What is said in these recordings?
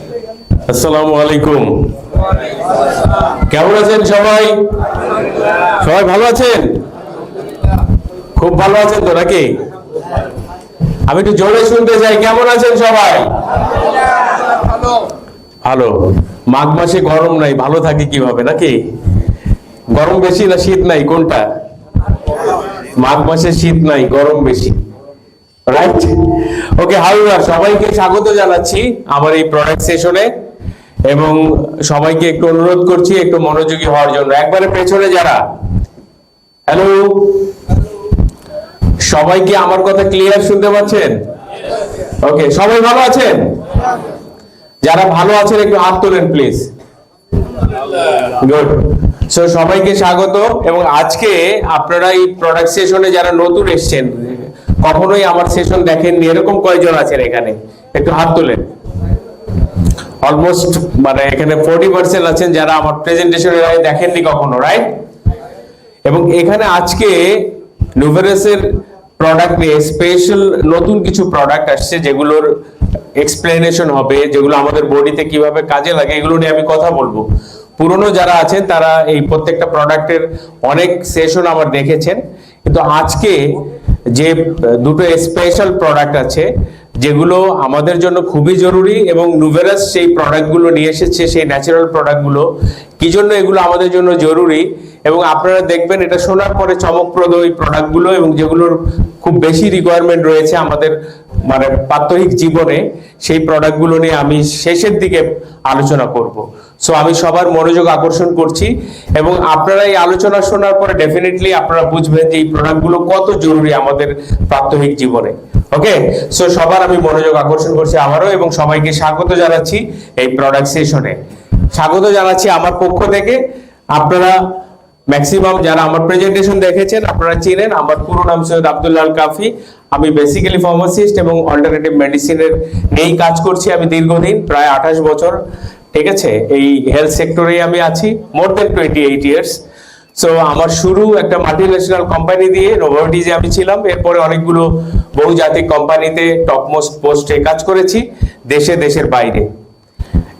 আসসালামু আলাইকুম। কেমন আছেন সবাই? সবাই ভালো আছেন? খুব ভালো আছেন তো নাকি? আমি একটু জোরে শুনতে চাই, কেমন আছেন সবাই? ভালো। মাঘ মাসে গরম নাই, ভালো থাকি কিভাবে নাকি? গরম বেশি না শীত নাই, কোনটা? মাঘ মাসে শীত নাই, গরম বেশি, রাইট? ওকে, হাউয়ার সবাইকে স্বাগত জানাচ্ছি আমার এই প্রোডাক্ট সেশনে এবং সবাইকে একটু অনুরোধ করছি একটু মনোযোগী হওয়ার জন্য। একবারে পেছনে যারা, হ্যালো, সবাই কি আমার কথা ক্লিয়ার শুনতে পাচ্ছেন? ওকে, সবাই ভালো আছেন? যারা ভালো আছেন একটু হাত তোলেন প্লিজ। গুড। সো সবাইকে স্বাগত। এবং আজকে আপনারা এই প্রোডাক্ট সেশনে যারা নতুন এসেছেন, কখনোই আমার সেশন দেখেননি, এরকম কয়জন আছেন এখানে? একটু হাত তোলেন। অলমোস্ট মানে এখানে 40% আছেন যারা আমার প্রেজেন্টেশন দেখেননি কখনো, রাইট? এবং এখানে আজকে নুভেরাসের প্রোডাক্ট নিয়ে স্পেশাল নতুন কিছু প্রোডাক্ট আসছে যেগুলোর এক্সপ্লেনেশন হবে, যেগুলো আমাদের বডিতে কিভাবে কাজে লাগে এগুলো নিয়ে আমি কথা বলবো। পুরনো যারা আছেন তারা এই প্রত্যেকটা প্রোডাক্টের অনেক সেশন আমার দেখেছেন, কিন্তু আজকে যে দুটো স্পেশাল প্রোডাক্ট আছে যেগুলো আমাদের জন্য খুবই জরুরি এবং নুভেরাস সেই প্রোডাক্টগুলো নিয়ে এসেছে, সেই ন্যাচারাল প্রোডাক্টগুলো কি জন্য এগুলো আমাদের জন্য জরুরি এবং আপনারা দেখবেন এটা শোনার পরে চমকপ্রদ এই প্রোডাক্টগুলো এবং যেগুলোর খুব বেশি রিকোয়ারমেন্ট রয়েছে আমাদের মানে প্রাত্যহিক জীবনে, সেই প্রোডাক্টগুলো নিয়ে আমি শেষের দিকে আলোচনা করব। সো আমি সবার মনোযোগ আকর্ষণ করছি এবং আপনারা এই আলোচনা শোনার পরে ডেফিনেটলি আপনারা বুঝবেন যে এই প্রোডাক্টগুলো কত জরুরি আমাদের প্রাত্যহিক জীবনে। ওকে, সো সবার আমি মনোযোগ আকর্ষণ করছি আবারও এবং সবাইকে স্বাগত জানাচ্ছি এই প্রোডাক্ট সেশনে। স্বাগত জানাচ্ছি আমার পক্ষ থেকে। আপনারা ম্যাক্সিমাম যারা আমার প্রেজেন্টেশন দেখেছেন আপনারা চিনেন, আমার পুরো নাম সৈয়দ আব্দুল্লাহ আল কাফি। আমি বেসিক্যালি ফার্মাসিস্ট এবং অল্টারনেটিভ মেডিসিনের নিয়েই কাজ করছি আমি দীর্ঘদিন, প্রায় 28 বছর। ঠিক আছে, এই হেলথ সেক্টরে আমি আছি মোর দেন 28 ইয়ার্স। সো আমার শুরু একটা মাল্টিন্যাশনাল কোম্পানি দিয়ে, নোভার্টিজে আমি ছিলাম। এরপরে অনেকগুলো বহুজাতিক কোম্পানিতে টপমোস্ট পোস্টে কাজ করেছি দেশে দেশের বাইরে।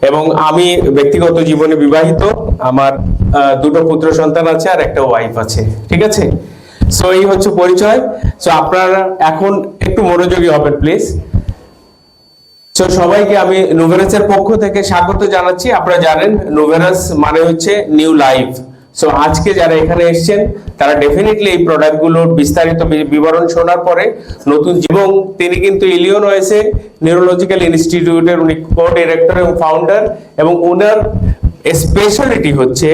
এবং আমি ব্যক্তিগত জীবনে বিবাহিত, আমার দুটো পুত্র সন্তান আছে আর একটা ওয়াইফ আছে। ঠিক আছে, সো এই হচ্ছে পরিচয়। সো আপনারা এখন একটু মনোযোগী হবেন প্লিজ। সো সবাইকে আমি নুভেরাসের পক্ষ থেকে স্বাগত জানাচ্ছি। আপনারা জানেন নুভেরাস মানে হচ্ছে নিউ লাইফ। সো আজকে যারা এখানে এসেছেন তারা ডেফিনেটলি এই প্রোডাক্টগুলোর বিস্তারিত বিবরণ শোনার পরে নতুন জীবন। তিনি কিন্তু ইলিনয়েসে নিউরোলজিক্যাল ইনস্টিটিউটের উনি কো-ডিরেক্টর এবং ফাউন্ডার এবং ওনার স্পেশালিটি হচ্ছে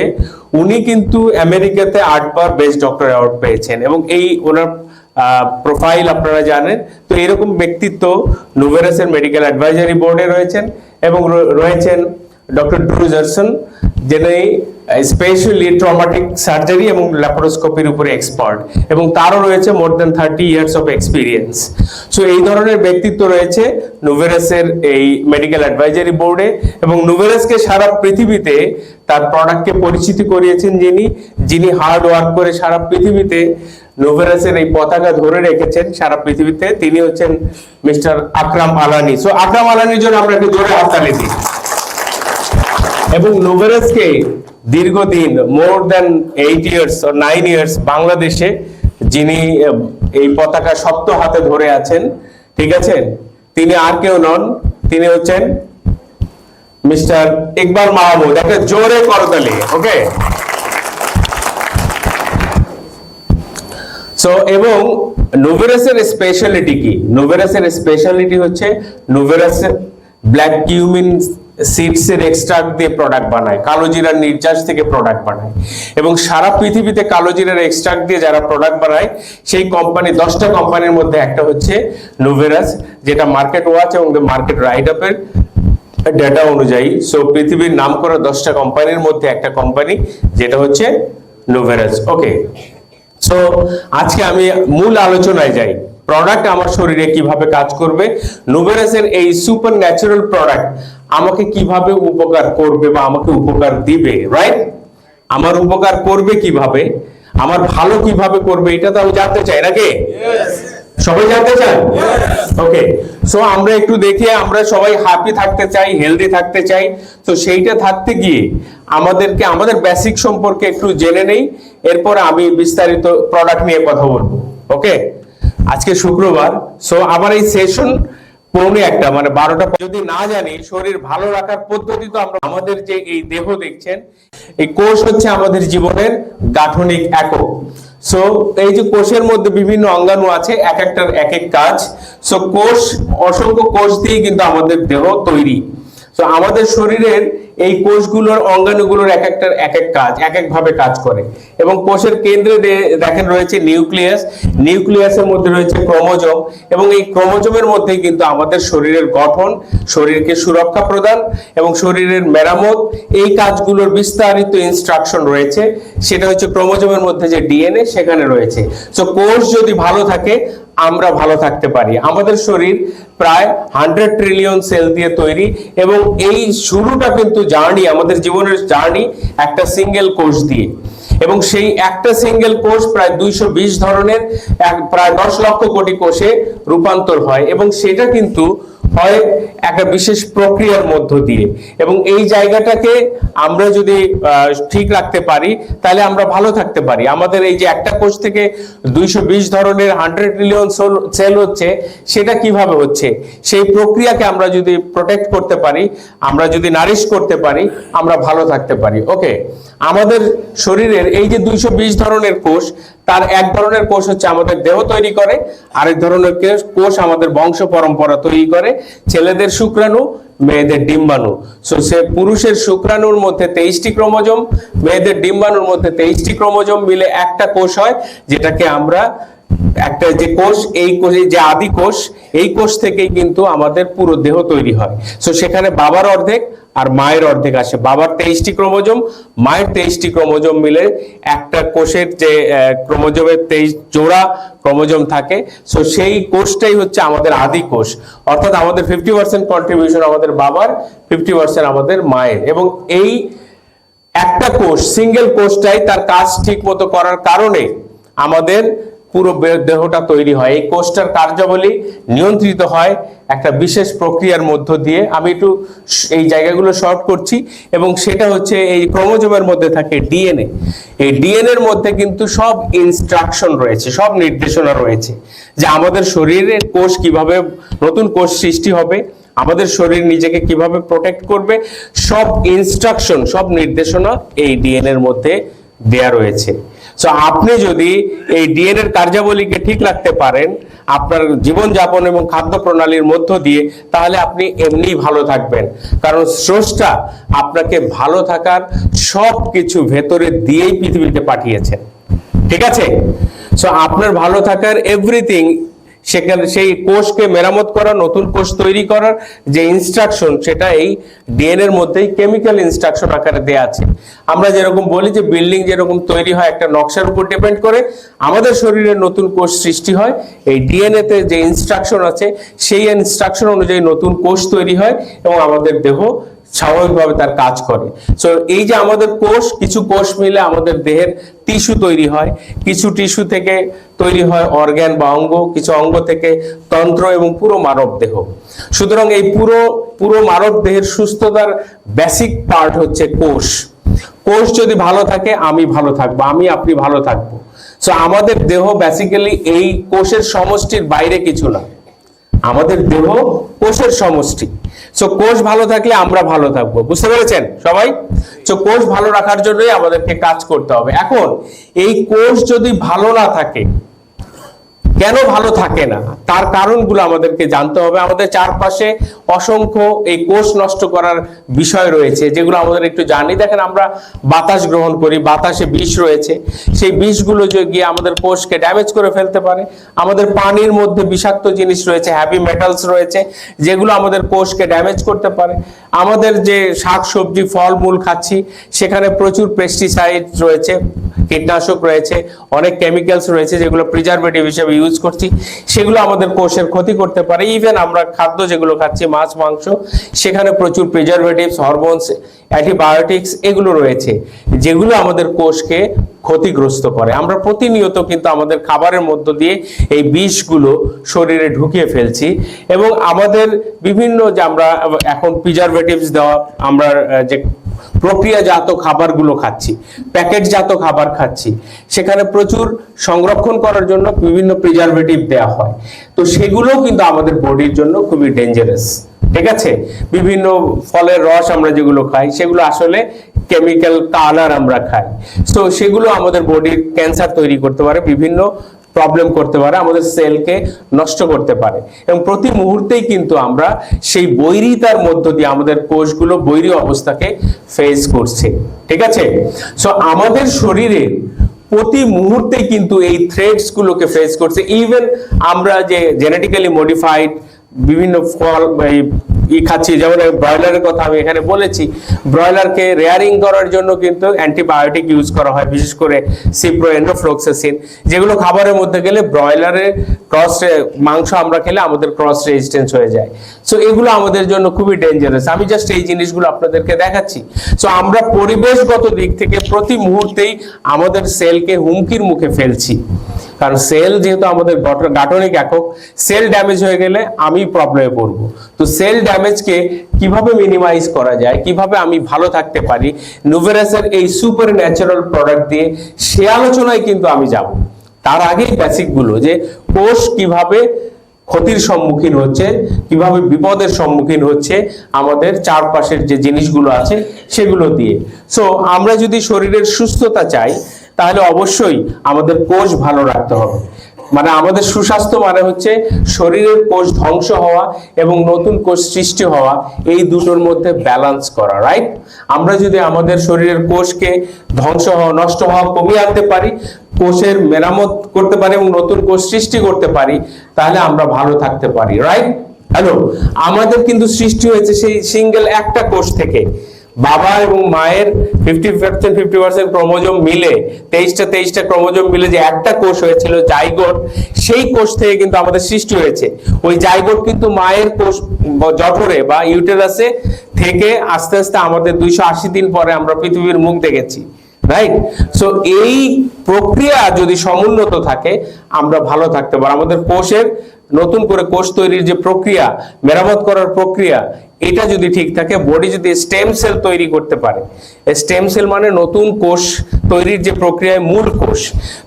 উনি কিন্তু আমেরিকাতে 8বার বেস্ট ডক্টর অ্যাওয়ার্ড পেয়েছেন এবং এই ওনার প্রোফাইল আপনারা জানেন। তো এরকম ব্যক্তিত্ব নুভেরাসের মেডিকেল অ্যাডভাইজারি বোর্ডে রয়েছেন এবং রয়েছেন ডক্টর ড্রু জারসন, যিনি স্পেশালি ট্রমাটিক সার্জারি এবং ল্যাপারোস্কোপির উপরে এক্সপার্ট এবং তারও রয়েছে মোর দেন 30 ইয়ার্স অফ এক্সপিরিয়েন্স। সো এই ধরনের ব্যক্তিত্ব রয়েছে নুভেরাসের এই মেডিকেল অ্যাডভাইজারি বোর্ডে এবং নুভেরাসকে সারা পৃথিবীতে তার প্রোডাক্টকে পরিচিতি করিয়েছেন যিনি হার্ড ওয়ার্ক করে সারা পৃথিবীতে নুভেরাসের এই পতাকা ধরে রেখেছেন সারা পৃথিবীতে। তিনি হচ্ছেন মিস্টার আকরাম আলানি। সো আকরাম আলানির জন্য আমরা একটু জোরে হাততালি দিই। এবং নুভেরাসকে দীর্ঘদিন মোর দেন 8 ইয়ার্স or 9 ইয়ার্স বাংলাদেশে যিনি এই পতাকা শক্ত হাতে ধরে আছেন, ঠিক আছে, তিনি আর কেউ নন, তিনি হচ্ছেন মিস্টার ইকবাল মাহমুদ। একটা জোরে করতালি। ওকে, সো এবং নুভেরাসের স্পেশালিটি কি? নুভেরাসের স্পেশালিটি হচ্ছে নুভেরাসের ব্ল্যাক কিউমিন সিডসের এক্সট্রাক্ট দিয়ে প্রোডাক্ট বানায়, কালো জিরার নির্যাস থেকে প্রোডাক্ট বানায় এবং সারা পৃথিবীতে কালো জিরার এক্সট্রাক্ট দিয়ে যারা প্রোডাক্ট বানায় সেই কোম্পানি 10টা কোম্পানির মধ্যে একটা হচ্ছে নুভেরাস, যেটা মার্কেট ওয়াচ এবং মার্কেট রাইট আপের ডেটা অনুযায়ী। সো পৃথিবীর নাম করা 10টা কোম্পানির মধ্যে একটা কোম্পানি যেটা হচ্ছে নুভেরাস। ওকে, সো আজকে আমি মূল আলোচনায় যাই, প্রোডাক্ট আমার শরীরে কিভাবে কাজ করবে, নুভেরাসের এই সুপার ন্যাচারাল প্রোডাক্ট আমাকে কিভাবে উপকার করবে বা আমাকে উপকার দিবে, রাইট? আমার উপকার করবে কিভাবে, আমার ভালো কিভাবে করবে, এটা তো আমি জানতে চাই নাকি? সবাই জানতে চান? ওকে, সো আমরা একটু দেখি, আমরা সবাই হ্যাপি থাকতে চাই, হেলদি থাকতে চাই। তো সেইটা থাকতে গিয়ে আমাদেরকে আমাদের বেসিক সম্পর্কে একটু জেনে নেই, এরপর আমি বিস্তারিত প্রোডাক্ট নিয়ে কথা বলবো। ওকে, আজকে শুক্রবার, সো আমার এই সেশন পৌনে একটা মানে 12টা। যদি না জানি শরীর ভালো রাখার পদ্ধতি, তো আমরা আমাদের যে এই দেহ দেখছেন, এই কোষ হচ্ছে আমাদের জীবনের গাঠনিক একক। সো এই যে কোষের মধ্যে বিভিন্ন অঙ্গাণু আছে, এক একটার এক এক কাজ। সো কোষ, অসংখ্য কোষ দিয়ে কিন্তু আমাদের দেহ তৈরি। তো আমাদের শরীরের এই কোষগুলোর অঙ্গাণুগুলোর এক একটার এক এক কাজ, এক এক ভাবে কাজ করে। এবং কোষের কেন্দ্রে দেখেন রয়েছে নিউক্লিয়াস, নিউক্লিয়াসের মধ্যে রয়েছে ক্রোমোজোম, এবং এই ক্রোমোজোমের মধ্যেই কিন্তু আমাদের শরীরের গঠন, শরীরকে সুরক্ষা প্রদান এবং শরীরের মেরামত, এই কাজগুলোর বিস্তারিত ইনস্ট্রাকশন রয়েছে। সেটা হচ্ছে ক্রোমোজোমের মধ্যে যে ডিএনএ সেখানে রয়েছে। তো কোষ যদি ভালো থাকে আমরা ভালো থাকতে পারি। আমাদের শরীর প্রায় 100 ট্রিলিয়ন সেল দিয়ে তৈরি, এবং এই শুরুটা কিন্তু জার্নি, আমাদের জীবনের জার্নি একটা সিঙ্গেল কোষ দিয়ে। এবং সেই একটা সিঙ্গেল কোষ প্রায় 220 ধরনের, প্রায় 10 লক্ষ কোটি কোষে রূপান্তর হয়, এবং সেটা কিন্তু হয় একটা বিশেষ প্রক্রিয়ার মধ্য দিয়ে। এবং এই জায়গাটাকে আমরা যদি ঠিক রাখতে পারি তাহলে আমরা ভালো থাকতে পারি। আমাদের এই যে একটা কোষ থেকে 220 ধরনের 100 ট্রিলিয়ন সেল হচ্ছে, সেটা কিভাবে হচ্ছে, সেই প্রক্রিয়াকে আমরা যদি প্রোটেক্ট করতে পারি, আমরা যদি নারিশ করতে পারি, আমরা ভালো থাকতে পারি। ওকে, আমাদের শরীরের এই যে 220 ধরনের কোষ, তার এক ধরনের কোষ হচ্ছে আমাদের দেহ তৈরি করে, আরেক ধরনের কোষ আমাদের বংশ পরম্পরা তৈরি করে। ছেলেদের শুক্রাণু, মেয়েদের ডিম্বাণু। সো সে পুরুষের শুক্রাণুর মধ্যে 23টি ক্রোমোজোম, মেয়েদের ডিম্বাণুর মধ্যে 23টি ক্রোমোজোম মিলে একটা কোষ হয়, যেটাকে আমরা একটা যে কোষ, এই কোষে যে আদি কোষ, এই কোষ থেকেই কিন্তু আমাদের পুরো দেহ তৈরি হয়। সো সেখানে বাবার অর্ধেক আর মায়ের অর্ধেক আসে। বাবার 23টি ক্রোমোজোম, মায়ের 23টি ক্রোমোজোম মিলে একটা কোষের যে ক্রোমোজোমের 23 জোড়া ক্রোমোজোম থাকে। সো সেই কোষটাই হচ্ছে আমাদের আদি কোষ। অর্থাৎ আমাদের 50% কন্ট্রিবিউশন আমাদের বাবার, 50% আমাদের মায়ের। এবং এই একটা কোষ, সিঙ্গেল কোষটাই তার কাজ ঠিক মতো করার কারণে আমাদের পুরো দেহটা তৈরি হয়। এই কোষটার কার্যাবলী নিয়ন্ত্রিত হয় একটা বিশেষ প্রক্রিয়ার মধ্য দিয়ে। আমি একটু এই জায়গাগুলো শর্ট করছি। এবং সেটা হচ্ছে এই ক্রোমোজোমের মধ্যে থাকে ডিএনএ। এই ডিএনএ এর মধ্যে কিন্তু সব ইনস্ট্রাকশন রয়েছে, সব নির্দেশনা রয়েছে, যে আমাদের শরীরের কোষ কিভাবে, নতুন কোষ সৃষ্টি হবে, আমাদের শরীর নিজেকে কিভাবে প্রোটেক্ট করবে, সব ইনস্ট্রাকশন, সব নির্দেশনা এই ডিএনএ এর মধ্যে দেয়া রয়েছে। সো আপনি যদি এই ডিএনএ এর কার্যাবলীকে ঠিক রাখতে পারেন আপনার জীবনযাপন এবং খাদ্য প্রণালীর মধ্য দিয়ে, তাহলে আপনি এমনি ভালো থাকবেন। কারণ স্রষ্টা আপনাকে ভালো থাকার সব কিছু ভেতরে দিয়েই পৃথিবীতে পাঠিয়েছেন। ঠিক আছে? সো আপনার ভালো থাকার এভরিথিং, সেখানে সেই কোষকে মেরামত করা, নতুন কোষ তৈরি করার যে ইনস্ট্রাকশন, সেটা এই ডিএনএ এর মধ্যেই কেমিক্যাল ইনস্ট্রাকশন আকারে দেয়া আছে। আমরা যেরকম বলি যে বিল্ডিং যেরকম তৈরি হয় একটা নকশার উপর ডিপেন্ড করে, আমাদের শরীরের নতুন কোষ সৃষ্টি হয় এই ডিএনএ তে যে ইনস্ট্রাকশন আছে, সেই ইনস্ট্রাকশন অনুযায়ী নতুন কোষ তৈরি হয় এবং আমাদের দেহ স্বাভাবিকভাবে তার কাজ করে। সো এই যে আমাদের কোষ, কিছু কোষ মিলে আমাদের দেহের টিস্যু তৈরি হয়, কিছু টিস্যু থেকে তৈরি হয় অর্গান বা অঙ্গ, কিছু অঙ্গ থেকে তন্ত্র এবং পুরো মানব দেহ। সুতরাং এই পুরো মানব দেহের সুস্থতার বেসিক পার্ট হচ্ছে কোষ। কোষ যদি ভালো থাকে আমি ভালো থাকবো, আপনি ভালো থাকবো। সো আমাদের দেহ বেসিক্যালি এই কোষের সমষ্টির বাইরে কিছু না, আমাদের দেহ কোষের সমষ্টি। সো কোষ ভালো থাকলে আমরা ভালো থাকবো। বুঝতে পেরেছেন সবাই? সো কোষ ভালো রাখার জন্যই আমাদেরকে কাজ করতে হবে। এখন এই কোষ যদি ভালো না থাকে, কেন ভালো থাকে না তার কারণগুলো আমাদেরকে জানতে হবে। আমাদের চারপাশে অসংখ্য এই কোষ নষ্ট করার বিষয় রয়েছে, যেগুলো আমাদের একটু জানি। দেখেন, আমরা বাতাস গ্রহণ করি, বাতাসে বিষ রয়েছে, সেই বিষগুলো যে গিয়ে আমাদের কোষকে ড্যামেজ করে ফেলতে পারে। আমাদের পানির মধ্যে বিষাক্ত জিনিস রয়েছে, হ্যাভি মেটালস রয়েছে, যেগুলো আমাদের কোষকে ড্যামেজ করতে পারে। আমাদের যে শাক সবজি ফলমূল খাচ্ছি, সেখানে প্রচুর পেস্টিসাইড রয়েছে, কীটনাশক রয়েছে, অনেক কেমিক্যালস রয়েছে, যেগুলো প্রিজারভেটিভ হিসেবে ইউজ করছি, সেগুলো আমাদের কোষের ক্ষতি করতে পারে। ইভেন আমরা খাদ্য যেগুলো খাচ্ছি, মাছ মাংস, সেখানে প্রচুর প্রিজারভেটিভস, হরমোনস, অ্যান্টিবায়োটিক্স এগুলো রয়েছে, যেগুলো আমাদের কোষকে ক্ষতিগ্রস্ত করে। আমরা প্রতিনিয়ত কিন্তু আমাদের খাবারের মধ্য দিয়ে এই বিষগুলো শরীরে ঢুকিয়ে ফেলছি এবং আমাদের বিভিন্ন যে আমরা এখন প্রিজারভেটিভস দেওয়া আমরা যে প্রক্রিয়াজাত খাবারগুলো খাচ্ছি, প্যাকেটজাত খাবার খাচ্ছি, সেখানে প্রচুর সংরক্ষণ করার জন্য বিভিন্ন প্রিজারভেটিভ দেওয়া হয়। তো সেগুলোও কিন্তু আমাদের বডির জন্য খুবই ডেঞ্জারাস। ঠিক আছে, বিভিন্ন ফলের রস আমরা যেগুলো খাই সেগুলো আসলে কেমিক্যাল কালার আমরা খাই। তো সেগুলো আমাদের বডির ক্যান্সার তৈরি করতে পারে, বিভিন্ন প্রবলেম করতে পারে, আমাদের সেলকে নষ্ট করতে পারে এবং প্রতি মুহূর্তেই কিন্তু আমরা সেই বৈরিতার মধ্য দিয়ে আমাদের কোষগুলো বৈরী অবস্থাকে ফেস করছে। ঠিক আছে, সো আমাদের শরীরে প্রতি মুহূর্তেই কিন্তু এই থ্রেটস গুলোকে ফেস করছে। ইভেন আমরা যে জেনেটিক্যালি মডিফাইড বিভিন্ন ফল খাচ্ছি, যেমন ব্রয়লারের কথা আমি এখানে বলেছি, ব্রয়লারকে রেয়ারিং করার জন্য কিন্তু অ্যান্টিবায়োটিক ইউজ করা হয়, বিশেষ করে সিপ্রোএন্ডোফ্লক্সাসিন, যেগুলো খাবারের মধ্যে গেলে ব্রয়লারের ক্রস মাংস আমরা খেলে আমাদের ক্রস রেজিস্ট্যান্স হয়ে যায়। সো এগুলো আমাদের জন্য খুবই ডেঞ্জারাস। আমি জাস্ট এই জিনিসগুলো আপনাদেরকে দেখাচ্ছি। সো আমরা পরিবেশগত দিক থেকে প্রতি মুহূর্তেই আমাদের সেলকে হুমকির মুখে ফেলছি, কারণ সেল যেহেতু আমাদের গাঠনিক একক, সেল ড্যামেজ হয়ে গেলে আমি প্রবলেমে পড়বো। তো সেল ড্যামেজকে কিভাবে মিনিমাইজ করা যায়, কিভাবে আমি ভালো থাকতে পারি, নুভেরাসের এই সুপার ন্যাচারাল প্রোডাক্ট দিয়ে সে আলোচনায় কিন্তু আমি যাব। তার আগেই বেসিক গুলো, যে কোষ কিভাবে ক্ষতির সম্মুখীন হচ্ছে, কিভাবে বিপদের সম্মুখীন হচ্ছে আমাদের চারপাশের যে জিনিসগুলো আছে সেগুলো দিয়ে। সো আমরা যদি শরীরের সুস্থতা চাই তাহলে অবশ্যই আমাদের কোষ ভালো রাখতে হবে। মানে আমাদের সুস্বাস্থ্য মানে হচ্ছে শরীরের কোষ ধ্বংস হওয়া এবং নতুন কোষ সৃষ্টি হওয়া, এই দুটোর মধ্যে ব্যালেন্স করা, রাইট? আমরা যদি আমাদের শরীরের কোষকে ধ্বংস হওয়া, নষ্ট হওয়া কমিয়ে আনতে পারি, কোষের মেরামত করতে পারি এবং নতুন কোষ সৃষ্টি করতে পারি, তাহলে আমরা ভালো থাকতে পারি, রাইট? হ্যালো, আমাদের কিন্তু সৃষ্টি হয়েছে সেই সিঙ্গেল একটা কোষ থেকে। বাবা এবং মায়ের 50% ক্রোমোজোম মিলে 23টা ক্রোমোজোম মিলে যে একটা কোষ হয়েছিল জাইগোট, সেই কোষ থেকে কিন্তু আমাদের সৃষ্টি হয়েছে। ওই জাইগোট কিন্তু মায়ের কোষ জঠরে বা ইউটেরাসে থেকে আস্তে আস্তে আমাদের 280 দিন পরে আমরা পৃথিবীর মুখ দেখেছি, রাইট? সো এই প্রক্রিয়া যদি সমুন্নত থাকে আমরা ভালো থাকতে পারি। আমাদের কোষের নতুন করে কোষ তৈরির যে প্রক্রিয়া, মেরামত করার প্রক্রিয়া, এটা যদি ঠিক থাকে, বডি যদি স্টেম সেল তৈরি করতে পারে, স্টেম সেল মানে নতুন কোষ তৈরির যে প্রক্রিয়ায় মূল কোষ,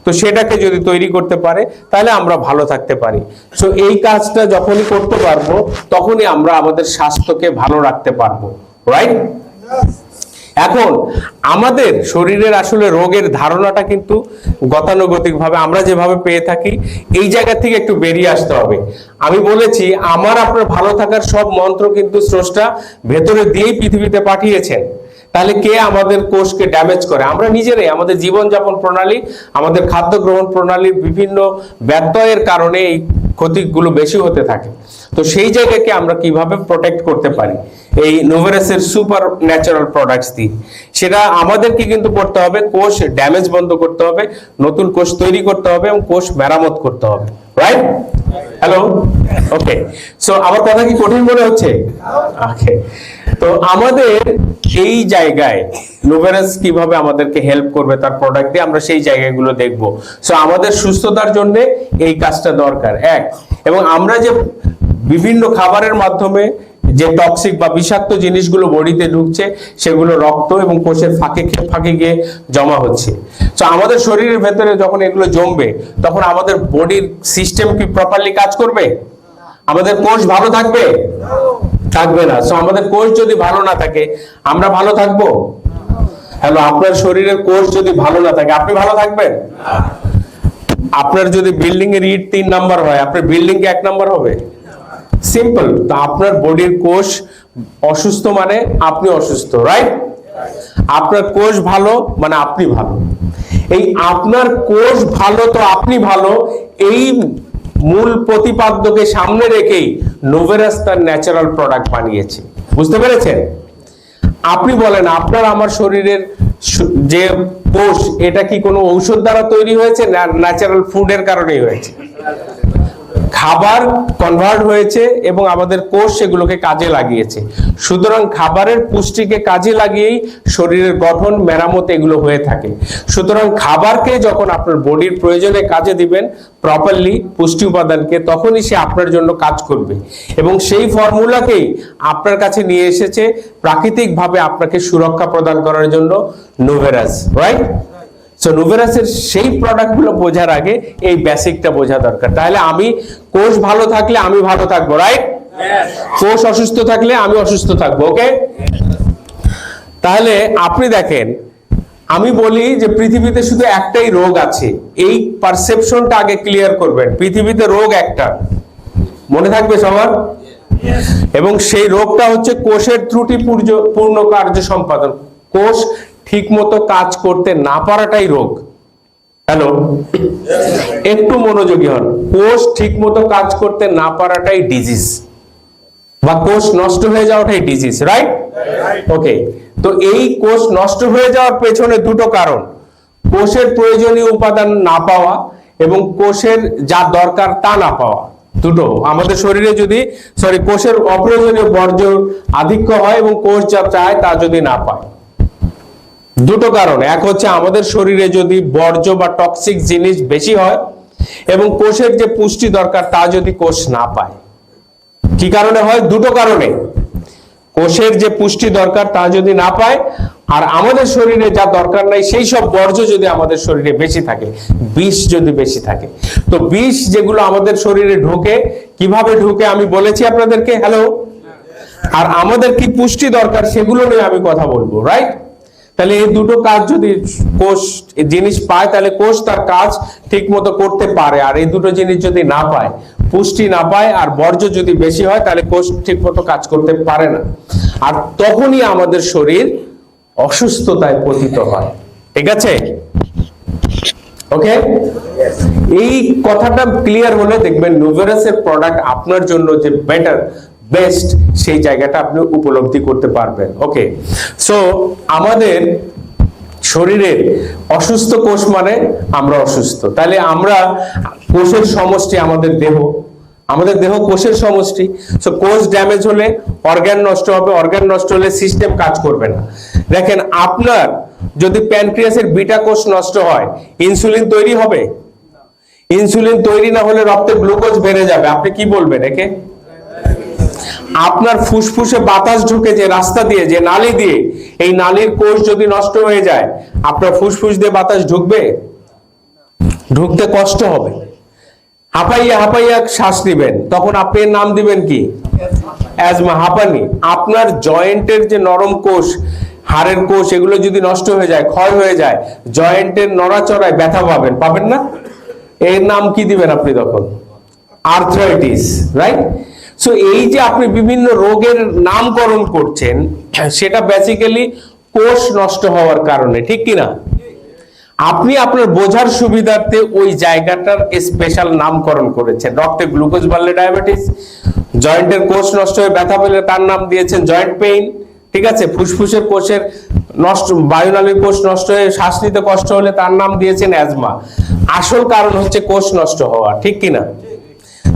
তো সেটাকে যদি তৈরি করতে পারে তাহলে আমরা ভালো থাকতে পারি। সো এই কাজটা যখনই করতে পারবো তখনই আমরা আমাদের স্বাস্থ্যকে ভালো রাখতে পারবো, রাইট? এখন আমাদের শরীরের আসলে রোগের ধারণাটা কিন্তু গতানুগতিক ভাবে আমরা যেভাবে পেয়ে থাকি, এই জায়গা থেকে একটু বেরিয়ে আসতে হবে। আমি বলেছি আমার আপনার ভালো থাকার সব মন্ত্র কিন্তু স্রষ্টা ভেতরে দিয়েই পৃথিবীতে পাঠিয়েছেন। তাহলে কে আমাদের কোষকে ড্যামেজ করে? আমরা নিজেরাই। আমাদের জীবনযাপন প্রণালী, আমাদের খাদ্য গ্রহণ প্রণালীর বিভিন্ন ব্যত্যয়ের কারণে এই ক্ষতিগুলো বেশি হতে থাকে। তো সেই জায়গাকে আমরা কিভাবে প্রোটেক্ট করতে পারি এই নুভেরাসের সুপার ন্যাচারাল প্রোডাক্টস দিয়ে, সেটা আমাদেরকে কিন্তু করতে হবে। কোষ ড্যামেজ বন্ধ করতে হবে, নতুন কোষ তৈরি করতে হবে এবং কোষ মেরামত করতে হবে, রাইট? হ্যালো, ওকে। সো আমার কথা কি কঠিন মনে হচ্ছে? ওকে। তো আমাদের এই জায়গায় নুভেরাস কিভাবে আমাদেরকে হেল্প করবে তার প্রোডাক্ট দিয়ে, আমরা সেই জায়গাগুলো দেখব। সো আমাদের সুস্থতার জন্য এই কাজটা দরকার, এক। এবং আমরা যে বিভিন্ন খাবারের মাধ্যমে যে টক্সিক বা বিষাক্ত জিনিসগুলো বডিতে ঢুকছে, সেগুলো রক্ত এবং কোষের ফাঁকে গিয়ে জমা হচ্ছে। তো আমাদের শরীরের ভেতরে যখন এগুলো জমবে, তখন আমাদের বডির সিস্টেম কি প্রপারলি কাজ করবে? আমাদের কোষ ভালো থাকবে? থাকবে না। সো আমাদের কোষ যদি ভালো না থাকে আমরা ভালো থাকবো? হ্যালো, আপনার শরীরের কোষ যদি ভালো না থাকে আপনি ভালো থাকবেন? আপনার যদি বিল্ডিং এর ইট 3 নাম্বার হয়, আপনার বিল্ডিং কি 1 নাম্বার হবে? সিম্পল। তো আপনার বডির কোষ অসুস্থ মানে আপনি অসুস্থ, রাইট? আপনার কোষ ভালো মানে আপনি ভালো। এই আপনার কোষ ভালো তো আপনি ভালো, এই মূল প্রতিপাদ্যকে সামনে রেখেই নুভেরাস তার ন্যাচারাল প্রোডাক্ট বানিয়েছে। বুঝতে পেরেছেন? আপনি বলেন আপনার আমার শরীরের যে কোষ, এটা কি কোনো ঔষধ দ্বারা তৈরি হয়েছে না ন্যাচারাল ফুডের কারণেই হয়েছে? খাবার কনভার্ট হয়েছে এবং আমাদের কোষ সেগুলোকে কাজে লাগিয়েছে। সুতরাং খাবারের পুষ্টিকে কাজে লাগিয়েই শরীরের গঠন, মেরামত এগুলো হয়ে থাকে। সুতরাং খাবারকে যখন আপনার বডির প্রয়োজনে কাজে দিবেন প্রপারলি, পুষ্টি উপাদানকে, তখনই সে আপনার জন্য কাজ করবে। এবং সেই ফর্মুলাকেই আপনার কাছে নিয়ে এসেছে প্রাকৃতিকভাবে আপনাকে সুরক্ষা প্রদান করার জন্য নুভেরাস, রাইট? সো নুভেরাসের সেই প্রোডাক্টগুলো বোঝার আগে এই বেসিকটা বোঝা দরকার। তাহলে আমি কোষ ভালো থাকলে আমি ভালো থাকবো, রাইট? কোষ অসুস্থ থাকলে আমি অসুস্থ থাকবো, ওকে? তাহলে আপনি দেখেন, আমি বলি যে পৃথিবীতে শুধু একটাই রোগ আছে, এই পারসেপশনটা আগে ক্লিয়ার করবেন। পৃথিবীতে রোগ একটা, মনে থাকবে সবার? এবং সেই রোগটা হচ্ছে কোষের ত্রুটিপূর্ণ কার্য সম্পাদন। কোষ ঠিক মতো কাজ করতে না পারাটাই রোগ। হ্যালো, একটু মনোযোগী হন। কোষ ঠিক মতো কাজ করতে না পারাটাই ডিজিজ, বা কোষ নষ্ট হয়ে যাওয়াটাই ডিজিজ, রাইট? ওকে, তো এই কোষ নষ্ট হয়ে যাওয়ার পেছনে দুটো কারণ: কোষের প্রয়োজনীয় উপাদান না পাওয়া এবং কোষের যা দরকার তা না পাওয়া। দুটো আমাদের শরীরে যদি কোষের অপ্রয়োজনীয় বর্জ্য আধিক্য হয় এবং কোষ যা চায় তা যদি না পায়, দুটো কারণ। এক হচ্ছে আমাদের শরীরে যদি বর্জ্য বা টক্সিক জিনিস বেশি হয় এবং কোষের যে পুষ্টি দরকার তা যদি কোষ না পায়। কি কারণে হয়? দুটো কারণে। কোষের যে পুষ্টি দরকার তা যদি না পায়, আর আমাদের শরীরে যা দরকার নাই সেই সব বর্জ্য যদি আমাদের শরীরে বেশি থাকে, বিষ যদি বেশি থাকে। তো বিষ যেগুলো আমাদের শরীরে ঢোকে, কিভাবে ঢোকে আমি বলেছি আপনাদেরকে, হ্যালো? আর আমাদের কি পুষ্টি দরকার সেগুলো নিয়ে আমি কথা বলবো, রাইট? তাহলে এই দুটো কাজ যদি কোষ জিনিস পায় তাহলে কোষ তার কাজ ঠিক মতো করতে পারে। আর এই দুটো জিনিস যদি না পায়, পুষ্টি না পায় আর বর্জ্য যদি বেশি হয়, তাহলে কোষ ঠিক মতো কাজ করতে পারে না। আর তখনই আমাদের শরীর অসুস্থতায় পতিত হয়। ঠিক আছে? ওকে, এই কথাটা ক্লিয়ার হলে দেখবেন নুভেরাসের প্রোডাক্ট আপনার জন্য যে বেটার, বেস্ট, সেই জায়গাটা আপনি উপলব্ধি করতে পারবেন। ওকে, সো আমাদের শরীরের অসুস্থ কোষ মানে আমরা অসুস্থ। তাহলে আমরা কোষের সমষ্টি, আমাদের দেহ কোষের সমষ্টি। সো কোষ ড্যামেজ হলে অর্গান নষ্ট হবে, অর্গান নষ্ট হলে সিস্টেম কাজ করবে না। দেখেন, আপনার যদি প্যানক্রিয়াসের বিটা কোষ নষ্ট হয়, ইনসুলিন তৈরি হবে? ইনসুলিন তৈরি না হলে রক্তে গ্লুকোজ বেড়ে যাবে। আপনি কি বলবেন একে? আপনার ফুসফুসে বাতাস ঢুকে যে রাস্তা দিয়ে, যে নালী দিয়ে, এই নালীর কোষ যদি নষ্ট হয়ে যায়, আপনার ফুসফুস দিয়ে বাতাস ঢুকবে? ঢুকতে কষ্ট হবে, হাঁপাইয়া হাঁপাইয়া শ্বাস নিবেন। তখন আপনি নাম দিবেন কি? অ্যাজমা, হাঁপানি। আপনার জয়েন্টের যে নরম কোষ, হাড়ের কোষ, এগুলো যদি নষ্ট হয়ে যায়, ক্ষয় হয়ে যায়, জয়েন্টের নড়াচড়ায় ব্যথা পাবেন না? এর নাম কি দিবেন আপনি তখন? Arthritis, right? সো এই যে আপনি বিভিন্ন রোগের নামকরণ করছেন, সেটা বেসিক্যালি কোষ নষ্ট হওয়ার কারণে, ঠিক কিনা? আপনি আপনার বোঝার সুবিধার্থে ওই জায়গাটার স্পেশাল নামকরণ করেছেন। রক্তে গ্লুকোজ বাড়লে ডায়াবেটিস, জয়েন্টের কোষ নষ্ট হয়ে ব্যথা পেলে তার নাম দিয়েছেন জয়েন্ট পেইন, ঠিক আছে? ফুসফুসের কোষের নষ্ট, বায়ুনালীর কোষ নষ্ট হয়ে শ্বাস নিতে কষ্ট হলে তার নাম দিয়েছেন অ্যাজমা। আসল কারণ হচ্ছে কোষ নষ্ট হওয়া, ঠিক কিনা?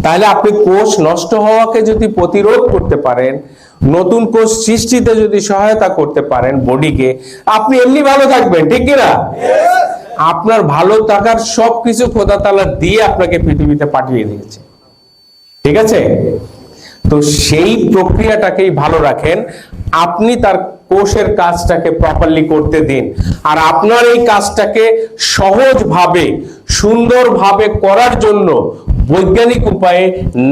তাহলে আপনি কোষ নষ্ট হওয়াকে যদি প্রতিরোধ করতে পারেন, নতুন কোষ সৃষ্টিতে যদি সহায়তা করতে পারেন বডিকে, আপনি এমনি ভালো থাকবেন, ঠিক কিনা? আপনার ভালো থাকার সবকিছু খোদা তাআলা দিয়ে আপনাকে পৃথিবীতে পাঠিয়ে দিয়েছে, ঠিক আছে? তো সেই প্রক্রিয়াটাকেই ভালো রাখেন, আপনি তার কোষের কাজটাকে প্রপারলি করতে দিন। আর আপনার এই কাজটাকে সহজভাবে, সুন্দরভাবে করার জন্য বৈজ্ঞানিক উপায়ে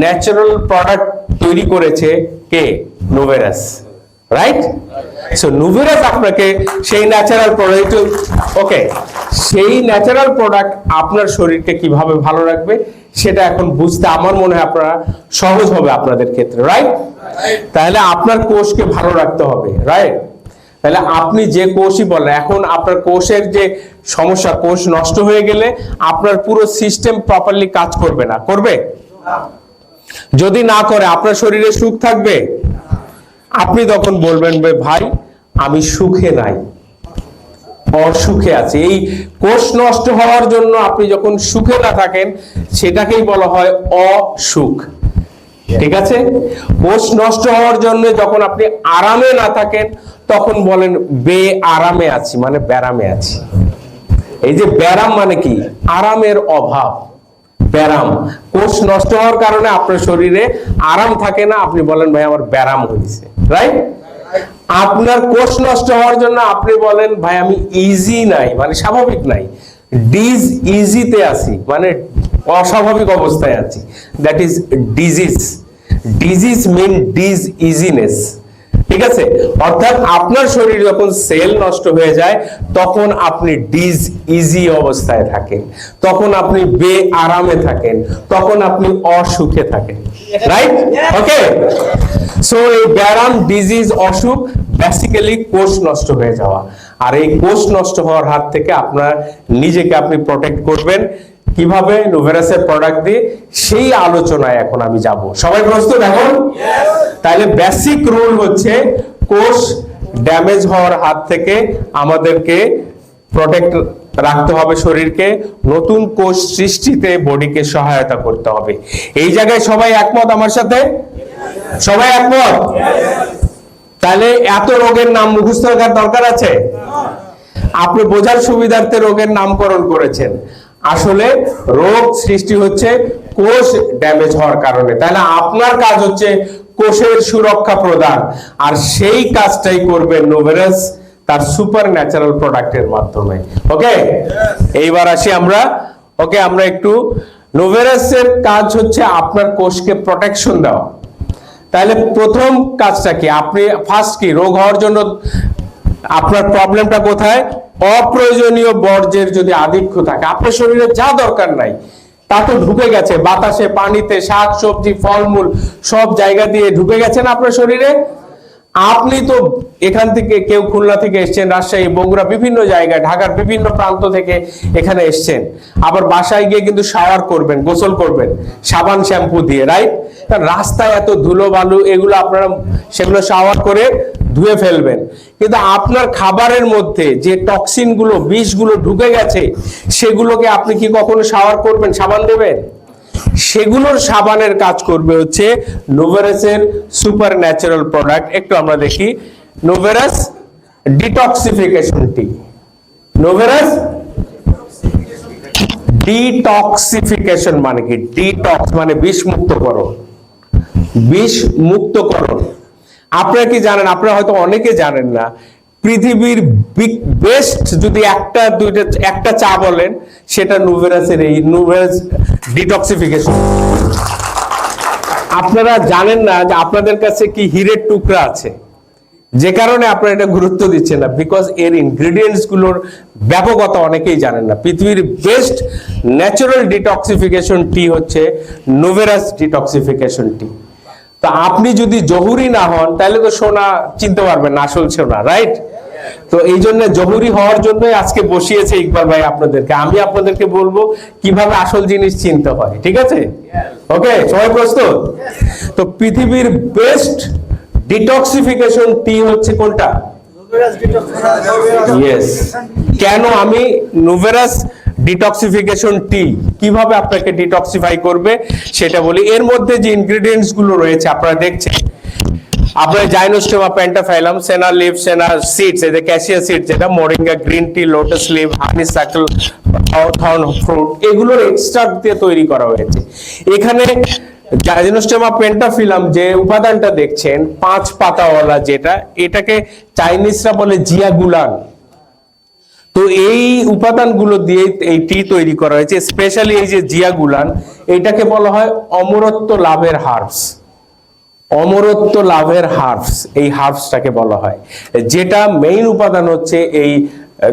ন্যাচারাল প্রোডাক্ট তৈরি করেছে কে? নুভেরাস, রাইট? সো নুভেরাস আপনাকে সেই ন্যাচারাল প্রোডাক্ট, ওকে, সেই ন্যাচারাল প্রোডাক্ট আপনার শরীরকে কিভাবে ভালো রাখবে সেটা এখন বুঝতে আমার মনে হয় আপনারা সহজ হবে আপনাদের ক্ষেত্রে, রাইট? তাহলে আপনার কোষকে ভালো রাখতে হবে, রাইট? তাহলে আপনি যে কোষই বলেন, এখন আপনার কোষের যে সমস্যা, কোষ নষ্ট হয়ে গেলে আপনার পুরো সিস্টেম প্রপারলি কাজ করবে না, করবে? যদি না করে আপনার শরীরে সুখ থাকবে? আপনি তখন বলবেন ভাই আমি সুখে নাই, অসুখে আছে। এই কোষ নষ্ট হওয়ার জন্য আপনি যখন সুখে না থাকেন সেটাকেই বলা হয় অসুখ, ঠিক আছে? কোষ নষ্ট হওয়ার জন্য যখন আপনি আরামে না থাকেন তখন বলেন বেআরামে আছি, মানে ব্যারামে আছি। এই যে ব্যারাম মানে কি? আরামের অভাব, ব্যারাম। কোষ নষ্ট হওয়ার কারণে আপনার শরীরে আরাম থাকে না, আপনি বলেন ভাই আমার ব্যারাম হয়েছে, রাইট? আপনার কোষ নষ্ট হওয়ার জন্য আপনি বলেন ভাই আমি ইজি নাই, মানে স্বাভাবিক নাই, ডিজ ইজিতে আছি, মানে অস্বাভাবিক অবস্থায় আছি, that is disease. Disease mean ডিজ easiness, ঠিক আছে? অর্থাৎ আপনার শরীর যখন সেল নষ্ট হয়ে যায় তখন আপনি ডিজ ইজি অবস্থায় থাকেন, তখন আপনি বেআরামে থাকেন, তখন আপনি অসুখে থাকেন, রাইট? ওকে, সো এই ব্যারাম, ডিজিজ, অসুখ বেসিক্যালি কোষ নষ্ট হয়ে যাওয়া। আর এই কোষ নষ্ট হওয়ার হাত থেকে আপনার নিজেকে আপনি প্রোটেক্ট করবেন কিভাবে? নুভেরাসের প্রোডাক্ট দিয়ে, সেই আলোচনায় এখন আমি যাব। সবাই প্রস্তুত এখন? তাহলে বেসিক রুল হচ্ছে কোষ ড্যামেজ হওয়ার হাত থেকে আমাদেরকে প্রোটেক্ট রাখতে হবে শরীরকে, নতুন কোষ সৃষ্টিতে বডিকে সহায়তা করতে হবে। এই জায়গায় সবাই একমত আমার সাথে? সবাই একমত? তাহলে এত রোগের নাম মুখস্থ রাখার দরকার আছে? আপনি বোঝার সুবিধার্থে রোগের নামকরণ করেছেন, আসলে রোগ সৃষ্টি হচ্ছে কোষ ড্যামেজ হওয়ার কারণে। তাহলে আপনার কাজ হচ্ছে কোষের সুরক্ষা প্রদান, আর সেই কাজটাই করবে নোভেরাস তার সুপার ন্যাচারাল প্রোডাক্টের মাধ্যমে। ওকে, এইবার আসি আমরা। ওকে, আমরা একটু নোভেরাসের কাজ হচ্ছে আপনার কোষকে প্রোটেকশন দেওয়া। তাহলে প্রথম কাজটা কি? আপনি ফার্স্ট কি রোগ হওয়ার জন্য আপনার প্রবলেমটা কোথায়? অপ্রয়োজনীয় বর্জ্যের যদি আধিক্য থাকে, আপনার শরীরে যা দরকার নাই তা তো ঢুকে গেছে, বাতাসে, পানিতে, শাক সবজি, ফলমূল সব জায়গা দিয়ে ঢুকে গেছেন আপনার শরীরে। আপনি তো এখান থেকে, কেউ খুলনা থেকে এসছেন, রাজশাহী, বগুড়া, বিভিন্ন জায়গায়, ঢাকার বিভিন্ন প্রান্ত থেকে এখানে এসছেন, আবার বাসায় গিয়ে কিন্তু শাওয়ার করবেন, গোসল করবেন সাবান শ্যাম্পু দিয়ে, রাইট? রাস্তায় এত ধুলো বালু, এগুলো আপনারা সেগুলো শাওয়ার করে ধুয়ে ফেলবেন, কিন্তু আপনার খাবারের মধ্যে যে টক্সিন গুলো, বিষ গুলো ঢুকে গেছে, সেগুলোকে আপনি কি কখনো শাওয়ার করবেন, সাবান দেবেন? সেগুলোর সাবানের কাজ করবে হচ্ছে নোভেরাসের সুপার ন্যাচারাল প্রোডাক্ট। একটু আমরা দেখি, নোভেরাস ডিটক্সিফিকেশন টি। নোভেরাস ডিটক্সিফিকেশন মানে কি? ডিটক্স মানে বিষ মুক্তকরণ, বিষ মুক্তকরণ। আপনারা কি জানেন? আপনারা হয়তো অনেকে জানেন না, পৃথিবীর বেস্ট যদি একটা চা বলেন, সেটা নোভেরাসের এই নোভেরাস ডিটক্সিফিকেশন। আপনারা জানেন না যে আপনাদের কাছে কি হীরের টুকরা আছে, যে কারণে আপনারা এটা গুরুত্ব দিচ্ছেন না, বিকজ এর ইনগ্রেডিয়েন্টস গুলোর ব্যাপকতা অনেকেই জানেন না। পৃথিবীর বেস্ট ন্যাচারাল ডিটক্সিফিকেশন টি হচ্ছে নোভেরাস ডিটক্সিফিকেশন টি। তা আপনি যদি জহুরি না হন তাহলে তো সোনা চিনতে পারবেন না, আসল সোনা, রাইট? তো এই জন্য জহুরি হওয়ার জন্য আজকে বসিয়েছে ইকবাল ভাই আপনাদেরকে। আমি আপনাদেরকে বলবো কিভাবে আসল জিনিস চিনতে হয়, ঠিক আছে? ওকে, সবাই প্রস্তুত? তো পৃথিবীর বেস্ট ডিটক্সিফিকেশন টি হচ্ছে কোনটা? ইয়েস। কেন আমি নোভেরাস ডিটক্সিফিকেশন টি কিভাবে আপনাকে ডিটক্সিফাই করবে সেটা বলি। এর মধ্যে যে ইনগ্রেডিয়েন্টস গুলো রয়েছে আপনারা দেখছেন, আপনার জাইনোস্টোমা, পেন্টাফাইলাম, সেনা লিভ, সেনা সিডস, এই যে ক্যাসিয়া সিড, যেটা moringa, green tea, lotus leaf, honeysuckle, thorn fruit, এগুলোর এক্সট্রাক্ট দিয়ে তৈরি করা হয়েছে। এখানে জাইনোস্টোমা পেন্টাফিলাম যে উপাদানটা দেখছেন 5 পাতাওয়ালা, যেটা, এটাকে চাইনিজরা বলে জিয়াগুলান। তো এই উপাদানগুলো দিয়ে এই টি তৈরি করা হয়েছে। স্পেশালি এই যে জিয়াগুলান, এটাকে বলা হয় অমরত্ব লাভের হার্বস। অমরত্ব লাভের হার্বস, এই হার্বসটাকে বলা হয়, যেটা মেইন উপাদান হচ্ছে এই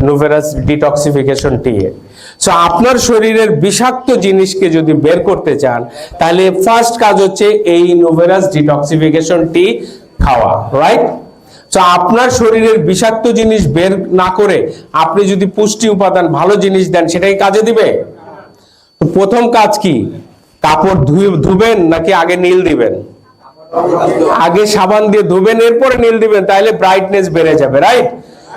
নোভেরাস ডিটক্সিফিকেশন টি এর। সো আপনার শরীরের বিষাক্ত জিনিসকে যদি বের করতে চান, তাহলে ফার্স্ট কাজ হচ্ছে এই নোভেরাস ডিটক্সিফিকেশন টি খাওয়া, রাইট? তো আপনার শরীরের বিষাক্ত জিনিস বের না করে আপনি যদি পুষ্টি উপাদান, ভালো জিনিস দেন, সেটাই কাজে দিবে। তো প্রথম কাজ কি? কাপড় ধুবেন নাকি আগে নীল দিবেন? আগে সাবান দিয়ে ধুবেন, এরপরে নীল দিবেন, তাহলে ব্রাইটনেস বেড়ে যাবে, রাইট?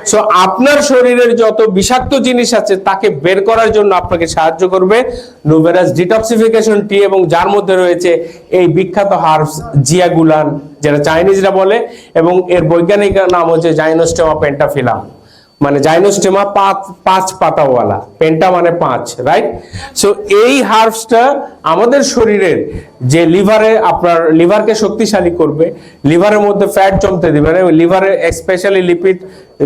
সো আপনার শরীরের যত বিষাক্ত জিনিস আছে তাকে বের করার জন্য আপনাকে সাহায্য করবে নুভেরাস ডিটক্সিফিকেশন টি, এবং যার মধ্যে রয়েছে এই বিখ্যাত হার্বস জিয়াগুলান, যেটা চাইনিজরা বলে, এবং এর বৈজ্ঞানিক নাম হচ্ছে জাইনোস্টেমা পেন্টাফিলাম, মানে জাইনোস্টেমা পাঁচ পাতাওয়ালা, পেন্টা মানে পাঁচ, রাইট? সো এই হার্বসটা আমাদের শরীরের যে লিভারে, আপনার লিভারকে শক্তিশালী করবে, লিভারের মধ্যে ফ্যাট জমতে দিবে না, লিভারে স্পেশালি লিপিড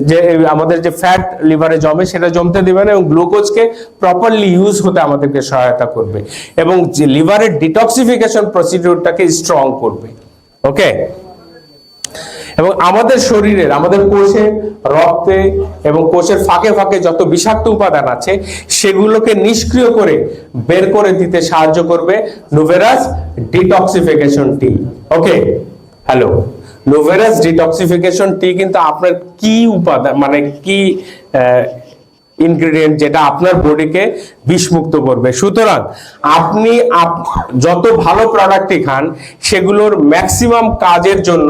যে আমাদের যে ফ্যাট লিভারে জমে সেটা জমতে দিবে না, এবং গ্লুকোজকে প্রপারলি ইউজ হতে আমাদেরকে সহায়তা করবে, এবং যে লিভারের ডিটক্সিফিকেশন প্রসিডিউরটাকে স্ট্রং করবে। ওকে, এবং আমাদের শরীরের, আমাদের কোষে, রক্তে এবং কোষের ফাঁকে ফাঁকে যত বিষাক্ত উপাদান আছে সেগুলোকে নিষ্ক্রিয় করে বের করে দিতে সাহায্য করবে নুভেরাস ডিটক্সিফিকেশন টি। ওকে, হ্যালো, নুভেরাস ডিটক্সিফিকেশন টি কিন্তু আপনার কি উপাদান, মানে কি ইনগ্রেডিয়েন্ট যেটা আপনার বডিকে বিষমুক্ত করবে। সুতরাং আপনি যত ভালো প্রোডাক্টই খান সেগুলোর ম্যাক্সিমাম কাজের জন্য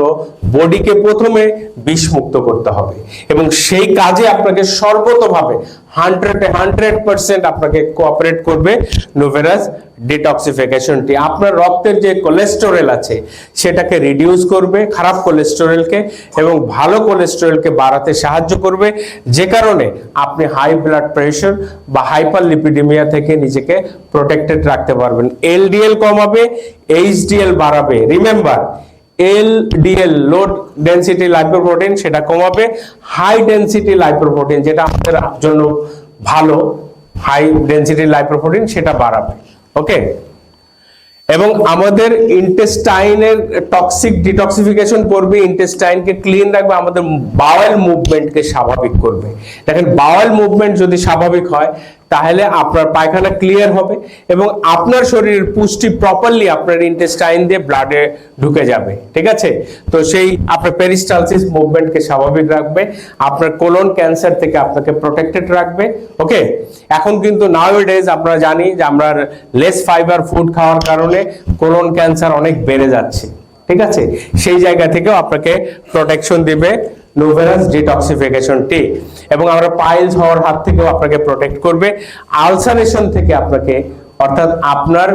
বডিকে প্রথমে বিষমুক্ত করতে হবে, এবং সেই কাজে আপনাকে সর্বতভাবে 100% আপনাকে কোঅপারেট করবে নুভেরাস ডিটক্সিফিকেশন টি। আপনার রক্তের যে কোলেস্টেরল আছে সেটাকে রিডিউস করবে, খারাপ কোলেস্টেরলকে, এবং ভালো কোলেস্টেরলকে বাড়াতে সাহায্য করবে, যে কারণে আপনি হাই ব্লাড প্রেশার বা হাইপারলিপিডেমিয়া থেকে নিজেকে প্রোটেক্টেড রাখতে পারবেন। এলডিএল কমাবে, এইচডিএল বাড়াবে। রিমেম্বার, এলডিএল লো ডেনসিটি লাইপোপ্রোটিন সেটা কমাবে, হাই ডেনসিটি লাইপোপ্রোটিন যেটা আমাদের জন্য ভালো, হাই ডেনসিটি লাইপোপ্রোটিন সেটা বাড়াবে। ওকে, এবং আমাদের ইন্টেস্টাইনের টক্সিক ডিটক্সিফিকেশন করবে, ইন্টেস্টাইনকে ক্লিন রাখবে, আমাদের বাওয়েল মুভমেন্টকে স্বাভাবিক করবে। দেখেন, বাওয়েল মুভমেন্ট যদি স্বাভাবিক হয় তাহলে আপনার পায়খানা ক্লিয়ার হবে, এবং আপনার শরীরের পুষ্টি প্রপারলি আপনার ইন্টেস্টাইন দিয়ে ব্লাডে ঢুকে যাবে। ঠিক আছে, তো সেই আপনার পেরিস্টালসিস মুভমেন্টকে স্বাভাবিক রাখবে, আপনার কোলন ক্যান্সার থেকে আপনাকে প্রোটেক্টেড রাখবে। ওকে, এখন কিন্তু নাওএডেজ আমরা জানি যে আমরা লেস ফাইবার ফুড খাওয়ার কারণে কোলন ক্যান্সার অনেক বেড়ে যাচ্ছে। ঠিক আছে, সেই জায়গা থেকেও আপনাকে প্রোটেকশন দিবে নুভেরাস ডিটক্সিফিকেশন টি, এবং আমরা পাইলস হওয়ার হাত থেকেও আপনাকে প্রোটেক্ট করবে, আলসারেশন থেকে আপনাকে, অর্থাৎ আপনার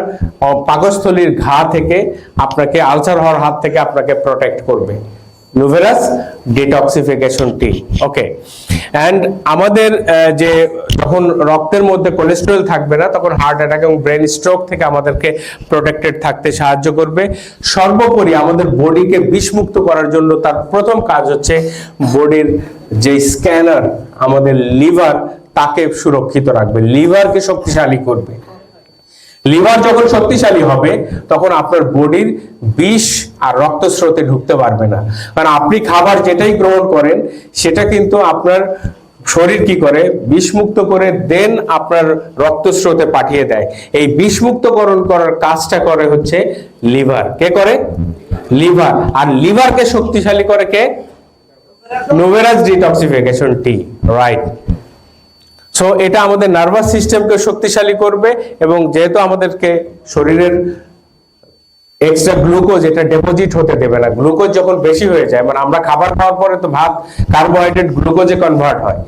পাকস্থলীর ঘা থেকে আপনাকে, আলসার হওয়ার হাত থেকে আপনাকে প্রোটেক্ট করবে নুভেরাস ডিটক্সিফিকেশন টি। ওকে, এন্ড আমাদের যে যখন রক্তের মধ্যে কোলেস্টেরল থাকবে না তখন হার্ট অ্যাটাক এবং ব্রেন স্ট্রোক থেকে আমাদেরকে প্রোটেক্টেড থাকতে সাহায্য করবে। সর্বোপরি আমাদের বডিকে বিষমুক্ত করার জন্য তার প্রথম কাজ হচ্ছে বডির যে স্ক্যানার আমাদের লিভার, তাকে সুরক্ষিত রাখবে, লিভারকে শক্তিশালী করবে। লিভার যখন শক্তিশালী হবে তখন আপনার বডির বিষ আর রক্তস্রোতে ঢুকতে পারবে না, কারণ আপনি খাবার যেটাই গ্রহণ করেন সেটা কিন্তু আপনার শরীর কি করে, বিষমুক্ত করে দেন আপনার রক্তস্রোতে পাঠিয়ে দেয়। এই বিষমুক্তকরণ করার কাজটা করে হচ্ছে লিভার। কে করে? লিভার। আর লিভারকে শক্তিশালী করে কে? নুভেরাস ডিটক্সিফিকেশন টি, রাইট। সো এটা আমাদের নার্ভাস সিস্টেমকে শক্তিশালী করবে, এবং যেহেতু আমাদেরকে শরীরের এক্সট্রা গ্লুকোজ এটা ডিপোজিট হতে দেবে না। গ্লুকোজ যখন বেশি হয়ে যায়, মানে আমরা খাবার খাওয়ার পরে তো ভাত কার্বোহাইড্রেট গ্লুকোজে কনভার্ট হয়,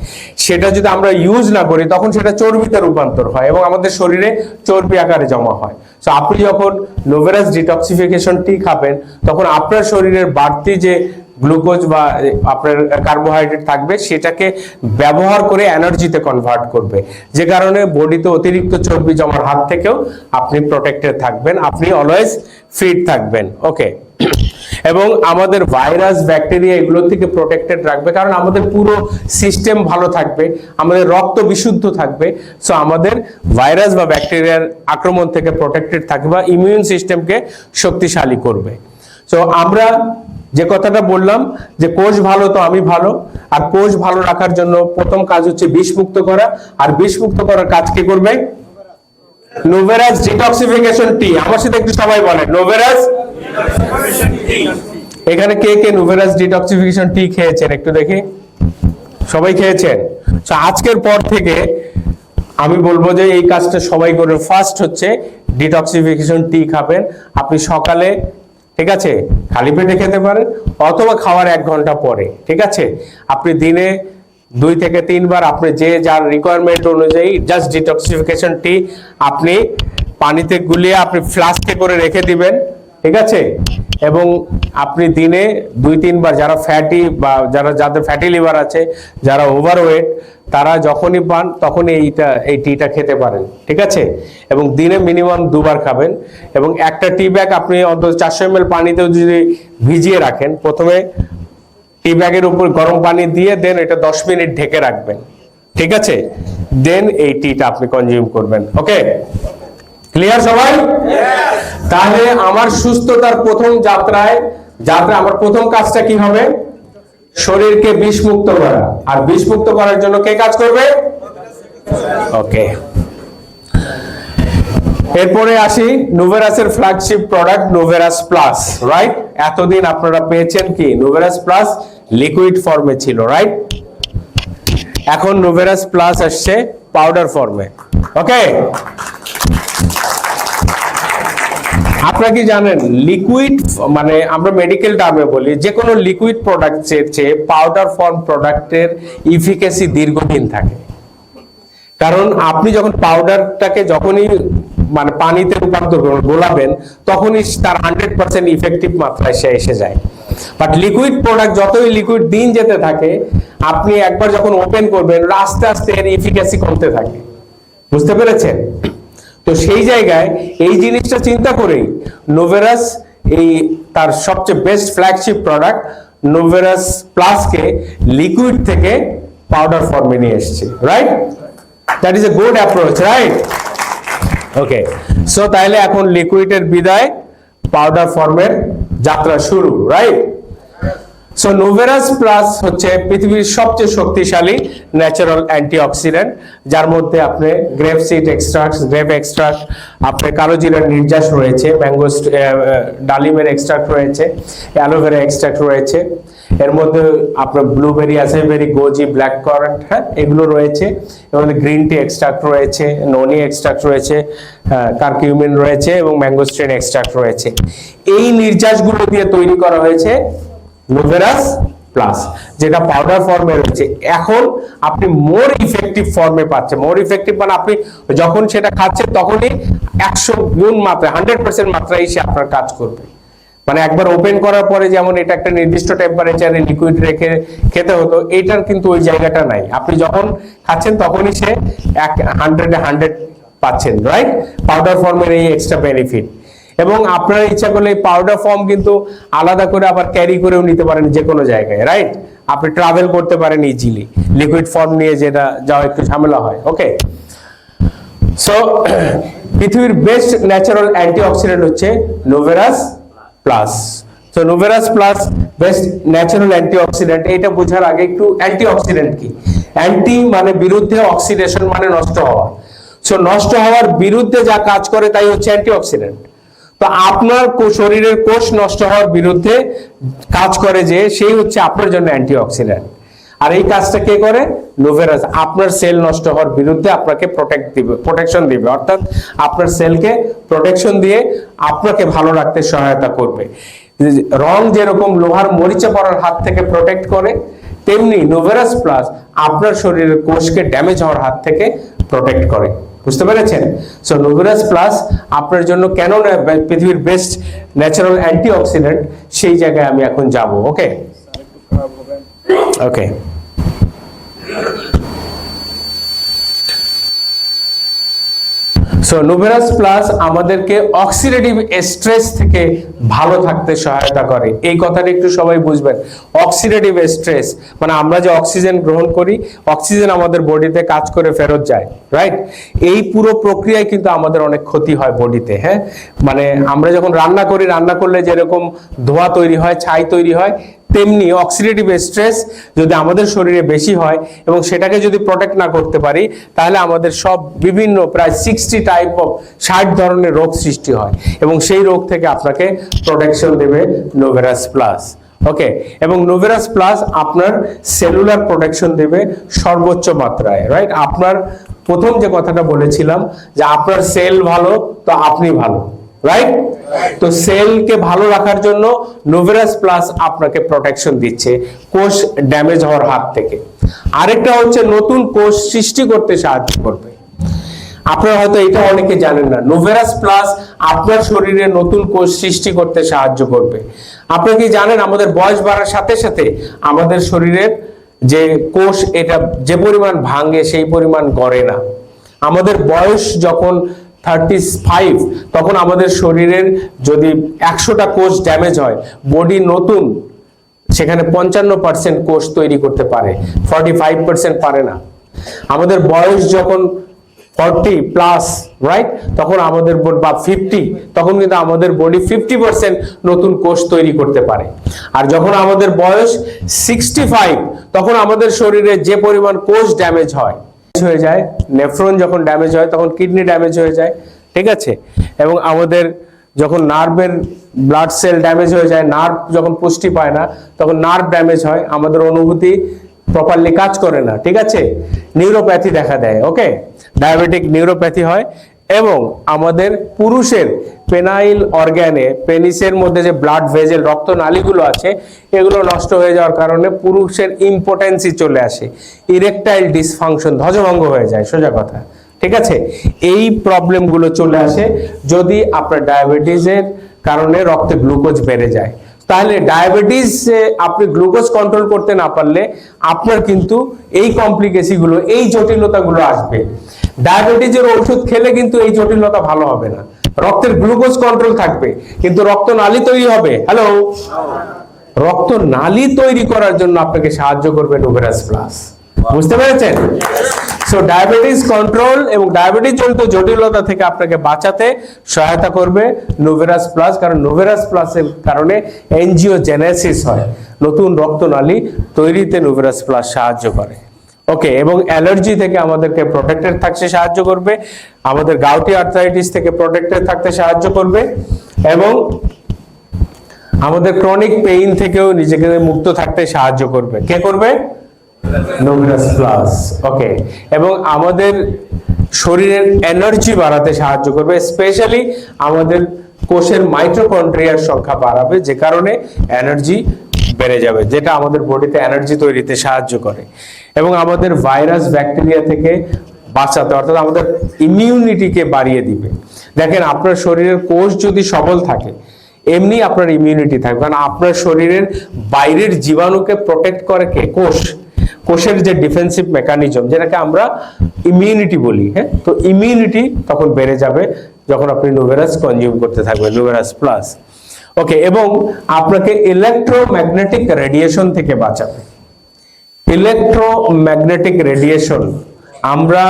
সেটা যদি আমরা ইউজ না করি তখন সেটা চর্বিতে রূপান্তর হয় এবং আমাদের শরীরে চর্বি আকারে জমা হয়। সো আপনি যখন নুভেরাস ডিটক্সিফিকেশন টি খাবেন তখন আপনার শরীরের বাড়তি যে গ্লুকোজ বা আপনার কার্বোহাইড্রেট থাকবে সেটাকে ব্যবহার করে এনার্জিতে কনভার্ট করবে, যে কারণে বডিতে অতিরিক্ত চর্বি জমার হাত থেকেও আপনি প্রোটেক্টেড থাকবেন, আপনি অলওয়েজ ফিট থাকবেন। ওকে, এবং আমাদের ভাইরাস ব্যাকটেরিয়া এগুলো থেকে প্রোটেক্টেড রাখবে, কারণ আমাদের পুরো সিস্টেম ভালো থাকবে, আমাদের রক্ত বিশুদ্ধ থাকবে। সো আমাদের ভাইরাস বা ব্যাকটেরিয়ার আক্রমণ থেকে প্রোটেক্টেড থাকবে বা ইমিউন সিস্টেমকে শক্তিশালী করবে। সো আমরা যে কথাটা বললাম যে কোষ ভালো তো আমি ভালো, আর কোষ ভালো রাখার জন্য প্রথম কাজ হচ্ছে বিষমুক্ত করা, আর বিষমুক্ত করার কাজ কি করবে? নুভেরাস ডিটক্সিফিকেশন টি। আমার সাথে একটু সবাই বলেন নুভেরাস। এখানে কে কে নুভেরাস ডিটক্সিফিকেশন টি খেয়েছেন একটু দেখি? সবাই খেয়েছেন। তো আজকের পর থেকে আমি বলবো যে এই কাজটা সবাই করে। ফার্স্ট হচ্ছে ডিটক্সিফিকেশন টি খাবেন আপনি সকালে, ঠিক আছে, খালি পেটে খেতে পারেন অথবা খাওয়ার 1 ঘন্টা পরে। ঠিক আছে, আপনি দিনে 2 থেকে 3 বার আপনি যে যার রিকোয়ারমেন্ট অনুযায়ী জাস্ট ডিটক্সিফিকেশন টি আপনি পানিতে গুলিয়ে আপনি ফ্লাস্কে করে রেখে দিবেন, ঠিক আছে। এবং আপনি দিনে 2-3 বার, যারা ফ্যাটি বা যাদের ফ্যাটি লিভার আছে, যারা ওভারওয়েট, তারা যখনই পান তখনই এই টিটা খেতে পারেন, ঠিক আছে। এবং দিনে মিনিমাম 2 বার খাবেন। এবং একটা টি ব্যাগ আপনি অন্তত 400 ml পানিতেও যদি ভিজিয়ে রাখেন, প্রথমে টি ব্যাগের উপর গরম পানি দিয়ে দেন এটা 10 মিনিট ঢেকে রাখবেন, ঠিক আছে। দেন এই টিটা আপনি কনজিউম করবেন। ওকে, ক্লিয়ার সবাই? তাহলে আমার সুস্থতার প্রথম যাত্রায় আমার প্রথম কাজটা কি হবে? শরীরকে বিষমুক্ত করা। আর বিষমুক্ত করার জন্য কে কাজ করবে? ওকে, এরপরে আসি নুভেরাসের ফ্ল্যাগশিপ প্রোডাক্ট নুভেরাস প্লাস, রাইট। এতদিন আপনারা পেয়েছেন কি? নুভেরাস প্লাস লিকুইড ফর্মে ছিল, রাইট। এখন নুভেরাস প্লাস আসছে পাউডার ফর্মে। ওকে, আপনারা কি জানেন লিকুইড মানে আমরা মেডিকেল টার্মে বলি যে কোনো লিকুইড প্রোডাক্টের চেয়ে পাউডার ফর্ম প্রোডাক্টের ইফিকেসি দীর্ঘদিন থাকে। কারণ আপনি যখন পাউডারটাকে যখনই মানে পানিতে রূপান্তর করবেন, গোলাবেন, তখনই তার 100% ইফেক্টিভ মাত্রায় সে এসে যায়। বাট লিকুইড প্রোডাক্ট যতই লিকুইড দিন যেতে থাকে, আপনি একবার যখন ওপেন করবেন আস্তে আস্তে এর ইফিকেসি কমতে থাকে। বুঝতে পেরেছেন? তো সেই জায়গায় এই জিনিসটা চিন্তা করেই নুভেরাস এই তার সবচেয়ে বেস্ট ফ্ল্যাগশিপ প্রোডাক্ট নুভেরাস প্লাসকে লিকুইড থেকে পাউডার ফর্মে নিয়ে এসেছে, right. That is a good approach, right. Okay, so তাহলে এখন লিকুইডের বিদায়, পাউডার ফর্মের যাত্রা শুরু, রাইট। সো নুভেরাস প্লাস হচ্ছে পৃথিবীর সবচেয়ে শক্তিশালী ন্যাচারাল অ্যান্টিঅক্সিডেন্ট, যার মধ্যে আপনি grape seed extract, grape extract, আপনার কালো জিরার নির্যাস রয়েছে, ম্যাঙ্গো ডালিমের এক্সট্রাক্ট রয়েছে, অ্যালোভেরা এক্সট্রাক্ট রয়েছে, এর মধ্যে আপনার ব্লুবেরি আছে, বেরি, গোজি, ব্ল্যাক কারেন্ট, হ্যাঁ, এগুলো রয়েছে। এর মধ্যে গ্রিন টি এক্সট্রাক্ট রয়েছে, ননি এক্সট্রাক্ট রয়েছে, কারকিউমিন রয়েছে এবং ম্যাঙ্গোস্ট্রেন এক্সট্রাক্ট রয়েছে। এই নির্যাসগুলো দিয়ে তৈরি করা হয়েছে নুভেরাস প্লাস, যেটা পাউডার ফর্মে রয়েছে। এখন আপনি মোর ইফেক্টিভ ফর্মে পাচ্ছেন। মোর ইফেক্টিভ মানে আপনি যখন সেটা খাচ্ছেন তখনই 100 গুণ মাত্রায়, 100% মাত্রায় সে আপনার কাজ করবে। মানে একবার ওপেন করার পরে যেমন এটা একটা নির্দিষ্ট টেম্পারেচারে লিকুইড রেখে খেতে হতো, এটার কিন্তু ওই জায়গাটা নাই। আপনি যখন খাচ্ছেন তখনই সে 100 পাচ্ছেন, রাইট। পাউডার ফর্মের এই এক্সট্রা বেনিফিট। এবং আপনারা ইচ্ছা করলে এই পাউডার ফর্ম কিন্তু আলাদা করে আবার ক্যারি করেও নিতে পারেন যে কোনো জায়গায়, রাইট। আপনি ট্রাভেল করতে পারেন ইজিলি। লিকুইড ফর্ম নিয়ে যেটা যাওয়া একটু ঝামেলা হয়। ওকে, সো পৃথিবীর বেস্ট ন্যাচারাল অ্যান্টিঅক্সিডেন্ট হচ্ছে Novarus plus. So Novarus plus best natural antioxidant. এটা বোঝার আগে একটু অ্যান্টিঅক্সিডেন্ট কি। অ্যান্টি মানে বিরুদ্ধে, অক্সিডেশন মানে নষ্ট হওয়া। সো নষ্ট হওয়ার বিরুদ্ধে যা কাজ করে তাই হচ্ছে অ্যান্টিঅক্সিডেন্ট। তো আপনার শরীরের কোষ নষ্ট হওয়ার বিরুদ্ধে কাজ করে যে, সেই হচ্ছে আপনার জন্য অ্যান্টিঅক্সিডেন্ট। আর এই কাজটা কে করে? নুভেরাস। আপনার সেল নষ্ট হওয়ার বিরুদ্ধে আপনাকে প্রোটেকশন দিবে, অর্থাৎ আপনার সেলকে প্রোটেকশন দিয়ে আপনাকে ভালো রাখতে সহায়তা করবে। রং যেরকম লোহার মরিচা পড়ার হাত থেকে প্রোটেক্ট করে, তেমনি নুভেরাস প্লাস আপনার শরীরের কোষকে ড্যামেজ হওয়ার হাত থেকে প্রোটেক্ট করে। বুঝতে পেরেছেন? সো নুভেরাস প্লাস আপনার জন্য কেন পৃথিবীর বেস্ট ন্যাচারাল অ্যান্টিঅক্সিডেন্ট, সেই জায়গায় আমি এখন যাব। ওকে ওকে, সো নুভেরাস প্লাস আমাদেরকে অক্সিডেটিভ স্ট্রেস থেকে ভালো থাকতে সহায়তা করে। এই কথাটা একটু সবাই বুঝবেন। অক্সিডেটিভ স্ট্রেস মানে আমরা যে অক্সিজেন গ্রহণ করি, অক্সিজেন আমাদের বডিতে কাজ করে ফেরত যায়, রাইট। এই পুরো প্রক্রিয়ায় কিন্তু আমাদের অনেক ক্ষতি হয় বডিতে, হ্যাঁ। মানে আমরা যখন রান্না করি, রান্না করলে যেরকম ধোঁয়া তৈরি হয়, ছাই তৈরি হয়, তেমনি অক্সিডেটিভ স্ট্রেস যদি আমাদের শরীরে বেশি হয় এবং সেটাকে যদি প্রোটেক্ট না করতে পারি, তাহলে আমাদের সব বিভিন্ন প্রায় 60 ধরনের রোগ সৃষ্টি হয়। এবং সেই রোগ থেকে আপনাকে প্রোটেকশন দেবে নুভেরাস প্লাস। ওকে, এবং নুভেরাস প্লাস আপনার সেলুলার প্রোটেকশন দেবে সর্বোচ্চ মাত্রায়, রাইট। আপনার প্রথম যে কথাটা বলেছিলাম যে আপনার সেল ভালো তো আপনি ভালো, রাইট? তো সেলকে ভালো রাখার জন্য নোভেরাস প্লাস আপনাকে প্রোটেকশন দিচ্ছে কোষ ড্যামেজ হওয়ার হাত থেকে। আরেকটা হচ্ছে নতুন কোষ সৃষ্টি করতে সাহায্য করবে। আপনারা হয়তো এটা অনেকে জানেন না, নোভেরাস প্লাস আপনার শরীরে নতুন কোষ সৃষ্টি করতে সাহায্য করবে। আপনারা কি জানেন আমাদের বয়স বাড়ার সাথে সাথে আমাদের শরীরের যে কোষ এটা যে পরিমাণ ভাঙে সেই পরিমাণ গড়ে না। আমাদের বয়স যখন 35 তখন আমাদের শরীরের যদি 100টা কোষ ড্যামেজ হয়, বডি নতুন সেখানে 55% কোষ তৈরি করতে পারে, 45% পারে না। আমাদের বয়স যখন 40 প্লাস, রাইট, তখন আমাদের বা 50 তখন কিন্তু আমাদের বডি 50% নতুন কোষ তৈরি করতে পারে। আর যখন আমাদের বয়স 65 তখন আমাদের শরীরে যে পরিমাণ কোষ ড্যামেজ হয়ে যায়, নেফ্রন যখন ড্যামেজ হয় তখন কিডনি ড্যামেজ হয়ে যায়, ঠিক আছে? এবং আমাদের যখন নার্ভের ব্লাড সেল ড্যামেজ হয়ে যায়, নার্ভ যখন পুষ্টি পায় না তখন নার্ভ ড্যামেজ হয়, আমাদের অনুভূতি প্রপারলি কাজ করে না, ঠিক আছে? নিউরোপ্যাথি দেখা দেয়, ওকে, ডায়াবেটিক নিউরোপ্যাথি হয়। এবং আমাদের পুরুষের পেনাইল অর্গানে, পেনিসের মধ্যে যে ব্লাড ভেজেল রক্তনালীগুলো আছে এগুলো নষ্ট হয়ে যাওয়ার কারণে পুরুষের ইম্পোটেন্সি চলে আসে, ইরেকটাইল ডিসফাংশন, ধ্বজভঙ্গ হয়ে যায়, সোজা কথা, ঠিক আছে? এই প্রবলেমগুলো চলে আসে যদি আপনার ডায়াবেটিসের কারণে রক্তে গ্লুকোজ বেড়ে যায়। তাহলে ডায়াবেটিস আপনি গ্লুকোজ কন্ট্রোল করতে না পারলে আপনার কিন্তু এই কমপ্লিকেশনগুলো, এই জটিলতাগুলো আসবে। ডায়াবেটিসের ওষুধ খেলে কিন্তু এই জটিলতা ভালো হবে না। রক্তের গ্লুকোজ কন্ট্রোল থাকবে কিন্তু রক্তনালী তৈরি হবে। হ্যালো, রক্তনালী তৈরি করার জন্য আপনাকে সাহায্য করবে নোভেরাস প্লাস। বুঝতে পেরেছেন? সো ডায়াবেটিস কন্ট্রোল এবং ডায়াবেটিস জনিত জটিলতা থেকে আপনাকে বাঁচাতে সহায়তা করবে নোভেরাস প্লাস, কারণ নোভেরাস প্লাসের কারণে এনজিওজেনেসিস হয়, নতুন রক্তনালী তৈরিতে নোভেরাস প্লাস সাহায্য করে। ওকে, এবং অ্যালার্জি থেকে আমাদেরকে প্রোটেক্টেড থাকতে সাহায্য করবে, আমাদের গাউটি আর্থ্রাইটিস থেকে প্রোটেক্টেড থাকতে সাহায্য করবে, এবং আমাদের ক্রনিক পেইন থেকেও নিজেকে মুক্ত থাকতে সাহায্য করবে। কে করবে? নোভেরাস প্লাস। ওকে, এবং আমাদের শরীরের এনার্জি বাড়াতে সাহায্য করবে, স্পেশালি আমাদের কোষের মাইটোকন্ড্রিয়ার সংখ্যা বাড়াবে, যে কারণে এনার্জি বেড়ে যাবে, যেটা আমাদের বডিতে এনার্জি তৈরিতে সাহায্য করে। এবং আমাদের ভাইরাস ব্যাকটেরিয়া থেকে বাঁচাতে, অর্থাৎ আমাদের ইমিউনিটিকে বাড়িয়ে দিবে। দেখেন, আপনার শরীরের কোষ যদি সবল থাকে এমনি আপনার ইমিউনিটি থাকবে, কারণ আপনার শরীরের বাইরের জীবাণুকে প্রোটেক্ট করে কে? কোষ। কোষের যে ডিফেন্সিভ মেকানিজম, যেটাকে আমরা ইমিউনিটি বলি, হ্যাঁ, তো ইমিউনিটি তখন বেড়ে যাবে যখন আপনি নোভেরাস কনজিউম করতে থাকবেন, নোভেরাস প্লাস। ওকে, এবং আপনাকে ইলেকট্রোম্যাগনেটিক রেডিয়েশন থেকে বাঁচাবে। ইলেকট্রোম্যাগনেটিক রেডিয়েশন, আমরা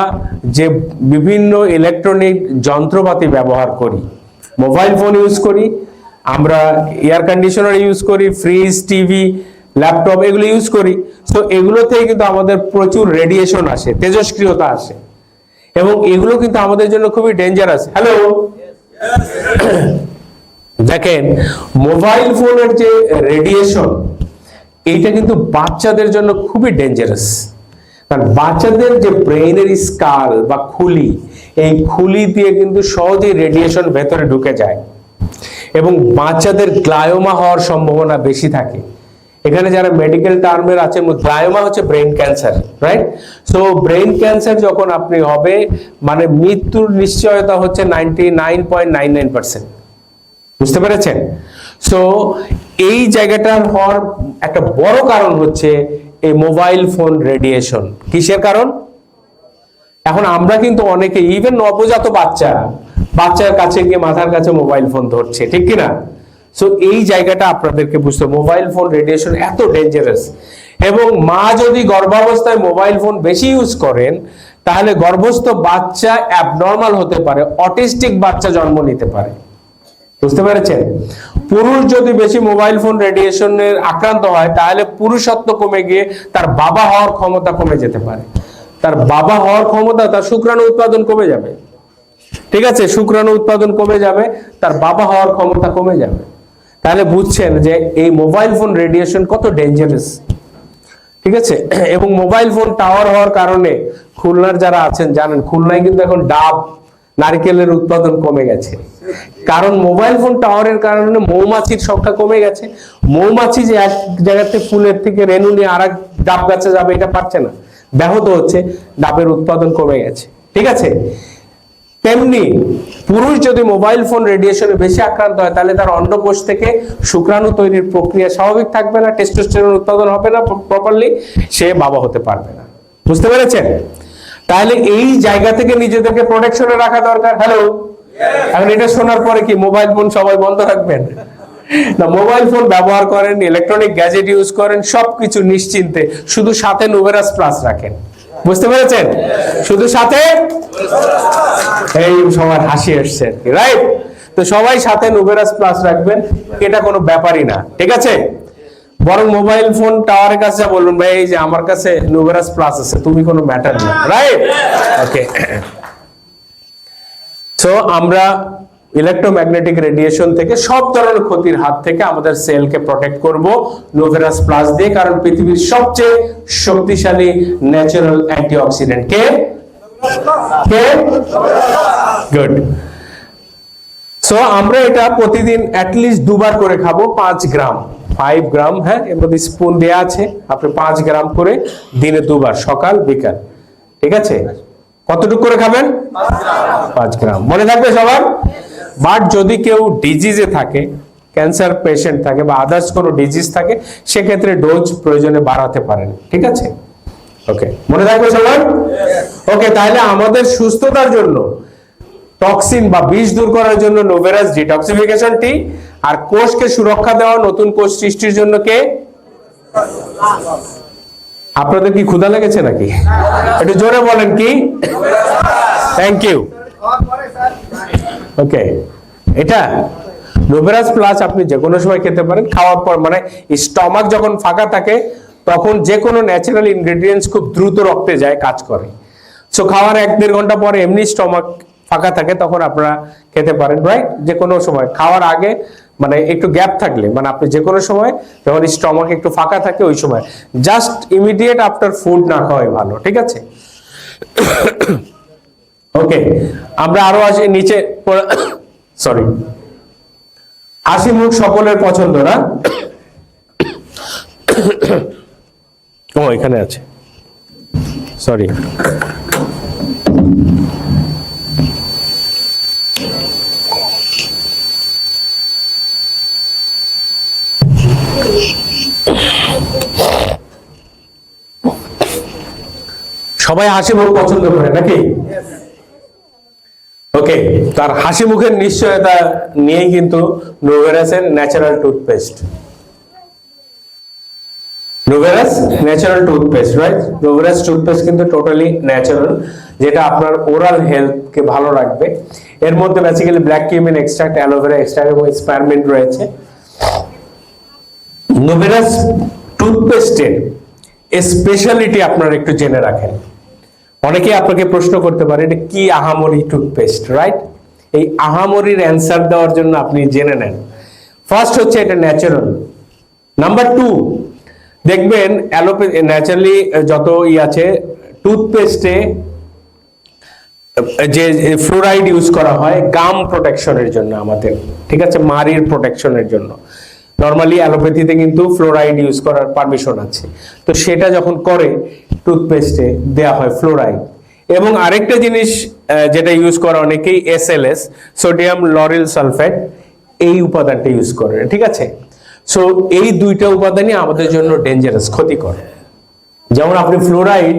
যে বিভিন্ন ইলেকট্রনিক যন্ত্রপাতি ব্যবহার করি, মোবাইল ফোন ইউজ করি, আমরা এয়ার কন্ডিশনার ইউজ করি, ফ্রিজ, টিভি, ল্যাপটপ এগুলো ইউজ করি, তো এগুলো থেকে কিন্তু আমাদের প্রচুর রেডিয়েশন আসে, তেজস্ক্রিয়তা আসে, এবং এগুলো কিন্তু আমাদের জন্য খুবই ডেঞ্জারাস। হ্যালো, দেখেন, মোবাইল ফোনের যে রেডিয়েশন এইটা কিন্তু বাচ্চাদের জন্য খুবই ডেঞ্জারাস, কারণ বাচ্চাদের যে ব্রেইনের স্কাল বা খুলি, এই খুলি দিয়ে কিন্তু সহজেই রেডিয়েশন ভেতরে ঢুকে যায় এবং বাচ্চাদের গ্লায়োমা হওয়ার সম্ভাবনা বেশি থাকে। এখানে যারা মেডিকেল টার্মের আছে, গ্লায়োমা হচ্ছে brain cancer, right? So brain cancer যখন আপনি হবে, মানে মৃত্যুর নিশ্চয়তা হচ্ছে 99.99%। বুঝতে পেরেছেন? সো এই জায়গাটার হওয়ার একটা বড় কারণ হচ্ছে এই মোবাইল ফোন রেডিয়েশন। কিসের কারণ? এখন আমরা কিন্তু অনেকে, ইভেন নবজাত বাচ্চার কাছে গিয়ে মাথার কাছে মোবাইল ফোন ধরছে, ঠিক কিনা? সো এই জায়গাটা আপনাদেরকে বুঝতে, মোবাইল ফোন রেডিয়েশন এত ডেঞ্জারাস। এবং মা যদি গর্ভাবস্থায় মোবাইল ফোন বেশি ইউজ করেন তাহলে গর্ভস্থ বাচ্চা অ্যাবনর্মাল হতে পারে, অটিস্টিক বাচ্চা জন্ম নিতে পারে। বুঝতে পেরেছেন? পুরুষ যদি বেশি মোবাইল ফোন রেডিয়েশনের আক্রান্ত হয় তাহলে পুরুষত্ব কমে গিয়ে তার বাবা হওয়ার ক্ষমতা কমে যেতে পারে। তার বাবা হওয়ার ক্ষমতা, তার শুক্রাণু উৎপাদন কমে যাবে, ঠিক আছে? শুক্রাণু উৎপাদন কমে যাবে, তার বাবা হওয়ার ক্ষমতা কমে যাবে। তাহলে বুঝছেন যে এই মোবাইল ফোন রেডিয়েশন কত ডেঞ্জারাস, ঠিক আছে? এবং মোবাইল ফোন টাওয়ার হওয়ার কারণে খুলনার যারা আছেন জানেন, খুলনায় কিন্তু এখন ডাব নারকেলের উৎপাদন কমে গেছে, কারণ মোবাইল ফোন টাওয়ারের কারণে মৌমাছির সংখ্যা কমে গেছে। মৌমাছি যে এক জায়গাতে ফুলের থেকে রেণু নিয়ে আর এক ডাব গাছে যাবে এটা পারছে না, ব্যাহত হচ্ছে, ডাবের উৎপাদন কমে গেছে। ঠিক আছে, তেমনি পুরুষ যদি মোবাইল ফোন রেডিয়েশনে বেশি আক্রান্ত হয় তাহলে তার অন্ডকোষ থেকে শুক্রাণু তৈরির প্রক্রিয়া স্বাভাবিক থাকবে না, টেস্টোস্টেরন উৎপাদন হবে না প্রপারলি, সে বাবা হতে পারবে না। বুঝতে পেরেছেন? তাহলে এই জায়গা থেকে নিজেদেরকে প্রোটেকশনে রাখা দরকার। হ্যালো, এখন এটা শোনার পরে কি মোবাইল ফোন সবাই বন্ধ রাখবেন? না, মোবাইল ফোন ব্যবহার করেন, ইলেকট্রনিক গ্যাজেট ইউজ করেন, সবকিছু নিশ্চিন্তে, শুধু সাথে নুভেরাস প্লাস রাখেন। বুঝতে পেরেছেন? শুধু সাথে, এই সবার হাসি আসছে আর কি, রাইট? তো সবাই সাথে নুভেরাস প্লাস রাখবেন, এটা কোনো ব্যাপারই না। ঠিক আছে, বরং মোবাইল ফোন টাওয়ারের কাছে বলুন, ভাই এই যে আমার কাছে নুভেরাস প্লাস আছে, তুমি কোনো ম্যাটার না, রাইট? ওকে, সো আমরা ইলেকট্রোম্যাগনেটিক রেডিয়েশন থেকে, সব ধরনের ক্ষতির হাত থেকে আমাদের সেলকে প্রোটেক্ট করব নুভেরাস প্লাস দিয়ে, কারণ পৃথিবীর সবচেয়ে শক্তিশালী ন্যাচারাল অ্যান্টিঅক্সিডেন্ট কে? গুড। সো আমরা এটা প্রতিদিন অ্যাটলিস্ট 2 বার করে খাবো, 5 গ্রাম, 5 গ্রাম, হ্যাঁ, এর মধ্যে স্পুন দেয়া আছে, আপনি 5 গ্রাম করে দিনে 2 বার, সকাল বিকাল। ঠিক আছে, কতটুকু করে খাবেন? 5 গ্রাম, মনে থাকবে সবার। বাট যদি কেউ ডিজিজে থাকে, ক্যান্সার পেশেন্ট থাকে বা আদার্স কোনো ডিজিজ থাকে, সেক্ষেত্রে ডোজ প্রয়োজনে বাড়াতে পারেন। ঠিক আছে, ওকে, মনে থাকবে সবার। ওকে, তাহলে আমাদের সুস্থতার জন্য, টক্সিন বা বিষ দূর করার জন্য নুভেরাস ডিটক্সিফিকেশন টি, আর কোষকে সুরক্ষা দেওয়া, নতুন কোষ সৃষ্টির জন্য কে? আপনাদের কি ক্ষুধা লেগেছে নাকি? একটু জোরে বলেন কি? Thank you. ওকে, এটা নুভেরাস প্লাস আপনি যে কোনো সময় খেতে পারেন, খাওয়ার পর, মানে স্টমাক যখন ফাঁকা থাকে তখন যে কোনো ন্যাচারাল ইনগ্রেডিয়েন্টস খুব দ্রুত রক্তে যায়, কাজ করে। সো খাওয়ার 1-1.5 ঘন্টা পরে এমনি স্টমাক ফাঁকা থাকে, তখন আপনারা খেতে পারেন, রাইট? যে কোনো সময় খাওয়ার আগে, মানে একটু গ্যাপ থাকলে, মানে আপনি যে কোনো সময় যখন স্টমাক একটু ফাঁকা থাকে ওই সময়, জাস্ট ইমিডিয়েট আফটার ফুড না খাওয়াই ভালো। ঠিক আছে, ওকে, আমরা আরো আসি নিচে। সরি, হাসি মুখ সকলের পছন্দ না? ও এখানে আছে, সরি। সবাই হাসি মুখ পছন্দ করে নাকি? ওকে, তার হাসি মুখের নিশ্চয়তা নিয়েই কিন্তু নুভেরাসের natural toothpaste, Novarus natural toothpaste, right? Novarus toothpaste কিন্তু টোটালি ন্যাচারাল, যেটা আপনার ওরাল হেলথকে ভালো রাখবে। এর মধ্যে basically black cumin extract, aloe vera extract এবং স্পারমিন্ট রয়েছে। নুভেরাস টুথপেস্টের স্পেশালিটি আপনারা একটু জেনে রাখেন। অনেকে আপনাকে প্রশ্ন করতে পারে এটা কি আহামরি টুথপেস্ট, রাইট? এই আহামরির অ্যান্সার দেওয়ার জন্য আপনি জেনে নেন। ফার্স্ট হচ্ছে এটা ন্যাচারাল। নাম্বার 2, দেখবেন অ্যালোপ্যাথি ন্যাচারালি যত আছে টুথপেস্টে, যে ফ্লোরাইড ইউজ করা হয় গাম প্রোটেকশনের জন্য আমাদের, ঠিক আছে, মাড়ির প্রোটেকশনের জন্য। নরমালি অ্যালোপ্যাথিতে কিন্তু ফ্লোরাইড ইউজ করার পারমিশন আছে, তো সেটা যখন করে টুথপেস্টে দেয়া হয় ফ্লোরাইড। এবং আরেকটা জিনিস যেটা ইউজ করে অনেকেই, SLS, সোডিয়াম লরিল সালফেট, এই উপাদানটা ইউজ করে। ঠিক আছে, সো এই দুইটা উপাদানই আমাদের জন্য ডেঞ্জারাস, ক্ষতিকর। যেমন আপনি ফ্লোরাইড,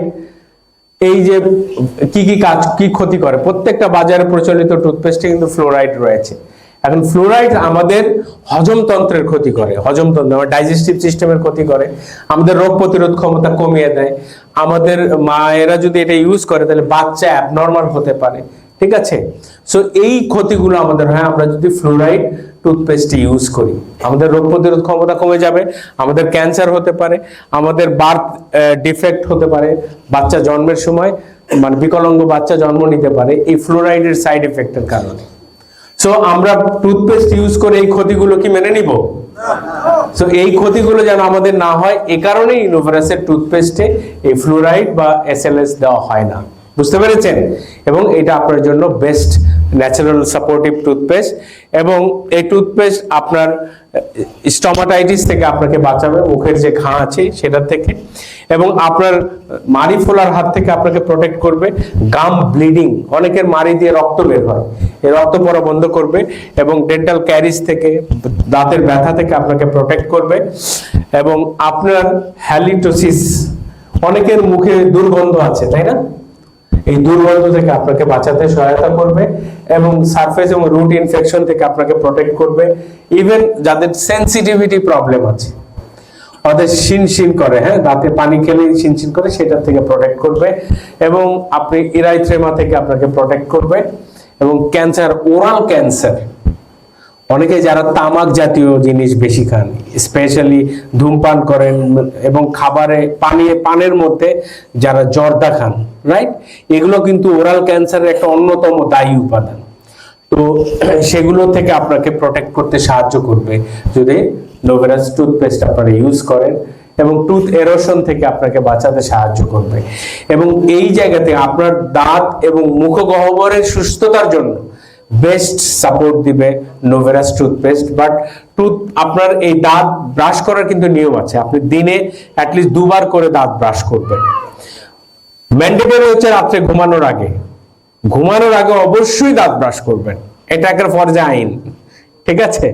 এই যে কি ক্ষতি করে, প্রত্যেকটা বাজারে প্রচলিত টুথপেস্টে কিন্তু ফ্লোরাইড রয়েছে। এখন ফ্লোরাইড আমাদের হজমতন্ত্রের ক্ষতি করে, হজমতন্ত্র মানে ডাইজেস্টিভ সিস্টেমের ক্ষতি করে, আমাদের রোগ প্রতিরোধ ক্ষমতা কমিয়ে দেয়। আমাদের মায়েরা যদি এটা ইউজ করে তাহলে বাচ্চা অ্যাবনর্মাল হতে পারে। ঠিক আছে, সো এই ক্ষতিগুলো আমাদের হয় আমরা যদি ফ্লোরাইড টুথপেস্ট ইউজ করি। আমাদের রোগ প্রতিরোধ ক্ষমতা কমে যাবে, আমাদের ক্যান্সার হতে পারে, আমাদের বার্থ ডিফেক্ট হতে পারে, বাচ্চা জন্মের সময় মানে বিকলাঙ্গ বাচ্চা জন্ম নিতে পারে এই ফ্লোরাইডের সাইড এফেক্টের কারণে। সো আমরা টুথপেস্ট ইউজ করে এই ক্ষতিগুলো কি মেনে নিব? সো এই ক্ষতিগুলো যেন আমাদের না হয়, এই কারণেই নুভেরাসের টুথপেস্টে এই ফ্লোরাইড বা SLS দেওয়া হয় না। বুঝতে পেরেছেন? এবং এটা আপনার জন্য বেস্ট ন্যাচারাল সাপোর্টিভ টুথপেস্ট, এবং এই টুথপেস্ট আপনার স্টোমাটাইটিস থেকে আপনাকে বাঁচাবে, মুখের যে ঘা আছে সেটা থেকে, এবং আপনার মাড়ি ফোলার হাত থেকে আপনাকে প্রোটেক্ট করবে, গাম ব্লিডিং, অনেকের মাড়ি দিয়ে রক্ত বের হয়, এই রক্ত পড়া বন্ধ করবে, এবং ডেন্টাল ক্যারিজ থেকে, দাঁতের ব্যথা থেকে আপনাকে প্রোটেক্ট করবে, এবং আপনার হ্যালিটোসিস, অনেকের মুখে দুর্গন্ধ আছে তাই না, এই দুর্গন্ধ থেকে আপনাকে বাঁচাতে সহায়তা করবে, এবং সারফেস এবং রুট ইনফেকশন থেকে আপনাকে প্রোটেক্ট করবে। ইভেন যাদের সেনসিটিভিটি প্রবলেম আছে, ওদের শিনশিন করে, হ্যাঁ, দাঁতে পানি খেলে শিনশিন করে, সেটা থেকে প্রোটেক্ট করবে, এবং আপনি ইরাইথ্রেমা থেকে আপনাকে প্রোটেক্ট করবে, এবং ক্যান্সার, ওরাল ক্যান্সার, অনেকে যারা তামাক জাতীয় জিনিস বেশি খান, স্পেশালি ধূমপান করেন, এবং খাবারে পানের মধ্যে যারা জর্দা খান, রাইট, এগুলো কিন্তু ওরাল ক্যান্সারের একটা অন্যতম দায়ী উপাদান। তো সেগুলো থেকে আপনাকে প্রোটেক্ট করতে সাহায্য করবে যদি নোভেরাস টুথপেস্ট আপনারা ইউজ করেন, এবং টুথ এরোশন থেকে আপনাকে বাঁচাতে সাহায্য করবে, এবং এই জায়গাতে আপনার দাঁত এবং মুখগহ্বরের সুস্থতার জন্য বেস্ট সাপোর্ট দিবে নোভেরাস টুথপেস্ট। বাট আপনার এই দাঁত ব্রাশ করার কিন্তু নিয়ম আছে, আপনি দিনে অ্যাটলিস্ট 2 বার করে দাঁত ব্রাশ করবেন। ম্যান্ডেটরি হচ্ছে রাত্রে ঘুমানোর আগে অবশ্যই দাঁত ব্রাশ করবেন, এটা একটা ফরজে আইন, ঠিক আছে।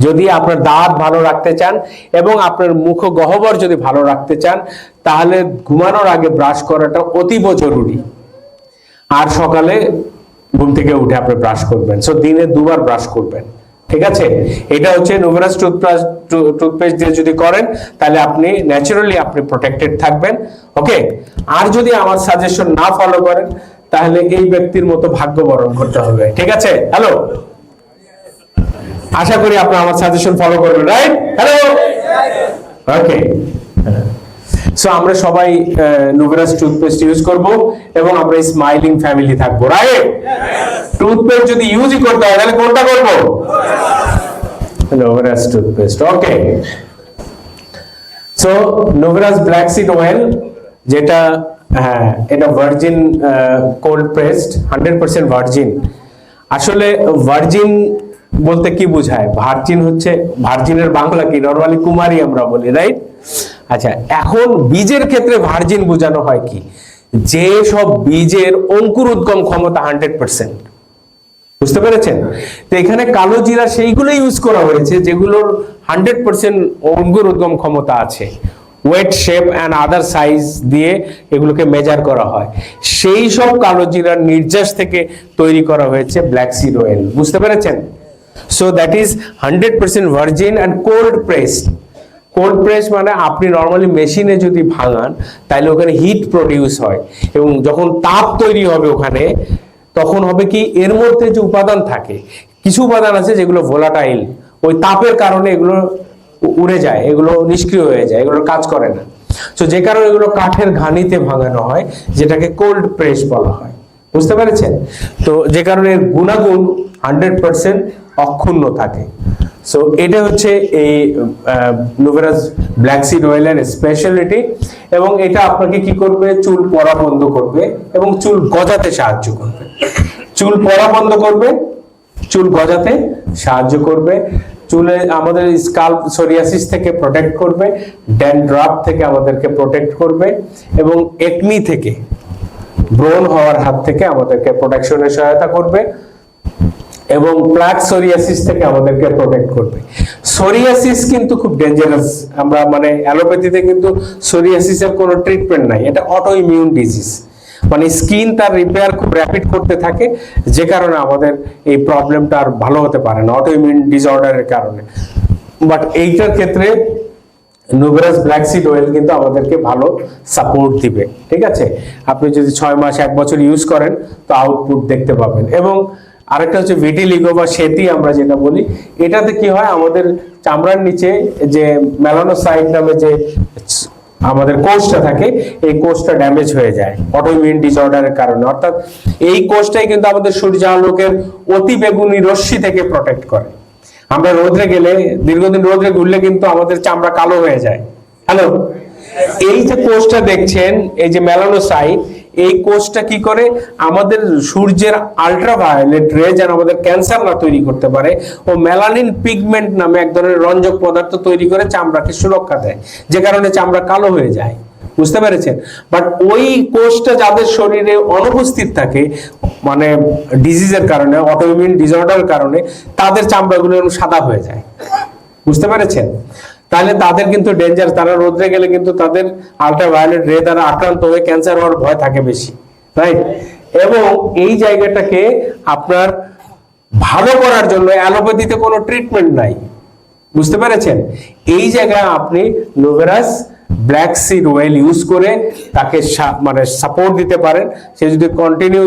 যদি আপনার দাঁত ভালো রাখতে চান এবং আপনার মুখগহ্বর যদি ভালো রাখতে চান, তাহলে ঘুমানোর আগে ব্রাশ করাটা অতীব জরুরি। আর সকালে ঘুম থেকে উঠে আপনি ব্রাশ করবেন, সো দিনে 2 বার ব্রাশ করবেন, ঠিক আছে। এটা হচ্ছে নোভেরাস টুথপেস্ট দিয়ে যদি করেন, তাহলে আপনি ন্যাচারালি আপনি প্রোটেক্টেড থাকবেন, ওকে। আর যদি আমার সাজেশন না ফলো করেন, তাহলে এই ব্যক্তির মতো ভাগ্য বরণ করতে হবে, ঠিক আছে। হ্যালো, আশা করি আপনি আমার সাজেশন ফলো করবেন, রাইট? হ্যালো, ওকে। সো আমরা সবাই নোভেরাস টুথপেস্ট ইউজ করব, এবং আমরা স্মাইলিং ফ্যামিলি থাকবো, রাইট? টুথপেস্ট যদি ইউজই করতে হয়, তাহলে কোনটা করব? নোভেরাস টুথপেস্ট, ওকে। সো নোভেরাস ব্ল্যাক সিড অয়েল, যেটা, হ্যাঁ, এটা ভার্জিন কোল্ড প্রেসড, 100% ভার্জিন। আসলে ভার্জিন বলতে কি বোঝায়? ভার্জিন হচ্ছে, ভার্জিনের বাংলা কি? নরমালি কুমারী আমরা বলি, রাইট? আচ্ছা, এখন বীজের ক্ষেত্রে ভার্জিন বোঝানো হয় কি? যে সব বীজের অঙ্কুর উদ্গম ক্ষমতা 100%, বুঝতে পেরেছেন? তো এখানে কালো জিরা সেইগুলো ইউজ করা হয়েছে যেগুলোর 100% অঙ্কুর উদ্গম ক্ষমতা আছে। Weight, shape and other size দিয়ে এগুলোকে মেজার করা হয়, সেই সব কালো জিরার নির্যাস থেকে তৈরি করা হয়েছে ব্ল্যাক সিড অয়েল, বুঝতে পেরেছেন? So that is 100% virgin and cold pressed. Cold press মানে আপনি নরমালি মেশিনে যদি ভাঙান, তাহলে ওখানে হিট প্রডিউস হয়, এবং যখন তাপ তৈরি হবে ওখানে, তখন হবে কি, এর মধ্যে যে উপাদান থাকে, কিছু উপাদান আছে যেগুলো ভোলাটাইল, ওই তাপের কারণে এগুলো উড়ে যায়, এগুলো নিষ্ক্রিয় হয়ে যায়, এগুলোর কাজ করে না। তো যে কারণে এগুলো কাঠের ঘানিতে ভাঙানো হয়, যেটাকে কোল্ড প্রেস বলা হয়, বুঝতে পেরেছেন? তো যে কারণে এর গুণাগুণ 100% অক্ষুণ্ণ থাকে। সো এটা হচ্ছে এই নোভেরাস ব্ল্যাক সিড অয়েলের স্পেশালিটি, এবং এটা আপনাকে কি করবে? চুল পড়া বন্ধ করবে, এবং চুল গজাতে সাহায্য করবে। চুল পড়া বন্ধ করবে, চুল গজাতে সাহায্য করবে, চুলে আমাদের স্কাল্প সোরিয়াসিস থেকে প্রোটেক্ট করবে, ড্যান্ড্রাফ থেকে আমাদেরকে প্রোটেক্ট করবে, এবং একনি থেকে, ব্রণ হওয়ার হাত থেকে আমাদেরকে প্রোটেকশনে সহায়তা করবে, এবং প্লাক সোরিয়াসিস থেকে আমাদেরকে প্রোটেক্ট করবে। সোরিয়াসিস কিন্তু খুব ডেঞ্জারাস, আমরা মানে অ্যালোপ্যাথিতে কিন্তু সোরিয়াসিসের কোনো ট্রিটমেন্ট নাই, এটা অটো ইমিউন ডিজিজ, মানে স্কিন তার রিপেয়ার খুব র্যাপিড করতে থাকে, যে কারণে আমাদের এই প্রবলেমটা আর ভালো হতে পারে না, অটো ইমিউন ডিসঅর্ডারের কারণে। বাট এইটার ক্ষেত্রে নোভেরাস ব্ল্যাক সিড অয়েল কিন্তু আমাদেরকে ভালো সাপোর্ট দিবে, ঠিক আছে। আপনি যদি 6 মাস 1 বছর ইউজ করেন, তো আউটপুট দেখতে পাবেন। এবং আরেকটা হচ্ছে ভিটিলিগো বা সেতি আমরা যেটা বলি, এটাতে কি হয়, আমাদের চামড়ার নিচে যে মেলানোসাইট নামে যে আমাদের কোষটা থাকে, এই কোষটা ড্যামেজ হয়ে যায় অটোইমিউন ডিসঅর্ডারের কারণে। অর্থাৎ এই কোষটাই কিন্তু আমাদের সূর্যালোকের অতি বেগুনি রশ্মি থেকে প্রোটেক্ট করে। আমরা রোদে গেলে, দীর্ঘদিন রোদে ঘুরলে কিন্তু আমাদের চামড়া কালো হয়ে যায়। হ্যালো, এই যে কোষটা দেখছেন, এই যে মেলানোসাইট, এই কোষটা কি করে আমাদের সূর্যের আল্ট্রাভায়োলেট রে যেন আমাদের ক্যান্সার না তৈরি করতে পারে, ও মেলানিন পিগমেন্ট নামে এক ধরনের রঞ্জক পদার্থ তৈরি করে চামড়াকে সুরক্ষা দেয়, যে কারণে চামড়া কালো হয়ে যায়। বুঝতে পেরেছেন? বাট ওই কোষটা যাদের শরীরে অনুপস্থিত থাকে, মানে ডিজিজের কারণে, অটোইমিউন ডিসঅর্ডারের কারণে তাদের চামড়াগুলো সাদা হয়ে যায়। বুঝতে পেরেছেন? তাহলে তাদের কিন্তু ডেঞ্জার, তারা রোদে গেলে কিন্তু তাদের আল্ট্রাভায়োলেট রে দ্বারা আক্রান্ত হয়ে ক্যান্সার হওয়ার ভয় থাকে বেশি, রাইট? এবং এই জায়গাটাকে আপনার ভালো করার জন্য অ্যালোপ্যাথিতে কোনো ট্রিটমেন্ট নাই। বুঝতে পেরেছেন? এই জায়গায় আপনি নোভেরাস ব্ল্যাক সিড অয়েল ইউজ করে তাকে মানে সাপোর্ট দিতে পারেন। সে যদি কন্টিনিউ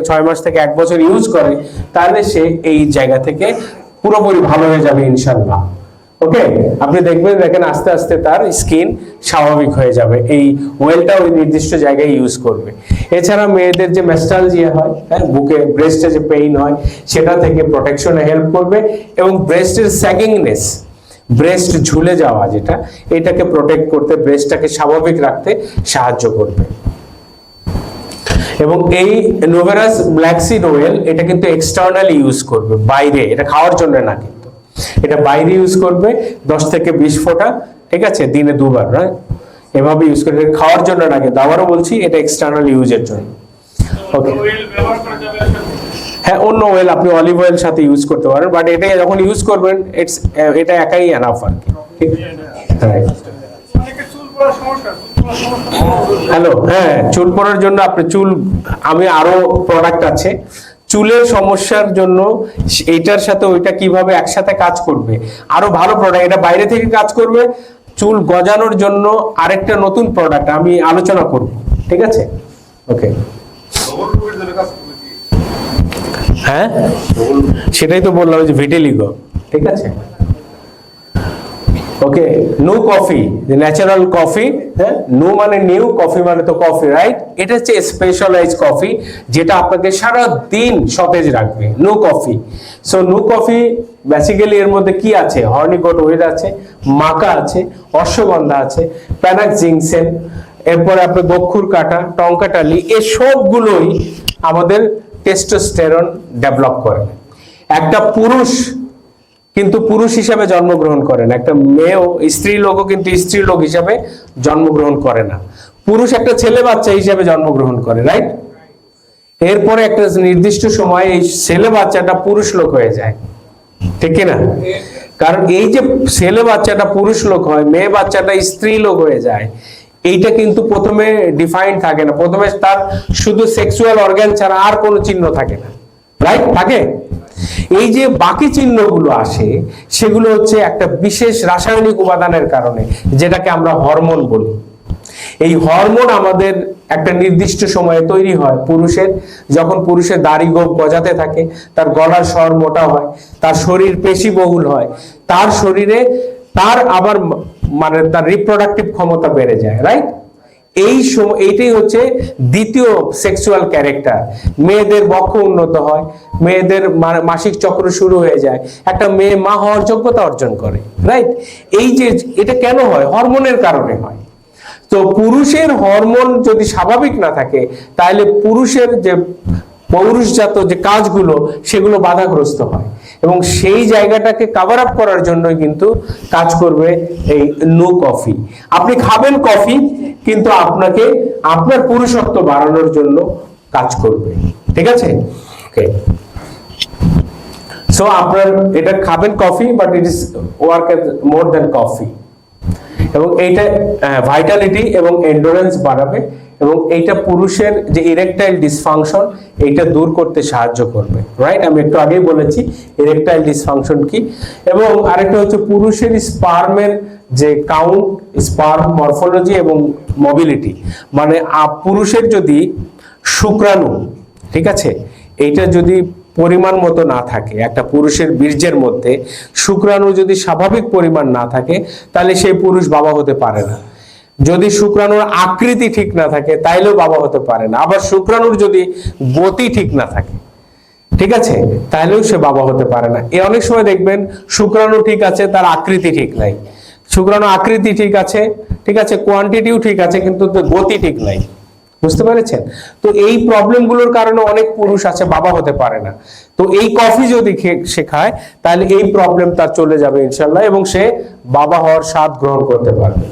6 মাস থেকে 1 বছর ইউজ করে, তাহলে সে এই জায়গা থেকে পুরোপুরি ভালো হয়ে যাবে ইনশাল্লাহ। ওকে, আপনি দেখবেন, দেখেন আস্তে আস্তে তার স্কিন স্বাভাবিক হয়ে যাবে। এই অয়েলটা ওই নির্দিষ্ট জায়গায় ইউজ করবে। এছাড়া মেয়েদের যে ম্যাস্টালজিয়া হয়, হ্যাঁ, বুকে ব্রেস্টে যে পেইন হয়, সেটা থেকে প্রোটেকশনে হেল্প করবে। এবং ব্রেস্টের স্যাগিংনেস, ব্রেস্ট ঝুলে যাওয়া যেটা, এটাকে প্রোটেক্ট করতে, ব্রেস্টটাকে স্বাভাবিক রাখতে সাহায্য করবে। এবং এই নোভেরাস ব্ল্যাক সিড অয়েল এটা কিন্তু এক্সটার্নালি ইউজ করবে, বাইরে, এটা খাওয়ার জন্য না, কিন্তু এটা বাইরে ইউজ করবে 10 থেকে 20 ফোঁটা, ঠিক আছে, দিনে 2 বার, রাইট? এভাবে ইউজ করবে, খাওয়ার জন্য না, কিন্তু আবারও বলছি এটা এক্সটার্নাল ইউজের জন্য। ওকে, হ্যাঁ, অন্য অয়েল আপনি অলিভ অয়েল সাথে ইউজ করতে পারেন, বাট এটা যখন ইউজ করবেন এটা একাই এনাফ আর কি। হ্যালো, হ্যাঁ, চুল পড়ার জন্য আপনি আমি আরো প্রোডাক্ট আছে চুলের সমস্যার জন্য, এইটার সাথে ওইটা কিভাবে একসাথে কাজ করবে, আরো ভালো প্রোডাক্ট, এটা বাইরে থেকে কাজ করবে। চুল গজানোর জন্য আরেকটা নতুন প্রোডাক্ট আমি আলোচনা করব, ঠিক আছে? ওকে, হ্যাঁ, সেটাই তো বললাম যে ভিটেলিগো, ঠিক আছে? ওকে, নো কফি, ন্যাচারাল কফি, হ্যাঁ, নো মানে নিউ, কফি মানে তো কফি, রাইট? এটা হচ্ছে স্পেশালাইজ কফি, যেটা আপনাকে সারা দিন সতেজ রাখবে। No coffee. So no coffee basically এর মধ্যে কি আছে? হর্নি গোট ওয়েড আছে, মাকা আছে, অশ্বগন্ধা আছে, প্যানাক জিংসেন, এরপরে আপনি বক্ষুর কাটা, টঙ্কাটালি, এই সবগুলোই আমাদের টেস্টোস্টেরন ডেভেলপ করে। একটা পুরুষ কিন্তু পুরুষ হিসাবে জন্মগ্রহণ করে না, একটা মেয়েও, স্ত্রী লোকও কিন্তু স্ত্রী লোক হিসাবে জন্মগ্রহণ করে না। পুরুষ একটা ছেলে বাচ্চা হিসাবে জন্মগ্রহণ করে, রাইট? এরপরে একটা নির্দিষ্ট সময় এই ছেলে বাচ্চাটা পুরুষ লোক হয়ে যায়, ঠিক না? কারণ এই যে ছেলে বাচ্চাটা পুরুষ লোক হয়, মেয়ে বাচ্চাটা স্ত্রী লোক হয়ে যায়, এইটা কিন্তু প্রথমে ডিফাইন্ড থাকে না। প্রথমে তার শুধু সেক্সুয়াল অর্গান ছাড়া আর কোনো চিহ্ন থাকে না, রাইট? থাকে। এই যে বাকি চিহ্নগুলো আসে, সেগুলো হচ্ছে একটা বিশেষ রাসায়নিক উপাদানের কারণে, যেটাকে আমরা হরমোন বলি। এই হরমোন আমাদের একটা নির্দিষ্ট সময়ে তৈরি হয় পুরুষের, যখন পুরুষের দাড়ি গোঁফ গজাতে থাকে, তার গলার স্বর মোটা হয়, তার শরীর পেশিবহুল হয়, তার শরীরে তার আবার মানে তার রিপ্রোডাক্টিভ ক্ষমতা বেড়ে যায়, রাইট? এই সময় এইটাই হচ্ছে দ্বিতীয় সেক্সুয়াল ক্যারেক্টার। মেয়েদের বক্ষ উন্নত হয়, মেয়েদের মাসিক চক্র শুরু হয়ে যায়, একটা মেয়ে মা হওয়ার যোগ্যতা অর্জন করে, রাইট? এই যে এটা কেন হয়? হরমোনের কারণে হয়। তো পুরুষের হরমোন যদি স্বাভাবিক না থাকে, তাহলে পুরুষের যে পৌরুষজাত যে কাজগুলো, সেগুলো বাধাগ্রস্ত হয়, এবং সেই জায়গাটাকে কভার আপ করার জন্যই কিন্তু কাজ করবে এই নো কফি। আপনি খাবেন কফি, কিন্তু আপনাকে আপনার পুরুষত্ব বাড়ানোর জন্য কাজ করবে, ঠিক আছে? ওকে, সো আপনার এটা খাবেন coffee, but it is work more than coffee. এবং এইটা ভাইটালিটি এবং এন্ডুরেন্স বাড়াবে, এবং এইটা পুরুষের যে ইরেকটাইল ডিসফাংশন, এইটা দূর করতে সাহায্য করবে, রাইট? আমি একটু আগেই বলেছি ইরেকটাইল ডিসফাংশন কি। এবং আরেকটা হচ্ছে পুরুষের স্পার্মের যে কাউন্ট, স্পার্ম মরফোলজি এবং মোবিলিটি, মানে পুরুষের যদি শুক্রাণু, ঠিক আছে, এইটা যদি পরিমাণ মতো না থাকে, একটা পুরুষের বীর্যের মধ্যে শুক্রাণু যদি স্বাভাবিক পরিমাণ না থাকে, তাহলে সেই পুরুষ বাবা হতে পারে না। যদি শুক্রাণুর আকৃতি ঠিক না থাকে, তাইলেও বাবা হতে পারে না। আবার শুক্রাণুর যদি গতি ঠিক না থাকে, ঠিক আছে, তাহলেও সে বাবা হতে পারে না। অনেক সময় দেখবেন শুক্রাণু ঠিক আছে, তার আকৃতি ঠিক নাই। শুক্রাণু আকৃতি ঠিক আছে, ঠিক আছে, কোয়ান্টিটিও ঠিক আছে, কিন্তু গতি ঠিক নাই, বুঝতে পেরেছেন? তো এই প্রবলেমগুলোর কারণে অনেক পুরুষ আছে বাবা হতে পারে না। তো এই কফি যদি সে খায় তাহলে এই প্রবলেম তার চলে যাবে ইনশাল্লাহ, এবং সে বাবা হওয়ার স্বাদ গ্রহণ করতে পারবে।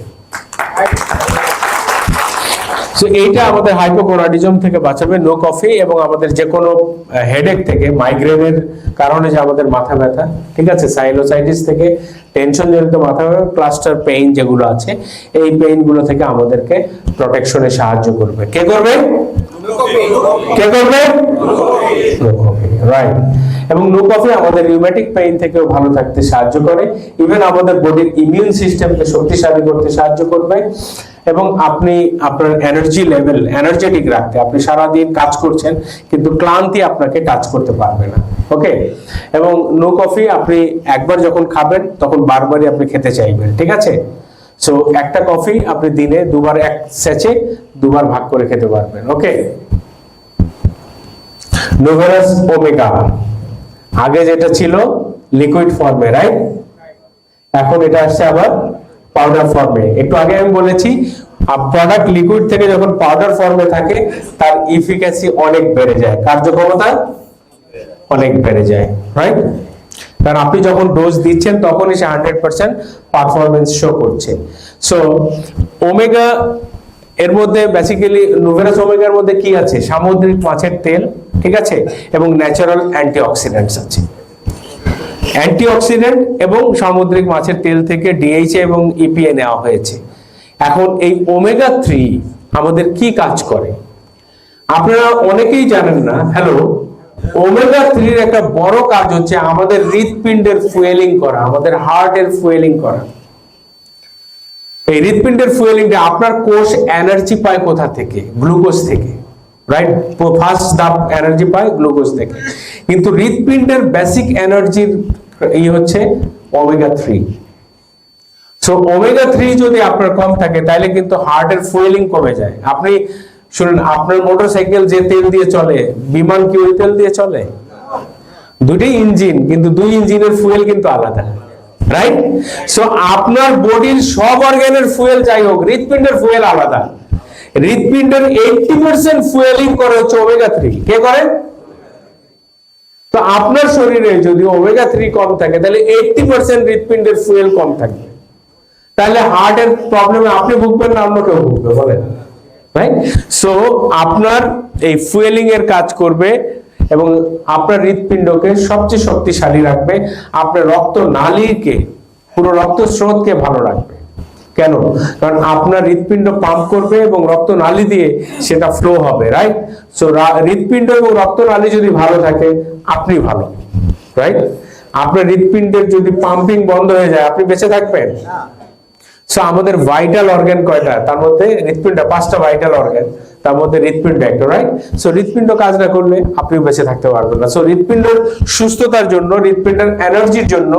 সো এইটা আমাদের হাইপোগোনাডিজম থেকে বাঁচাবে নো কফি, এবং আমাদের যে কোনো হেডেক থেকে, মাইগ্রেনের কারণে যে আমাদের মাথা ব্যথা, ঠিক আছে, সাইনোসাইটিস থেকে, টেনশন জনিত মাথা ব্যথা, ক্লাস্টার পেইন যেগুলো আছে, এই পেইন গুলো থেকে আমাদেরকে প্রোটেকশনে সাহায্য করবে। কে করবে? কে করবে? রাইট। এবং নো কফি আমাদের রিউমেটিক পেইন থেকেও ভালো থাকতে সাহায্য করে, ইভেন আমাদের বডির ইমিউন সিস্টেমকে শক্তিশালী করতে সাহায্য করবে, এবং আপনি আপনার এনার্জি লেভেল এনার্জেটিক রাখতে, আপনি সারাদিন কাজ করছেন কিন্তু ক্লান্তি আপনাকে টাচ করতে পারবে না। ওকে, এবং নো কফি আপনি একবার যখন খাবেন তখন বারবারই আপনি খেতে চাইবেন, ঠিক আছে? সো একটা কফি আপনি দিনে দুবার, এক সেচে দুবার ভাগ করে খেতে পারবেন। ওকে, নোভেরাস ওমেগা আগে যেটা ছিল লিকুইড ফর্মে, রাইট, এখন এটা আসছে আবার পাউডার ফর্মে। একটু আগে আমি বলেছি প্রোডাক্ট লিকুইড থেকে যখন পাউডার ফর্মে থাকে তার এফিকাসি অনেক বেড়ে যায়, কার্যক্ষমতা অনেক বেড়ে যায়, রাইট? কারণ আপনি যখন ডোজ দিচ্ছেন তখনই সে 100% পারফরমেন্স শো করছে। সো ওমেগা এর মধ্যে বেসিক্যালি নোভেরাস ওমেগার মধ্যে কি আছে? সামুদ্রিক মাছের তেল, ঠিক আছে, এবং ন্যাচারাল অ্যান্টিঅক্সিডেন্টস আছে। অ্যান্টিঅক্সিডেন্ট এবং সামুদ্রিক মাছের তেল থেকে ডিএইচএ এবং ইপিএ নেওয়া হয়েছে। এখন এই ওমেগা 3 আমাদের কি কাজ করে আপনারা অনেকেই জানেন না। হ্যালো, ওমেগা 3 এর একটা বড় কাজ হচ্ছে আমাদের হৃৎপিণ্ডের ফুয়েলিং করা, আমাদের হার্টের ফুয়েলিং করা। এই হৃৎপিণ্ডের ফুয়েলিংটা, আপনার কোষ এনার্জি পায় কোথা থেকে? গ্লুকোজ থেকে, রাইট? ফার্স্ট ধাপ এনার্জি পায় গ্লুকোজ থেকে, কিন্তু হৃৎপিণ্ডের বেসিক এনার্জির হচ্ছে ওমেগা 3। সো ওমেগা 3 যদি আপনার কম থাকে তাহলে কিন্তু হার্টের ফুয়েলিং কমে যায়। আপনি শুনুন, আপনার মোটরসাইকেল যে তেল দিয়ে চলে, বিমান কি ওই তেল দিয়ে চলে? দুটোই ইঞ্জিন, কিন্তু দুই ইঞ্জিনের ফুয়েল কিন্তু আলাদা, রাইট? সো আপনার বডির সব অর্গানের ফুয়েল যাই হোক, হৃৎপিণ্ডের ফুয়েল আলাদা। হৃৎপিণ্ডের 80% ফুয়েলিং করে হচ্ছে ওমেগা 3। কে করে? তো আপনার শরীরে যদি ওমেগা 3 কম থাকে তাহলে 80% হৃৎপিণ্ডের ফুয়েল কম থাকবে, তাহলে হার্টের প্রবলেমে আপনি ভুগবেন না, অন্য কেউ ভুগবে, বলেন, রাইট? সো আপনার এই ফুয়েলিং এর কাজ করবে এবং আপনার হৃৎপিণ্ডকে সবচেয়ে শক্তিশালী রাখবে, আপনার রক্ত নালীকে, পুরো রক্ত স্রোতকে ভালো রাখবে। কেন? কারণ আপনার হৃৎপিণ্ড পাম্প করবে এবং রক্ত নালী দিয়ে সেটা ফ্লো হবে, রাইট? সো হৃৎপিণ্ড এবং রক্ত নালী যদি ভালো থাকে আপনি ভালো, রাইট? আপনার হৃৎপিণ্ডের যদি পাম্পিং বন্ধ হয়ে যায় আপনি বেঁচে থাকবেন? সো আমাদের ভাইটাল অর্গান কয়টা? তার মধ্যে হৃৎপিণ্ড 5টা ভাইটাল অর্গান, তার মধ্যে হৃৎপিণ্ড একটা, রাইট? সো হৃৎপিণ্ড কাজ না করলে আপনি বেঁচে থাকতে পারবেন না। সো হৃৎপিণ্ডের সুস্থতার জন্য, হৃৎপিণ্ডের এনার্জির জন্য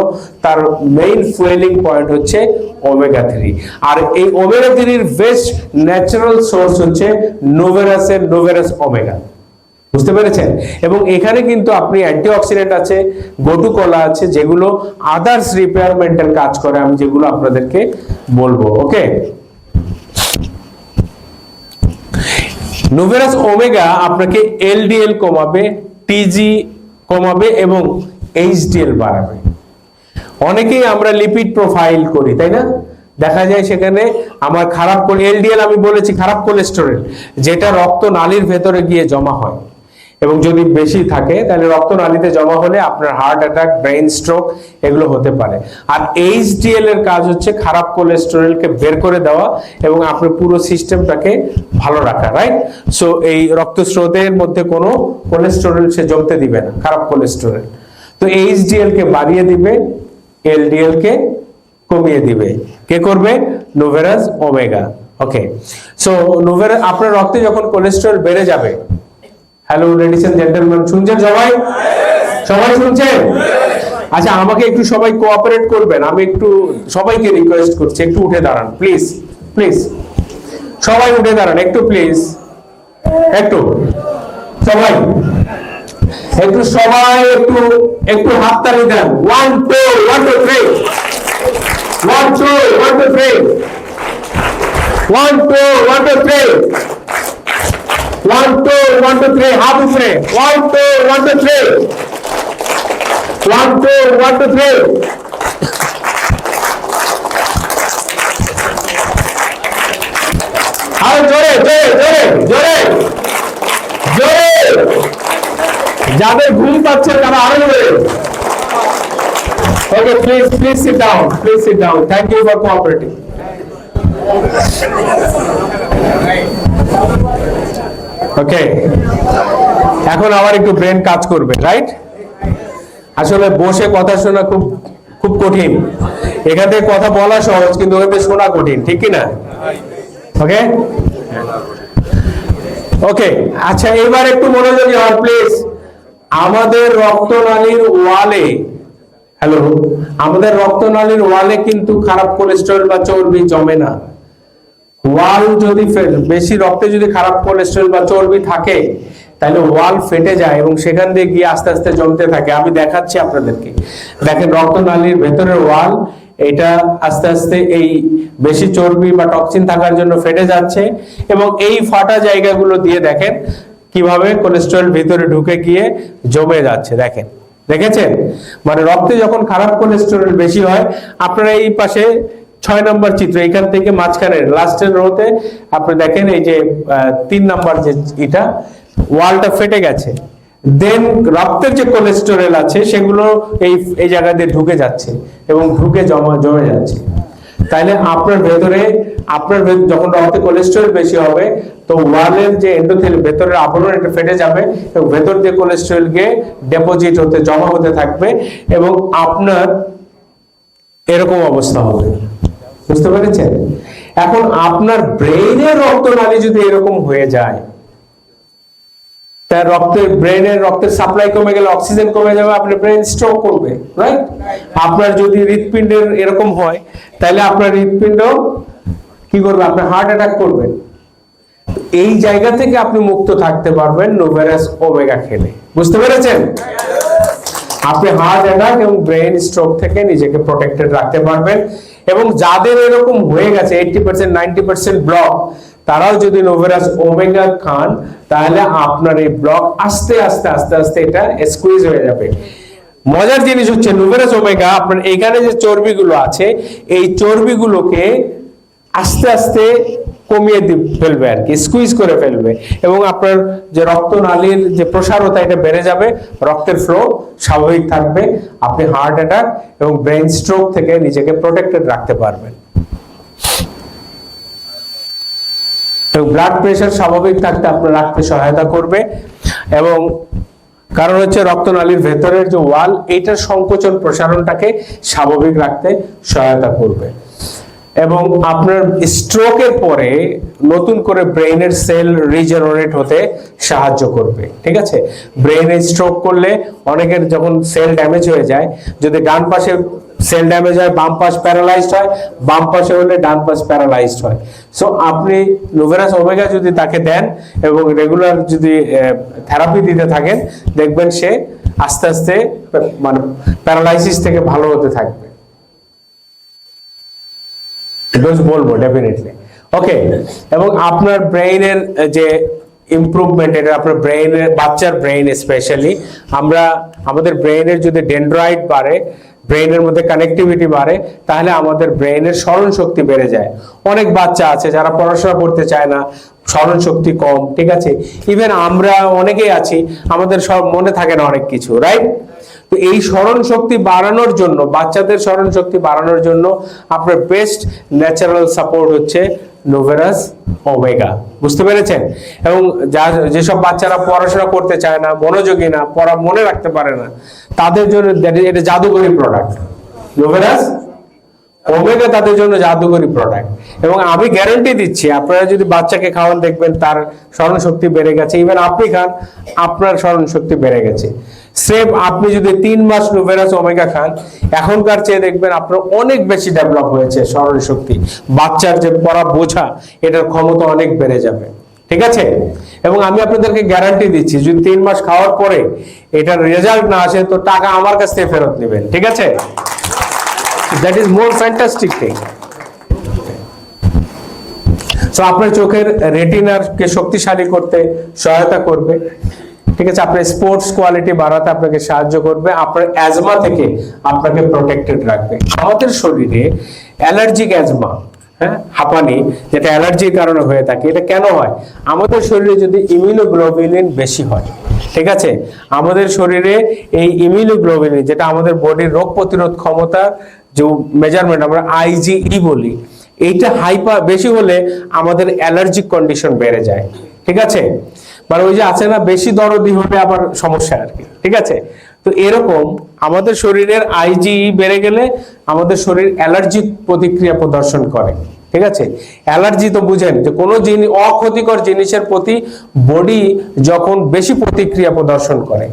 তার মেইন ফুয়েলিং পয়েন্ট হচ্ছে ওমেগা 3। আর এই ওমেগা 3 এর বেস্ট ন্যাচারাল সোর্স হচ্ছে নোভেরাস ওমেগা। বুঝতে পেরেছেন? এবং এখানে কিন্তু আপনি অ্যান্টিঅক্সিডেন্ট আছে, গোটু কলা আছে, যেগুলো আদার্স রিপেয়ারমেন্টের কাজ করে, আমি যেগুলো আপনাদেরকে বলবো। ওকে, নোভেরাস ওমেগা আপনাকে এলডিএল কমাবে, টিজি কমাবে এবং এইচডিএল বাড়াবে। অনেকেই আমরা লিপিড প্রোফাইল করি, তাই না? দেখা যায় সেখানে আমার খারাপ এলডিএল, আমি বলেছি খারাপ কোলেস্টেরল, যেটা রক্ত নালীর ভেতরে গিয়ে জমা হয়, এবং যদি বেশি থাকে তাহলে রক্ত নালীতে জমা হলে আপনার হার্ট অ্যাটাক, ব্রেইন স্ট্রোক এগুলো হতে পারে। আর এইচডিএল এর কাজ হচ্ছে খারাপ কোলেস্টেরলকে বের করে দেওয়া এবং আপনার পুরো সিস্টেমটাকে ভালো রাখা, রাইট? সো এই রক্তস্রোতের মধ্যে কোনো কোলেস্টেরল সে জমতে দিবে না, খারাপ কোলেস্টেরল। তো এইচডিএল কে বাড়িয়ে দিবে, এলডিএল কে কমিয়ে দিবে। কে করবে? নোভেরাস ওমেগা। ওকে, সো নোভেরাস, আপনার রক্তে যখন কোলেস্টেরল বেড়ে যাবে, হ্যালো লেডিস এন্ড জেন্টলম্যান, শুনছেন সবাই? সবাই শুনছেন? আচ্ছা, আমাকে একটু সবাই কোঅপারেট করবেন, আমি একটু সবাইকে রিকোয়েস্ট করছি একটু উঠে দাঁড়ান, প্লিজ প্লিজ, সবাই উঠে দাঁড়ান একটু, প্লিজ একটু সবাই একটু সবাই একটু একটু হাততালি দেন। 1 2 1 2 3 1 2 1 2 3 1 2 1 2 3 1 2 1 2 3 হাত উপরে 1 2 1 2 3 1 2 1 2 3 আরো জোরে জোরে জোরে জোরে জোরে যাদের ঘুম পাচ্ছে তারা আরো জোরে Okay, please sit down. Please sit down. Thank you for cooperating. Okay. এখন আবার একটু ব্রেন কাজ করবে, রাইট? আসলে বসে কথা শোনা খুব খুব কঠিন। এখান থেকে কথা বলা সহজ, কিন্তু ওখান থেকে শোনা কঠিন, ঠিক কি না? ওকে ওকে, আচ্ছা এবার একটু মনোযোগী হন প্লিজ। আমাদের রক্তনালীর ওয়ালে, হ্যালো, আমাদের রক্তনালীর ওয়ালে কিন্তু খারাপ কোলেস্টেরল বা চর্বি জমে না। ওয়াল যদি বেশি রক্তে যদি খারাপ কোলেস্টেরল বা চর্বি থাকে, তাহলে ওয়াল ফেটে যায় এবং সেখান দিয়ে গিয়ে আস্তে আস্তে জমতে থাকে। আমি দেখাচ্ছি আপনাদেরকে, দেখেন রক্তনালীর ভেতরের ওয়াল, এটা আস্তে আস্তে এই বেশি চর্বি বা টক্সিন থাকার জন্য ফেটে যাচ্ছে এবং এই ফাটা জায়গাগুলো দিয়ে দেখেন কিভাবে কোলেস্টেরল ভিতরে ঢুকে গিয়ে জমে যাচ্ছে। দেখেন, দেখেছেন? মানে রক্তে যখন খারাপ কোলেস্টেরল বেশি হয়, আপনারা এই পাশে 6 নম্বর চিত্র, এখান থেকে মাঝখানের লাস্টের রোতে আপনি দেখেন এই যে 3 নম্বর যে এটা ওয়ালটা ফেটে গেছে, দেন রক্তের যে কোলেস্টেরল আছে সেগুলো এই জায়গা দিয়ে ঢুকে যাচ্ছে এবং ঢুকে জমে যাচ্ছে। তাইলে আপনার ভেতরে যখন রক্তে কোলেস্টেরল বেশি হবে, তো ওয়ালের যে এন্ডোথেলিয়াম ভেতরের আবরণ এটা ফেটে যাবে এবং ভেতর দিয়ে কোলেস্টেরল গিয়ে ডিপোজিট হতে জমা হতে থাকবে এবং আপনার এরকম অবস্থা হবে। বুঝতে পেরেছেন? এখন আপনার ব্রেইনের রক্তনালী যদি এরকম হয়ে যায়, তার রক্তের সাপ্লাই কমে গেলে অক্সিজেন কমে যাবে, আপনার ব্রেন স্ট্রোক করবে, রাইট? আপনার যদি হৃৎপিণ্ডের এরকম হয়, তাহলে আপনার হৃৎপিণ্ড কি করবে? আপনার হার্ট অ্যাটাক করবে। এই জায়গা থেকে আপনি মুক্ত থাকতে পারবেন নোভেরাস ওমেগা খেলে। বুঝতে পেরেছেন? আপনি হার্ট অ্যাটাক এবং ব্রেন স্ট্রোক থেকে নিজেকে প্রোটেক্টেড রাখতে পারবেন। এবং যাদের এরকম হয়ে গেছে 80% 90% ব্লক, তারাও যদি নোভেরাস ওমেগা খান, তাহলে আপনার এই ব্লক আস্তে আস্তে আস্তে আস্তে এটা স্কুইজ হয়ে যাবে। মজার জিনিস হচ্ছে নোভেরাস ওমেগা আপনার এখানে যে চর্বিগুলো আছে, এই চর্বিগুলোকে আস্তে আস্তে কমিয়ে ফেলবে আর কি, স্কুইজ করে ফেলবে এবং আপনার যে রক্তনালীর যে প্রসারতা এটা বেড়ে যাবে, রক্তের ফ্লো স্বাভাবিক থাকবে, আপনি হার্ট অ্যাটাক এবং ব্রেন স্ট্রোক থেকে নিজেকে প্রোটেক্টেড রাখতে পারবেন। ব্লাড প্রেশার স্বাভাবিক থাকতে আপনার রাখতে সহায়তা করবে এবং কারণ হচ্ছে রক্তনালীর ভেতরের যে ওয়াল, এইটার সংকোচন প্রসারণটাকে স্বাভাবিক রাখতে সহায়তা করবে এবং আপনার স্ট্রোকের পরে নতুন করে ব্রেইনের সেল রিজেনারেট হতে সাহায্য করবে। ঠিক আছে? ব্রেইনে স্ট্রোক করলে অনেকের যখন সেল ড্যামেজ হয়ে যায়, যদি ডান পাশে সেল ড্যামেজ হয়, বাম পাশ প্যারালাইজড হয়, বাম পাশে হলে ডান পাশ প্যারালাইজড হয়। সো আপনি নোভেরাস ওমেগা যদি তাকে দেন এবং রেগুলার যদি থেরাপি দিতে থাকেন, দেখবেন সে আস্তে আস্তে মানে প্যারালাইসিস থেকে ভালো হতে থাকবে। ডোজ বলবো ডেফিনেটলি। ওকে, এবং আপনার ব্রেইনের যে ইমপ্রুভমেন্ট, এটা আপনার ব্রেইনের, বাচ্চার ব্রেইন স্পেশালি, আমাদের ব্রেইনের যদি ডেনড্রাইট বাড়ে, ব্রেইনের মধ্যে কানেক্টিভিটি বাড়ে, তাহলে আমাদের ব্রেইনের স্মরণ শক্তি বেড়ে যায়। অনেক বাচ্চা আছে যারা পড়াশোনা করতে চায় না, স্মরণ শক্তি কম, ঠিক আছে? ইভেন আমরা অনেকেই আছি, আমাদের সব মনে থাকে না অনেক কিছু, রাইট? তো এই স্মরণ শক্তি বাড়ানোর জন্য, বাচ্চাদের স্মরণ শক্তি বাড়ানোর জন্য আপনার বেস্ট ন্যাচারাল সাপোর্ট হচ্ছে নোভেরাস ওমেগা। বুঝতে পেরেছেন? এবং যেসব বাচ্চারা পড়াশোনা করতে চায় না, মনোযোগী না, পড়া মনে রাখতে পারে না, তাদের জন্য এটা জাদুকরী প্রোডাক্ট। নোভেরাস ওমেগা তাদের জন্য জাদুকরী প্রোডাক্ট এবং আমি গ্যারান্টি দিচ্ছি, আপনারা যদি বাচ্চাকে খাওয়ান, দেখবেন তার স্মরণ শক্তি বেড়ে গেছে। ইভেন আপনি খান, আপনার স্মরণ শক্তি বেড়ে গেছে। সেম আপনি যদি 3 মাস নোভেরাস ওমেগা খান, এখনকার চেয়ে দেখবেন আপনার অনেক বেশি ডেভেলপ হয়েছে স্মরণ শক্তি। বাচ্চার যে পড়া বোঝা, এটার ক্ষমতা অনেক বেড়ে যাবে। ঠিক আছে? এবং আমি আপনাদেরকে গ্যারান্টি দিচ্ছি, যদি 3 মাস খাওয়ার পরে এটার রেজাল্ট না আসে, তো টাকা আমার কাছ থেকে ফেরত নেবেন। ঠিক আছে? That is more fantastic thing. So আপনার চোখের রেটিনারকে শক্তিশালী করতে সহায়তা করবে, ঠিক আছে, আপনার স্পোর্টস কোয়ালিটি বাড়াতে আপনাকে সাহায্য করবে, আপনার অ্যাজমা থেকে আপনাকে প্রোটেক্টেড রাখবে। আমাদের শরীরে অ্যালার্জিক অ্যাজমা, হ্যাঁ, হাঁপানি, যেটা অ্যালার্জির কারণে হয়ে থাকে, এটা কেন হয়? আমাদের শরীরে যদি ইমিউনোগ্লোবুলিন বেশি হয়, ঠিক আছে, আমাদের শরীরে এই ইমিউনোগ্লোবুলিন, যেটা আমাদের বডির রোগ প্রতিরোধ ক্ষমতা যে মেজারমেন্ট আমরা আইজিই বলি, এইটা বেশি হলে আমাদের অ্যালার্জিক কন্ডিশন বেড়ে যায়, ঠিক আছে, মানে ওই যে আছে না, বেশি দরদি হলে আবার সমস্যা আর কি, ঠিক আছে। তো এরকম আমাদের শরীরের আইজিই বেড়ে গেলে আমাদের শরীর অ্যালার্জিক প্রতিক্রিয়া প্রদর্শন করে, ঠিক আছে। অ্যালার্জি তো বুঝেন যে কোনো জিনিস, অক্ষতিকর জিনিসের প্রতি বডি যখন বেশি প্রতিক্রিয়া প্রদর্শন করে।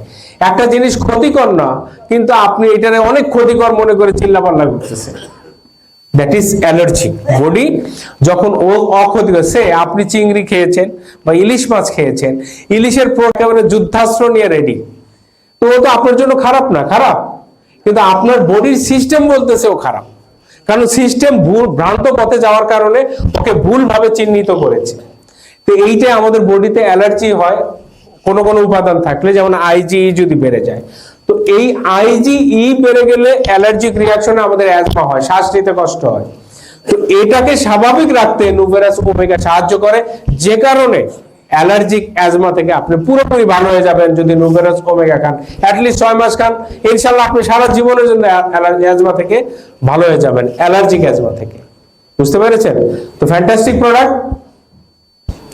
একটা জিনিস ক্ষতিকর না, কিন্তু আপনি এটারে অনেক ক্ষতিকর মনে করে চিল্লাপাল্লা করতেছে, দ্যাট ইজ অ্যালার্জি। বডি যখন ও অক্ষতিকর, সে আপনি চিংড়ি খেয়েছেন বা ইলিশ মাছ খেয়েছেন, ইলিশের একেবারে যুদ্ধাস্ত্র নিয়ে রেডি, তো ও তো আপনার জন্য খারাপ না, খারাপ, কিন্তু আপনার বডির সিস্টেম বলতেছে ও খারাপ, কারণ সিস্টেম ভ্রান্ত পথে যাওয়ার কারণে ওকে ভুলভাবে চিহ্নিত করেছে। তো এইটাই আমাদের বডিতে অ্যালার্জি হয় কোনো কোনো উপাদান থাকলে, যেমন আইজিই যদি বেড়ে যায়। তো এই আইজিই বেড়ে গেলে অ্যালার্জিক রিয়াকশনে আমাদের অ্যাজমা হয়, শ্বাস নিতে কষ্ট হয়। তো এটাকে স্বাভাবিক রাখতে নুভেরাস ওমেগা সাহায্য করে, যে কারণে অ্যালার্জিক অ্যাজমা থেকে আপনি পুরোপুরি ভালো হয়ে যাবেন যদি নুভেরাস ওমেগা খান। অ্যাটলিস্ট 6 মাস খান, ইনশাআল্লাহ আপনি সারা জীবনের জন্য অ্যাজমা থেকে ভালো হয়ে যাবেন, অ্যালার্জিক অ্যাজমা থেকে। বুঝতে পেরেছেন? তো ফ্যান্টাস্টিক প্রোডাক্ট,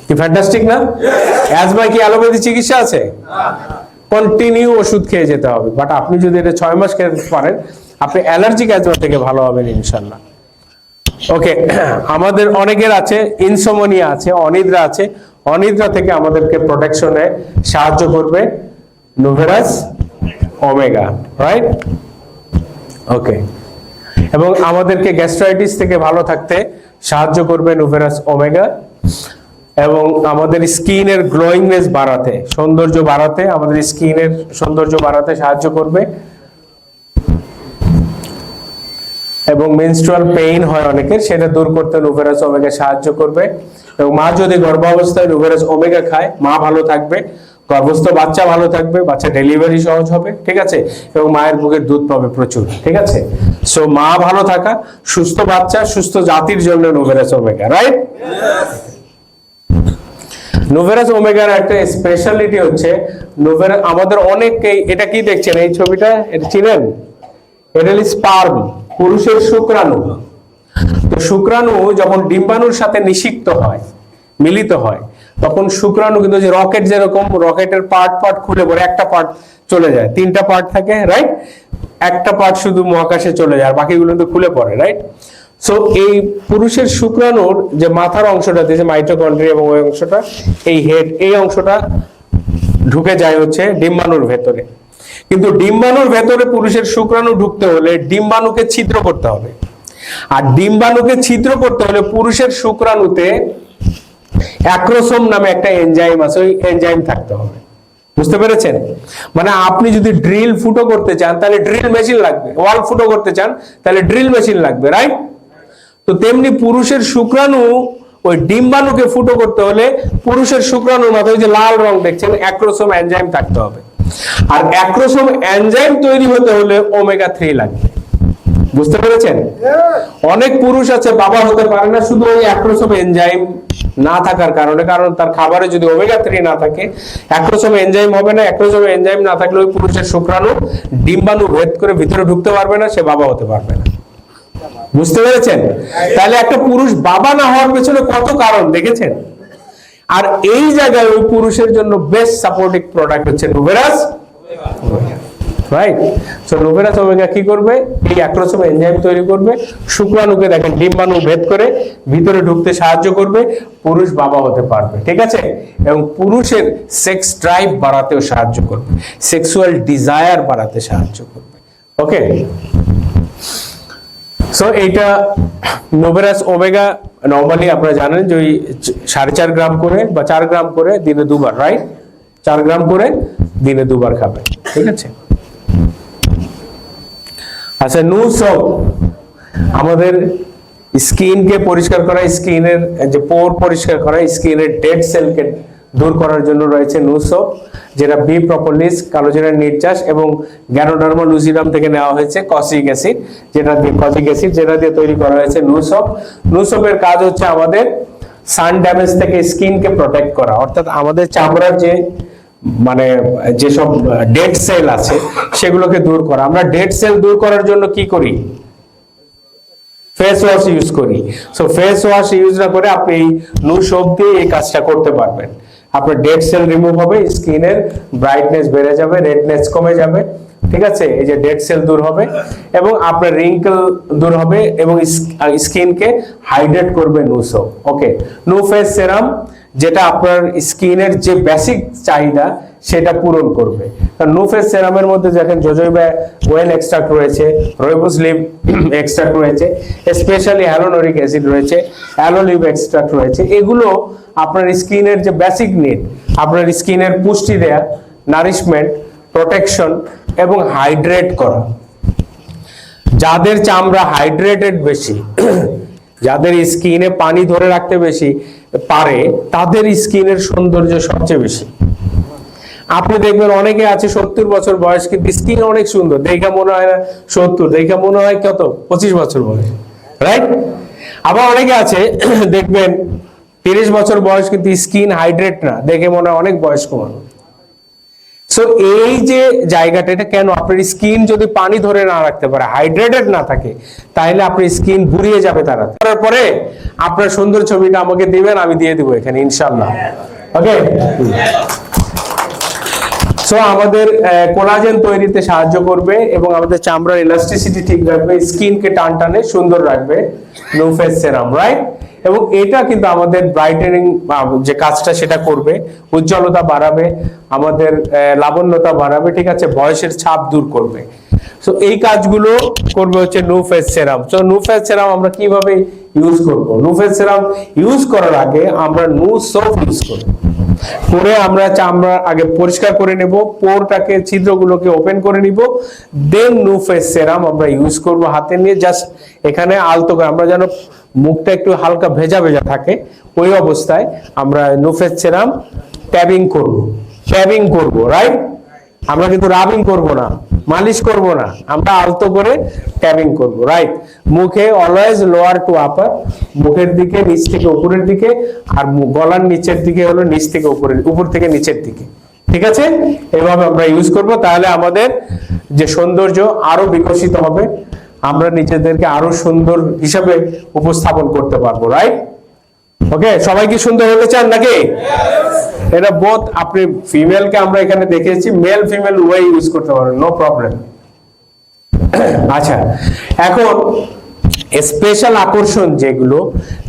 কি ফ্যান্টাস্টিক না? অ্যাজমা কি অ্যালোপ্যাথি চিকিৎসা আছে? কন্টিনিউ ওষুধ খেয়ে যেতে হবে, বাট আপনি যদি এটা 6 মাস খেতে পারেন, আপনি অ্যালার্জিক অ্যাজমা থেকে ভালো হবেন ইনশাআল্লাহ। ওকে, আমাদের অনেকের আছে ইনসোমনিয়া আছে, অনিদ্রা আছে, অনিদ্রা থেকে আমাদেরকে প্রোটেকশনে সাহায্য করবে নুভেরাস ওমেগা, রাইট? ওকে, এবং আমাদেরকে গ্যাস্ট্রাইটিস থেকে ভালো থাকতে সাহায্য করবে নুভেরাস ওমেগা, এবং আমাদের স্কিনের গ্লোয়িংনেস বাড়াতে, সৌন্দর্য বাড়াতে, আমাদের স্কিনের সৌন্দর্য বাড়াতে সাহায্য করবে, এবং মেনস্ট্রুয়াল পেইন হয় অনেকের, সেটা দূর করতে নুভেরাস ওমেগা সাহায্য করবে। এবং মা যদি গর্ভাবস্থায় নুভেরাস ওমেগা খায়, মা ভালো থাকবে, গর্ভস্থ বাচ্চা ভালো থাকবে, বাচ্চা ডেলিভারি সহজ হবে, ঠিক আছে, এবং মায়ের বুকের দুধ পাবে প্রচুর, ঠিক আছে। সো মা ভালো থাকা, সুস্থ বাচ্চা, সুস্থ জাতির জন্য নুভেরাস ওমেগা, রাইট? নুভেরাস ওমেগার একটা স্পেশালিটি হচ্ছে, আমাদের অনেকেই, এটা কি দেখছেন এই ছবিটা, এটা চিনেন? এটা হলো স্পার্ম, পুরুষের শুক্রাণু। তো শুক্রাণু যখন ডিম্বাণুর সাথে নিষিক্ত হয়, মিলিত হয়, তখন শুক্রাণু কিন্তু যে রকেট, যেরকম রকেটের পার্ট খুলে পড়ে, একটা পার্ট চলে যায়, 3টা পার্ট থাকে, রাইট? একটা পার্ট শুধু মহাকাশে চলে যায়, আর বাকিগুলো কিন্তু খুলে পড়ে, রাইট? সো এই পুরুষের শুক্রাণুর যে মাথার অংশটা দিয়েছে মাইটোকন্ড্রিয়া, এবং ওই অংশটা, এই হেড, এই অংশটা ঢুকে যায় হচ্ছে ডিম্বাণুর ভেতরে। কিন্তু ডিম্বাণুর ভেতরে পুরুষের শুক্রাণু ঢুকতে হলে ডিম্বাণুকে ছিদ্র করতে হবে, আর ডিম্বাণুকে ছিদ্র করতে হলে পুরুষের শুক্রাণুতে অ্যাক্রোসোম নামে একটা এনজাইম আছে, ওই এনজাইম থাকতে হবে। বুঝতে পেরেছেন? মানে আপনি যদি ড্রিল ফুটো করতে চান তাহলে ড্রিল মেশিন লাগবে, ওয়াল ফুটো করতে চান তাহলে ড্রিল মেশিন লাগবে, রাইট? তো তেমনি পুরুষের শুক্রাণু, ওই ডিম্বাণুকে ফুটো করতে হলে পুরুষের শুক্রাণুর মাথায় যে লাল রং দেখছেন, অ্যাক্রোসোম এনজাইম থাকতে হবে, আর অ্যাক্রোসোম এনজাইম তৈরি হতে হলে ওমেগা 3 লাগবে। বুঝতে পেরেছেন? অনেক পুরুষ আছে বাবা হতে পারে না শুধু ওই অ্যাক্রোসোম এনজাইম না থাকার কারণে, কারণ তার খাবারে যদি ওমেগা 3 না থাকে, অ্যাক্রোসোম এনজাইম হবে না। অ্যাক্রোসোম এনজাইম না থাকলে ওই পুরুষের শুক্রাণু ডিম্বাণু ভেদ করে ভিতরে ঢুকতে পারবে না, সে বাবা হতে পারবে না। বুঝতে পেরেছেন? তাহলে একটা পুরুষ বাবা না হওয়ার পেছনে কত কারণ দেখেছেন? আর এই জায়গায় ওই পুরুষের জন্য বেস্ট সাপোর্টিং প্রোডাক্ট হচ্ছে নুভেরাস, রাইট? সো নুভেরাস ওমেগা কি করবে? এই অ্যাক্রোসোম এনজাইম তৈরি করবে, শুক্রাণুকে দেখেন ডিম্বাণু ভেদ করে ভিতরে ঢুকতে সাহায্য করবে, পুরুষ বাবা হতে পারবে, ঠিক আছে? এবং পুরুষের সেক্স ড্রাইভ বাড়াতেও সাহায্য করবে, সেক্সুয়াল ডিজায়ার বাড়াতে সাহায্য করবে। ওকে, সো এইটা নুভেরাস ওমেগা নরমালি আপনারা জানেন যে ওই 4.5 গ্রাম করে বা 4 গ্রাম করে দিনে 2 বার, রাইট? 4 গ্রাম করে দিনে 2 বার খাবে, ঠিক আছে? আচ্ছা, নুসব আমাদের স্কিনকে পরিষ্কার করা, স্কিনের যে পোর পরিষ্কার করা, স্কিনের ডেড সেলকে দূর করার জন্য রয়েছে নু সোপ, যেটা বি প্রপোলিস, কালোজিরার নির্যাস এবং গ্যানোডার্মা লুজিডাম থেকে নেওয়া হয়েছে কসিক অ্যাসিড, যেটা দিয়ে তৈরি করা হয়েছে নু সোপ। নু সোপের কাজ হচ্ছে আমাদের সান ড্যামেজ থেকে স্কিনকে প্রোটেক্ট করা, অর্থাৎ আমাদের চামড়ার যে মানে যেসব ডেড সেল আছে সেগুলোকে দূর করা। আমরা ডেড সেল দূর করার জন্য কি করি? ফেস ওয়াশ ইউজ করি। সো ফেস ওয়াশ ইউজ না করে আপনি এই নু সোপ দিয়ে এই কাজটা করতে পারবেন। আপনার ডেড সেল রিমুভ হবে, স্কিনের ব্রাইটনেস বেড়ে যাবে, রেডনেস কমে যাবে, ঠিক আছে, এই যে ডেড সেল দূর হবে এবং আপনার রিঙ্কেল দূর হবে এবং স্কিনকে হাইড্রেট করবে নু সোপ। ওকে, নু ফেস সেরাম যেটা আপনার স্কিনের যে বেসিক চাহিদা সেটা পূরণ করবে। কারণ নু ফেস সেরামের মধ্যে দেখেন জোজোবা ওয়েল এক্সট্রাক্ট রয়েছে, রুইবস লিভ এক্সট্রাক্ট রয়েছে, স্পেশালি হ্যালোনোরিক অ্যাসিড রয়েছে, অ্যালোলিভ এক্সট্রাক্ট রয়েছে। এগুলো আপনার স্কিনের যে বেসিক নিড, আপনার স্কিনের পুষ্টি দেয়া, নারিশমেন্ট, প্রোটেকশন এবং হাইড্রেট করা। যাদের চামড়া হাইড্রেটেড বেশি, যাদের স্কিনে পানি ধরে রাখতে বেশি পারে, তাদের স্কিনের সৌন্দর্য সবচেয়ে বেশি। আপনি দেখবেন অনেকে আছে 70 বছর বয়স কিন্তু স্কিন অনেক সুন্দর, দেখে মনে হয় না 70, দেখে মনে হয় কত 25 বছর বয়স, রাইট? আবার অনেকে আছে দেখবেন 30 বছর বয়স কিন্তু স্কিন হাইড্রেট না, দেখে মনে হয় অনেক বয়স্ক মানুষ। সো এই যে জায়গাটা, এটা কেন? আপনার স্কিন যদি পানি ধরে না রাখতে পারে, হাইড্রেটেড না থাকে, তাহলে আপনার স্কিন বুড়িয়ে যাবে তাড়াতাড়ি। করার পরে আপনার সুন্দর ছবিটা আমাকে দিবেন, আমি দিয়ে দিব এখানে ইনশাআল্লাহ। ওকে, সো আমাদের কোলাজেন তৈরিতে সাহায্য করবে এবং আমাদের চামড়ার ইলাস্টিসিটি ঠিক রাখবে, স্কিনকে টানটানে সুন্দর রাখবে নু ফেস সেরাম, রাইট? এবং এটা কিন্তু আমাদের ব্রাইটেনিং যে কাজটা সেটা করবে, উজ্জ্বলতা বাড়াবে, আমাদের লাবণ্যতা বাড়াবে, ঠিক আছে, বয়সের ছাপ দূর করবে। সো এই কাজগুলো করবে হচ্ছে নু ফেস সেরাম। সো নু ফেস সেরাম আমরা কিভাবে ইউজ করব? নু ফেস সেরাম ইউজ করার আগে আমরা নু সোপ ইউজ করব। করে আমরা চামড়া আগে পরিষ্কার করে নেব, পোরটাকে, ছিদ্রগুলোকে ওপেন করে নিব, দেন নু ফেস সেরাম আমরা ইউজ করব হাতে নিয়ে। জাস্ট এখানে আলতো করে, আমরা যেন মুখটা একটু হালকা ভেজা ভেজা থাকে, ওই অবস্থায় আমরা নু ফেস সেরাম ট্যাবিং করব, রাইট? আমরা কিন্তু রাবিং করব না, মালিশ করব না, আমরা আলতো করে ট্যাবিং করব, রাইট? মুখে অলওয়েজ লোয়ার টু আপার, মুখের দিকে নিচ থেকে উপরের দিকে, আর গলার নিচের দিকে হলো নিচ থেকে উপরের, উপর থেকে নিচের দিকে, ঠিক আছে? এভাবে আমরা ইউজ করব, তাহলে আমাদের যে সৌন্দর্য আরো বিকশিত হবে, আমরা নিজেদেরকে আরো সুন্দর হিসাবে উপস্থাপন করতে পারবো, রাইট? ওকে, সবাই কি সুন্দর হতে চান নাকি? এটা বোথ, আপনি ফিমেলকে আমরা এখানে দেখেছি, মেল ফিমেল উভয় ইউজ করতে পারেন, নো প্রবলেম। আচ্ছা, এখন স্পেশাল আকর্ষণ যেগুলো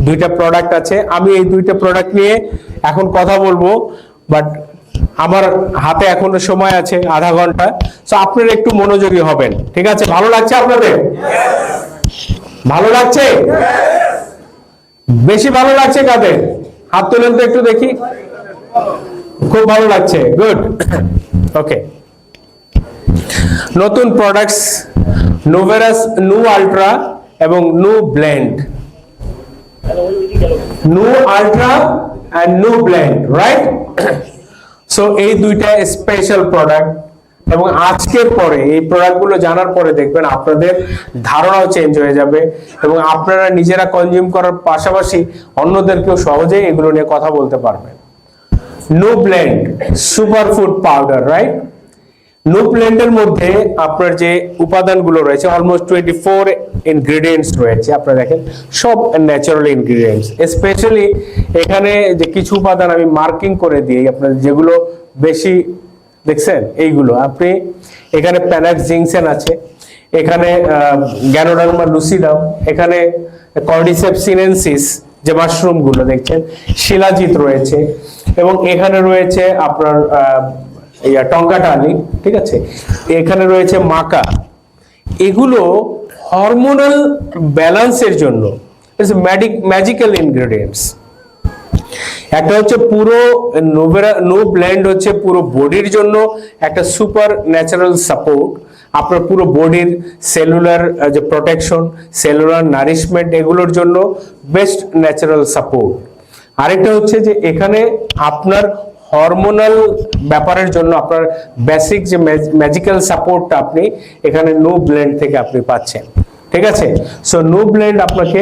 দুইটা প্রোডাক্ট আছে, আমি এই দুইটা প্রোডাক্ট নিয়ে এখন কথা বলবো, বাট আমার হাতে এখনো সময় আছে আধা ঘন্টা। সো আপনারা একটু মনোযোগী হবেন, ঠিক আছে? ভালো লাগছে আপনাদের? ভালো লাগছে? বেশি ভালো লাগছে কাদের? হাত তুলেন তো একটু দেখি। খুব ভালো লাগছে, গুড। ওকে, নতুন প্রোডাক্টস নোভেরাস নু আল্ট্রা এবং নু ব্লেন্ড, নু আল্ট্রা এন্ড নু ব্লেন্ড, রাইট? সো এই দুইটা স্পেশাল প্রোডাক্ট, এবং আজকের পরে এই প্রোডাক্টগুলো জানার পরে দেখবেন আপনাদের ধারণাও চেঞ্জ হয়ে যাবে এবং আপনারা নিজেরা কনজিউম করার পাশাপাশি অন্যদেরকেও সহজে এগুলো নিয়ে কথা বলতে পারবেন। নু ব্লেন্ড সুপারফুড পাউডার, রাইট? নু ব্লেন্ডের মধ্যে আপনার যে উপাদানগুলো রয়েছে, অলমোস্ট 24 ইনগ্রেডিয়েন্টস রয়েছে, আপনারা দেখেন সব ন্যাচারাল ইনগ্রেডিয়েন্টস। স্পেশালি এখানে যে কিছু উপাদান আমি মার্কিং করে দিই, আপনার যেগুলো বেশি দেখছেন এইগুলো, আপনি এখানে প্যানাক্স জিংসেন আছে, এখানে গ্যানোডার্মা লুসিডাম, এখানে কর্ডিসেপস সিনেনসিস যে মাশরুম গুলো দেখছেন, শিলাজিৎ রয়েছে, এবং এখানে রয়েছে আপনার টঙ্কাটালি, ঠিক আছে, এখানে রয়েছে মাকা। এগুলো হরমোনাল ব্যালেন্সের জন্য ম্যাজিক্যাল ইনগ্রেডিয়েন্টস। একটা হচ্ছে পুরো নু ব্লেন্ড হচ্ছে পুরো বডির জন্য একটা সুপার ন্যাচারাল সাপোর্ট, আপনার পুরো বডির সেলুলার যে প্রোটেকশন, সেলুলার নারিশমেন্ট, এগুলোর জন্য বেস্ট ন্যাচারাল সাপোর্ট। আরেকটা হচ্ছে যে এখানে আপনার হরমোনাল ব্যাপারের জন্য আপনার বেসিক যে ম্যাজিক্যাল সাপোর্টটা আপনি এখানে নো ব্লেন্ড থেকে আপনি পাচ্ছেন। ঠিক আছে, সো নো ব্লেন্ড আপনাকে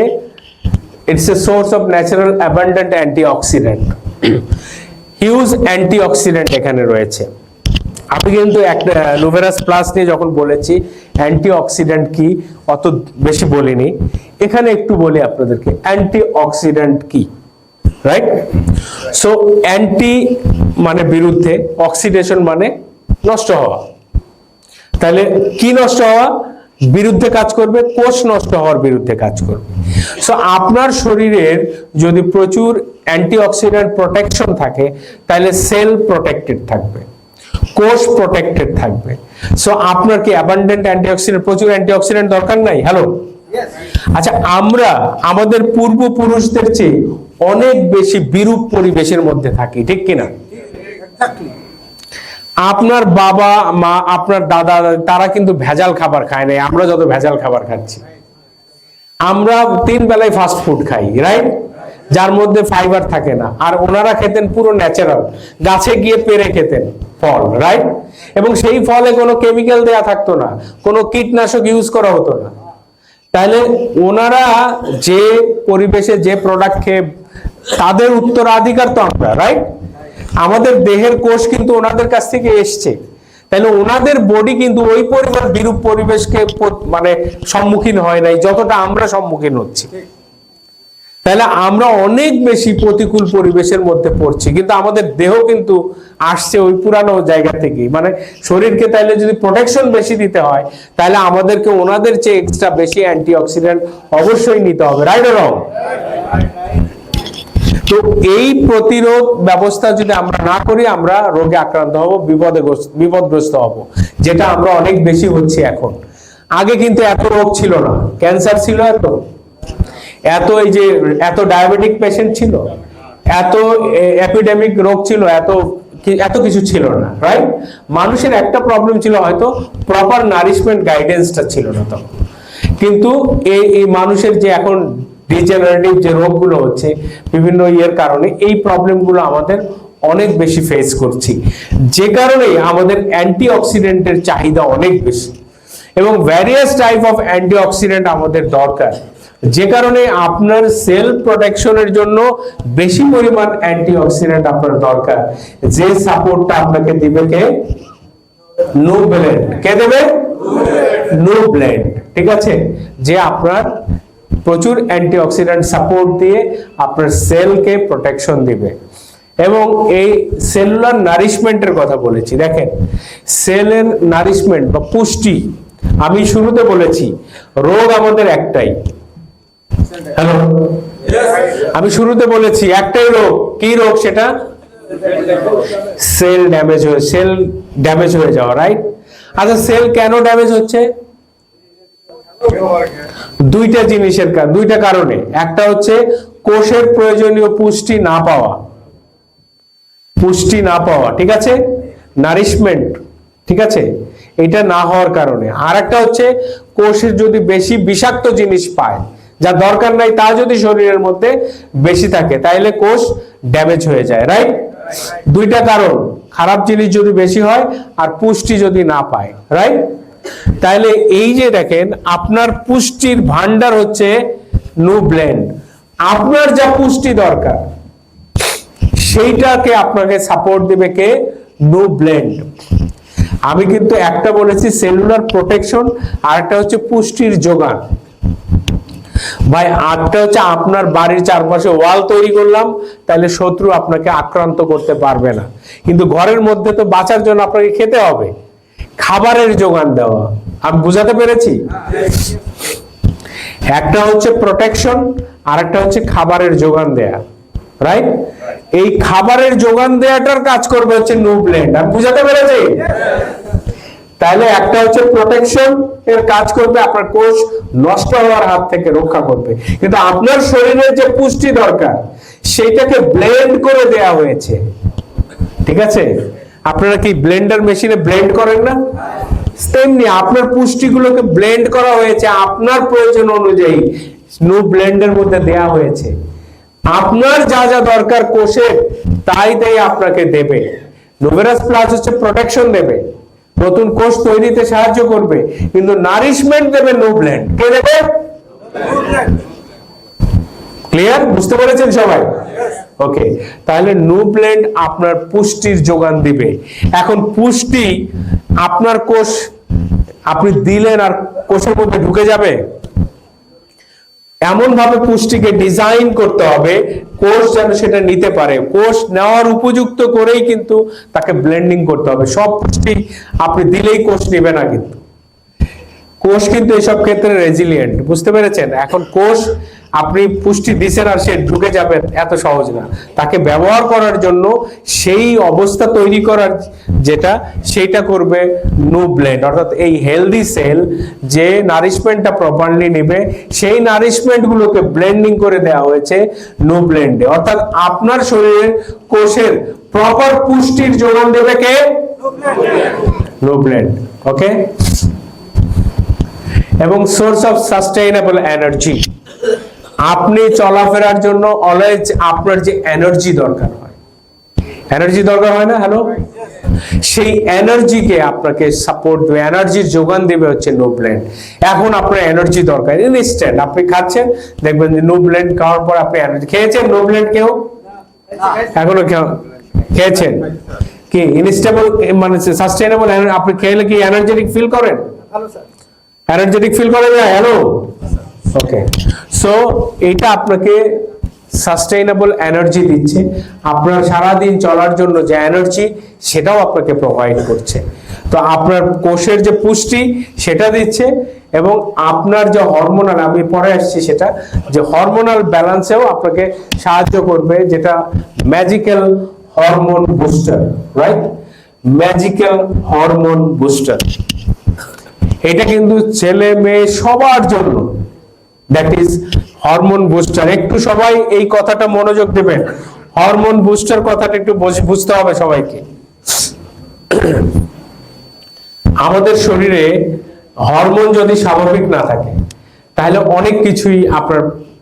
it's a source of natural abundant antioxidant, huge antioxidant এখানে রয়েছে। আমি কিন্তু একটা লুভেরাস প্লাস নিয়ে যখন বলেছি অ্যান্টিঅক্সিডেন্ট কি অত বেশি বলিনি, এখানে একটু বলি আপনাদেরকে অ্যান্টিঅক্সিডেন্ট কি, রাইট? সো অ্যান্টি মানে বিরুদ্ধে, অক্সিডেশন মানে নষ্ট হওয়া। তাহলে কি নষ্ট হওয়া? বিরুদ্ধে কাজ করবে, কোষ নষ্ট হওয়ার বিরুদ্ধে কাজ করবে। সো আপনার শরীরের যদি প্রচুর অ্যান্টিঅক্সিডেন্ট প্রোটেকশন থাকে তাহলে সেল প্রোটেক্টেড থাকবে, কোষ প্রোটেক্টেড থাকবে। সো আপনার কি অ্যাবান্ডেন্ট অ্যান্টিঅক্সিডেন্ট, প্রচুর অ্যান্টিঅক্সিডেন্ট দরকার নাই? হ্যালো, আচ্ছা, আমরা আমাদের পূর্বপুরুষদের চেয়ে অনেক বেশি বিরূপ পরিবেশের মধ্যে থাকি, ঠিক কিনা? আপনার বাবা মা, আপনার দাদা, তারা কিন্তু ভেজাল খাবার খায় নাই, আমরা যত ভেজাল খাবার খাচ্ছি। আমরা 3 বেলায় ফাস্ট ফুড খাই, রাইট, যার মধ্যে ফাইবার থাকে না। আর ওনারা খেতেন পুরো ন্যাচারাল, গাছে গিয়ে পেরে খেতেন ফল, রাইট, এবং সেই ফলে কোনো কেমিক্যাল দেয়া থাকতো না, কোনো কীটনাশক ইউজ করা হতো না। তাহলে ওনারা যে পরিবেশে যে প্রোডাক্ট খেয়ে, তাদের উত্তরাধিকার তো আমরা, রাইট? আমাদের দেহের কোষ কিন্তু ওনাদের কাছ থেকে এসছে। তাহলে ওনাদের বডি কিন্তু ওই পরিমাণ বিরূপ পরিবেশকে মানে সম্মুখীন হয় নাই যতটা আমরা সম্মুখীন হচ্ছি। তাহলে আমরা অনেক বেশি প্রতিকূল পরিবেশের মধ্যে পড়ছি, কিন্তু আমাদের দেহ কিন্তু আসছে ওই পুরানো জায়গা থেকেই। মানে শরীরকে তাইলে যদি প্রোটেকশন বেশি দিতে হয়, তাহলে আমাদেরকে ওনাদের চেয়ে এক্সট্রা বেশি অ্যান্টিঅক্সিডেন্ট অবশ্যই নিতে হবে, রাইট অর রং? তো এই প্রতিরোধ ব্যবস্থা যদি আমরা না করি, আমরা রোগে আক্রান্ত হব, বিপদগ্রস্ত হব, যেটা আমরা অনেক বেশি হচ্ছে এখন। আগে কিন্তু এত রোগ ছিল না, ক্যান্সার ছিল এত এই যে এত ডায়াবেটিক পেশেন্ট ছিল, এত এপিডেমিক রোগ ছিল, এত কিছু ছিল না, রাইট? মানুষের একটা প্রবলেম ছিল, হয়তো প্রপার নারিশমেন্ট গাইডেন্সটা ছিল না তখন। কিন্তু এই মানুষের যে এখন ডিজেনারেটিভ যে রোগগুলো হচ্ছে বিভিন্ন ইয়ের কারণে, এই প্রবলেমগুলো আমাদের অনেক বেশি ফেস করছি, যে কারণে আমাদের অ্যান্টিঅক্সিডেন্টের চাহিদা অনেক বেশি এবং ভ্যারিয়াস টাইপ অফ অ্যান্টিঅক্সিডেন্ট আমাদের দরকার, যে কারণে আপনার সেল প্রোটেকশনের জন্য বেশি পরিমাণ অ্যান্টিঅক্সিডেন্ট আপনার দরকার। যে সাপোর্টটা আপনাকে দিবে কে? No blend. কে দেবে? No blend. ঠিক আছে, যে আপনার প্রচুর অ্যান্টিঅক্সিডেন্ট সাপোর্ট দিয়ে আপনার সেলকে প্রোটেকশন দিবে। এবং এই সেলুলার নারিশমেন্টের কথা বলেছি। দেখেন, সেলের নারিশমেন্ট বা পুষ্টি, আমি শুরুতে বলেছি রোগ আমাদের একটাই। হ্যালো, আমি শুরুতে বলেছি একটাই রোগ। কি রোগ সেটা? সেল ড্যামেজ হয়ে যাওয়া, রাইট? আচ্ছা, সেল কেন ড্যামেজ হচ্ছে? দুইটা কারণে। একটা হচ্ছে কোষের প্রয়োজনীয় পুষ্টি না পাওয়া, ঠিক আছে, নারিশমেন্ট, ঠিক আছে, এটা না হওয়ার কারণে। আর একটা হচ্ছে কোষের যদি বেশি বিষাক্ত জিনিস পায়, যা দরকার নাই, তা যদি শরীরের মধ্যে বেশি থাকে, তাহলে কোষ ড্যামেজ হয়ে যায়, রাইট? দুইটা কারণ, খারাপ জিনিস যদি বেশি হয় আর পুষ্টি যদি না পায়, রাইট? তাহলে এই যে দেখেন, আপনার পুষ্টির ভান্ডার হচ্ছে নো ব্লেন্ড। আপনার যা পুষ্টি দরকার সেইটাকে আপনাকে সাপোর্ট দিবে কে? No blend. আমি কিন্তু একটা বলেছি সেলুলার প্রোটেকশন, আর একটা হচ্ছে পুষ্টির যোগান। ভাই, আটটা হচ্ছে আপনার বাড়ির চারপাশে ওয়াল তৈরি করলাম, তাহলে শত্রু আপনাকে আক্রান্ত করতে পারবে না। কিন্তু ঘরের মধ্যে তো বাঁচার জন্য আপনাকে খেতে হবে, খাবারের যোগান দেওয়া। আমি বুঝাতে পেরেছি? একটা হচ্ছে প্রোটেকশন, আর একটা হচ্ছে খাবারের যোগান দেয়া, রাইট? এই খাবারের যোগান দেয়াটার কাজ করবে হচ্ছে নো ব্লেন্ড। আমি বুঝাতে পেরেছি? তাহলে একটা হচ্ছে প্রোটেকশন এর কাজ করবে, আপনার কোষ নষ্ট হওয়ার হাত থেকে রক্ষা করবে। কিন্তু আপনার শরীরের যে পুষ্টি দরকার সেইটাকে ব্লেন্ড করে দেয়া হয়েছে, ঠিক আছে? আপনারা কি ব্লেন্ডার মেশিনে ব্লেন্ড করেন না? তেমনি আপনার পুষ্টিগুলোকে ব্লেন্ড করা হয়েছে আপনার প্রয়োজন অনুযায়ী, নো ব্লেন্ডের মধ্যে দেয়া হয়েছে। আপনার যা যা দরকার কোষের তাই তাই আপনাকে দেবে। নোভেরাস প্লাস হচ্ছে প্রোটেকশন দেবে, নতুন কোষ তৈরিতে সাহায্য করবে, কিন্তু নারিশমেন্ট দেবে নো ব্লেন্ড। কে দেবে? ক্লিয়ার? বুঝতে পেরেছেন সবাই? ওকে, তাহলে নো ব্লেন্ড আপনার পুষ্টির যোগান দিবে। এখন পুষ্টি আপনার কোষ আপনি দিলেন আর কোষের মধ্যে ঢুকে যাবে? এমন ভাবে পুষ্টিকে ডিজাইন করতে হবে কোষ যেন সেটা নিতে পারে, কোষ নেওয়ার উপযুক্ত করেই কিন্তু তাকে ব্লেন্ডিং করতে হবে। সব পুষ্টি আপনি দিলেই কোষ নেবে না, কিন্তু কোষ কিন্তু এসব ক্ষেত্রে রেজিলিয়েন্ট। বুঝতে পেরেছেন? এখন কোষ আপনি পুষ্টি দিচ্ছেন আর সে ঢুকে যাবে এত সহজ না। তাকে ব্যবহার করার জন্য সেই অবস্থা তৈরি করার যেটা সেইটা করবে নো ব্লেন্ড, অর্থাৎ এই হেলদি সেল যে নারিশমেন্টটা প্রপারলি নেবে সেই নারিশমেন্ট গুলোকে ব্লেন্ডিং করে দেওয়া হয়েছে নো ব্লেন্ডে। অর্থাৎ আপনার শরীরের কোষের প্রপার পুষ্টির যোগান দেবে কে? No blend. ওকে, এবং সোর্স অফ সাস্টেইনেবল এনার্জি। আপনি চলাফেরার জন্য অলওয়েজ আপনার যে এনার্জি দরকার হয়, এনার্জি দরকার হয় না? হ্যালো, সেই এনার্জিকে আপনাকে সাপোর্ট দেবে, এনার্জির যোগান দেবে হচ্ছে নো ব্লেন্ড। এখন আপনার এনার্জি দরকার ইনস্ট্যান্ট, আপনি খাচ্ছেন দেখবেন যে নো ব্লেন্ড খাওয়ার পর আপনি এনার্জি খেয়েছেন। নো ব্লেন্ড কেউ এখনো খেয়েছেন কি? ইনস্টেবল মানে সাস্টেইনেবল আপনি খেলে কি এনার্জেটিক ফিল করেন? এনার্জেটিক ফিল করা যায়? হ্যালো, ওকে। সো এটা আপনাকে সাস্টেইনেবল এনার্জি দিচ্ছে, আপনার সারাদিন চলার জন্য যে এনার্জি সেটাও আপনাকে প্রোভাইড করছে। তো আপনার কোষের যে পুষ্টি সেটা দিচ্ছে, এবং আপনার যে হরমোনাল, আমি পরে আসছি সেটা, যে হরমোনাল ব্যালেন্সেও আপনাকে সাহায্য করবে, যেটা magical hormone booster, right? Magical hormone booster, এটা কিন্তু ছেলে মেয়ে সবার জন্য, দ্যাট ইজ হরমোন বুস্টার। একটু সবাই এই কথাটা মনোযোগ দেবেন, হরমোন বুস্টার কথাটা একটু বুঝতে হবে সবাইকে। আমাদের শরীরে হরমোন যদি স্বাভাবিক না থাকে তাহলে অনেক কিছুই আপনার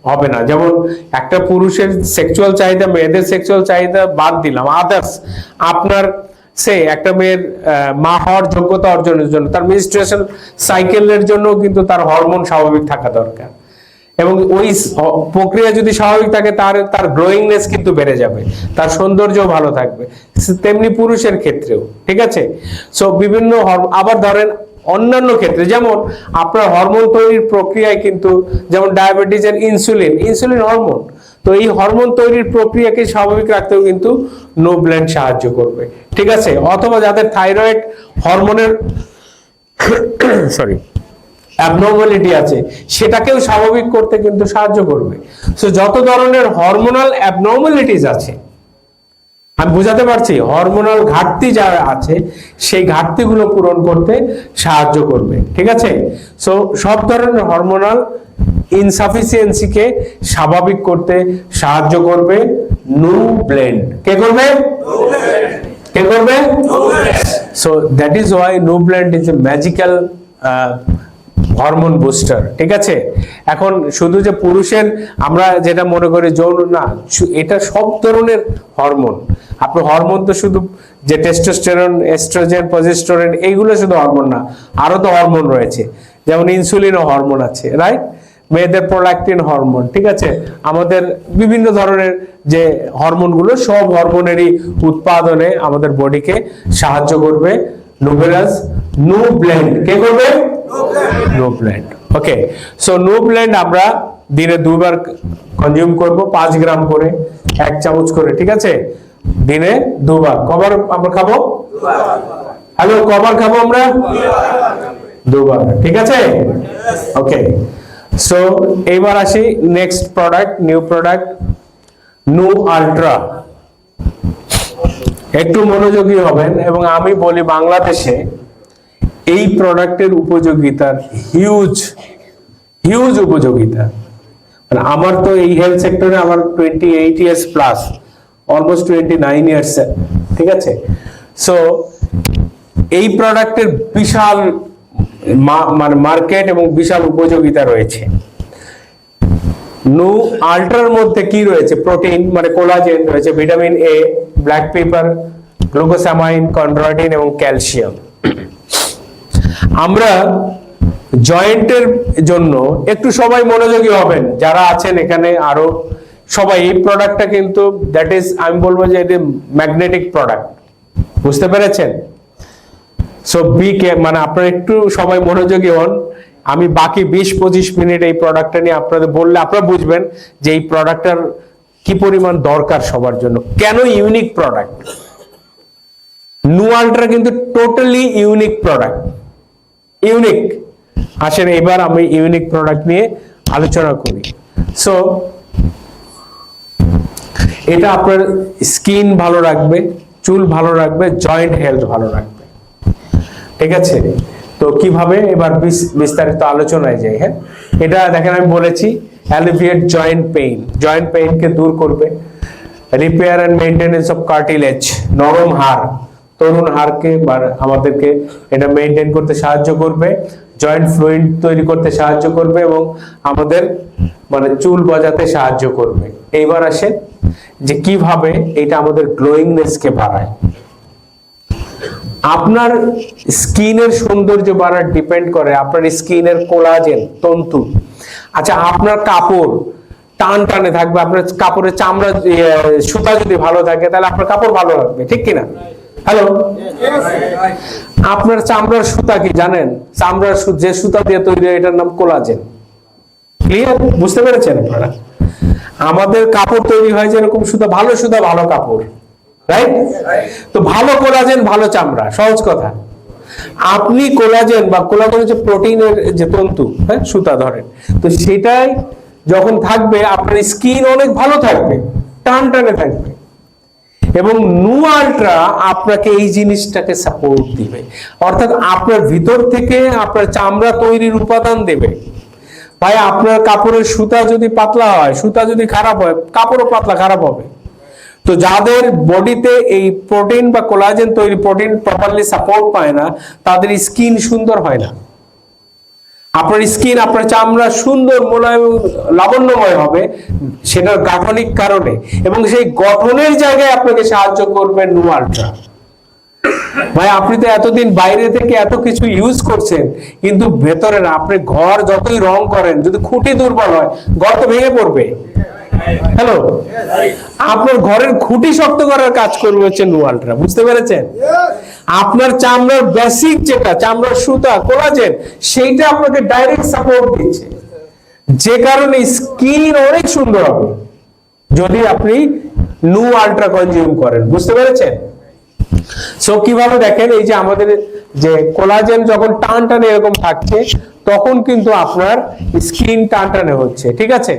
হবে না। যেমন একটা পুরুষের সেক্সুয়াল চাহিদা, মেয়েদের সেক্সুয়াল চাহিদা বাদ দিলাম, আদার্স আপনার সে একটা মেয়ের মা হওয়ার যোগ্যতা অর্জনের জন্য, তার মেনস্ট্রুয়েশন সাইকেলের জন্য কিন্তু তার হরমোন স্বাভাবিক থাকা দরকার, এবং ওই প্রক্রিয়া যদি স্বাভাবিক থাকে তার গ্রোয়িংনেস কিন্তু বেড়ে যাবে, তার সৌন্দর্যও ভালো থাকবে। তেমনি পুরুষের ক্ষেত্রেও, ঠিক আছে? সো বিভিন্ন আবার ধরেন অন্যান্য ক্ষেত্রে, যেমন আপনার হরমোন তৈরির প্রক্রিয়ায় কিন্তু, যেমন ডায়াবেটিসের ইনসুলিন হরমোন, তো এই হরমোন তৈরির প্রক্রিয়াকে স্বাভাবিক রাখতেও কিন্তু নো ব্লেন্ড সাহায্য করবে, ঠিক আছে? অথবা যাদের থাইরয়েড হরমোনের অ্যাবনর্মালিটি আছে সেটাকেও স্বাভাবিক করতে কিন্তু সাহায্য করবে। সো যত ধরনের হরমোনাল অ্যাবনর্মালিটিস আছে, আমি বুঝাতে পারছি, হরমোনাল ঘাটতি যারা আছে সেই ঘাটতিগুলো পূরণ করতে সাহায্য করবে, ঠিক আছে? সো সব ধরনের হরমোনাল ইনসাফিসিয়েন্সিকে স্বাভাবিক করতে সাহায্য করবে নো ব্লেন্ড। কে করবে? কে করবে? So that is why no blend is a magical hormone booster, ঠিক আছে? এখন শুধু যে পুরুষের আমরা যেটা মনে করি যৌন, না, এটা সব ধরনের হরমোন। আপনার হরমোন তো শুধু যে টেস্টোস্টেরন, এস্ট্রোজেন, প্রজেস্টেরন এইগুলো শুধু হরমোন না, আরো তো হরমোন রয়েছে, যেমন ইনসুলিনও হরমোন আছে, রাইট? মেয়েদের প্রোল্যাকটিন হরমোন, ঠিক আছে? আমাদের বিভিন্ন ধরনের যে হরমোনগুলো, সব হরমোনেরই উৎপাদনে আমাদের বডিকে সাহায্য করবে নোভেরাস নো ব্লেন্ড। কে করবে? No blend. Okay, so no blend আমরা দিনে 2 বার কনজিউম করব, 5 গ্রাম করে, 1 চামচ করে, ঠিক আছে? দিনে 2 বার। কবার আমরা খাবো? হ্যালো, কবার খাবো আমরা? 2 বার, ঠিক আছে? ওকে, সো এইবার আসি next product, new product no ultra. একটু মনোযোগী হবেন, এবং আমি বলি বাংলাদেশে এই প্রোডাক্টের উপযোগিতার হিউজ উপযোগিতা। মানে আমার তো এই হেলথ সেক্টরে আমার 28 ইয়ার্স প্লাস, অলমোস্ট 29 ইয়ার্স, ঠিক আছে? সো এই প্রোডাক্টের বিশাল মানে মার্কেট এবং বিশাল উপযোগিতা রয়েছে। নু আল্ট্রার মধ্যে কি রয়েছে? প্রোটিন মানে কোলাজেন রয়েছে, vitamin A, black pepper, glucosamine, chondroitin এবং ক্যালসিয়াম। আমরা জয়েন্টের জন্য একটু সবাই মনোযোগী হবেন যারা আছেন এখানে, আরো সবাই। এই প্রোডাক্টটা কিন্তু দ্যাট ইজ, আমি বলবো যে এটা ম্যাগনেটিক প্রোডাক্ট, বুঝতে পেরেছেন? সো মানে আপনারা একটু সবাই মনোযোগী হন। আমি বাকি 20-25 মিনিট এই প্রোডাক্টটা নিয়ে আপনাদের বললে আপনারা বুঝবেন যে এই প্রোডাক্টটার কি পরিমাণ দরকার সবার জন্য, কেন ইউনিক প্রোডাক্ট। নু আল্ট্রা কিন্তু টোটালি ইউনিক প্রোডাক্ট, ইউনিক। আসেন এবার আমি ইউনিক প্রোডাক্ট নিয়ে আলোচনা করি। সো এটা আপনার স্কিন ভালো রাখবে, চুল ভালো রাখবে, জয়েন্ট হেলথ ভালো রাখবে, ঠিক আছে? তো কিভাবে, এবার বিস্তারিত আলোচনায় যাই। হ্যাঁ, এটা দেখেন আমি বলেছি অ্যালিভিয়েট জয়েন্ট পেইন, জয়েন্ট পেইনকে দূর করবে। Repair and maintenance of cartilage, নরম হাড়, তরুণ হাড়কে আমাদেরকে এটা মেইনটেইন করতে সাহায্য করবে, জয়েন্ট ফ্লুইড তৈরি করতে সাহায্য করবে এবং আমাদের মানে চুল গজাতে সাহায্য করবে। এইবার আসে যে কিভাবে এটা আমাদের গ্লোয়িংনেসকে বাড়ায়। আপনার স্কিনের সৌন্দর্য বাড়ার ডিপেন্ড করে আপনার স্কিনের কোলাজেন তন্তু। আচ্ছা, আপনার কাপড় টান টানে থাকবে, আপনার কাপড়ের চামড়া সুতা যদি ভালো থাকে তাহলে আপনার কাপড় ভালো লাগবে, ঠিক কিনা? হ্যালো, আপনার চামড়ার সুতা কি জানেন? চামড়ার যে সুতা দিয়ে তৈরি হয় এটার নাম কোলাজেন। ক্লিয়ার? বুঝতে পেরেছেন আপনারা? আমাদের কাপড় তৈরি হয় যেরকম সুতা, ভালো সুতা ভালো কাপড়, রাইট? তো ভালো কোলাজেন ভালো চামড়া, সহজ কথা। আপনি কোলাজেন বা কোলাজেন হচ্ছে প্রোটিনের যে তন্তু, হ্যাঁ, সুতা ধরেন, তো সেটাই যখন থাকবে আপনার স্কিন অনেক ভালো থাকবে, টান টানে থাকবে। এবং নু আল্ট্রা আপনাকে এই জিনিসটাকে সাপোর্ট দিবে, অর্থাৎ আপনার ভিতর থেকে আপনার চামড়া তৈরির উপাদান দেবে। ভাই, আপনার কাপড়ের সুতা যদি পাতলা হয়, সুতা যদি খারাপ হয়, কাপড়ও পাতলা খারাপ হবে। তো যাদের বডিতে এই প্রোটিন বা কোলাজেন তৈরি, প্রোটিন প্রপারলি সাপোর্ট পায় না, তাদের স্কিন সুন্দর হয় না। আপনার স্কিন, আপনার চামড়া সুন্দর, মোলায়েম, লাবণ্যময় হবে সেটার গাঠনিক কারণে, এবং সেই গঠনের জায়গায় আপনাকে সাহায্য করবে নু আল্ট্রা। ভাই, আপনি তো এতদিন বাইরে থেকে এত কিছু ইউজ করছেন, কিন্তু ভেতরে না। আপনি ঘর যতই রং করেন, যদি খুঁটি দুর্বল হয় ঘর তো ভেঙে পড়বে। হ্যালো, আপনার ঘরের খুঁটি শক্ত করার কাজ করবে হচ্ছে নু আল্ট্রা, বুঝতে পেরেছেন? আপনার চামড়ার বেসিক যেটা চামড়ার সুতা কোলাজেন, সেইটা আপনাকে ডাইরেক্ট সাপোর্ট দিচ্ছে, যে কারণে স্কিন অনেক সুন্দর হবে যদি আপনি নু আল্ট্রা কনজিউম করেন, বুঝতে পেরেছেন? সো কিভাবে দেখেন, এই যে আমাদের যে কোলাজেন যখন টান টানে এরকম থাকছে, তখন কিন্তু আপনার স্কিন টান টানে হচ্ছে, ঠিক আছে?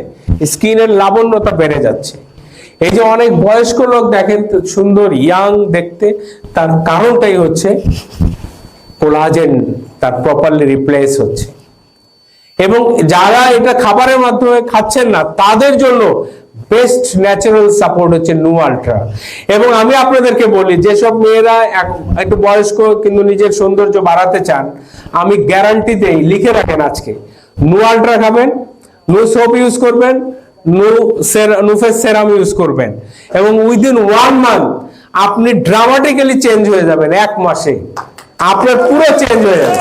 স্কিনের লাবণ্যতা বেড়ে যাচ্ছে। এই যে অনেক বয়স্ক লোক দেখেন সুন্দর ইয়াং দেখতে, তার কারণটাই হচ্ছে কোলাজেন তার প্রপারলি রিপ্লেস হচ্ছে। এবং যারা এটা খাবারের মাধ্যমে খাচ্ছেন না, তাদের জন্য বেস্ট ন্যাচারাল সাপোর্ট হচ্ছে নু আল্ট্রা। এবং আমি আপনাদেরকে বলি, যেসব মেয়েরা একটু বয়স্ক কিন্তু নিজের সৌন্দর্য বাড়াতে চান, আমি গ্যারান্টি দেই, লিখে রাখেন আজকে, নু আল্ট্রা খাবেন, নু সোপ ইউজ করবেন, নু ফেস সেরাম ইউজ করবেন, এবং উইদিন 1 মান্থ আপনি ড্রামাটিক্যালি চেঞ্জ হয়ে যাবেন। 1 মাসে আপনার পুরো চেঞ্জ হয়ে যাবে।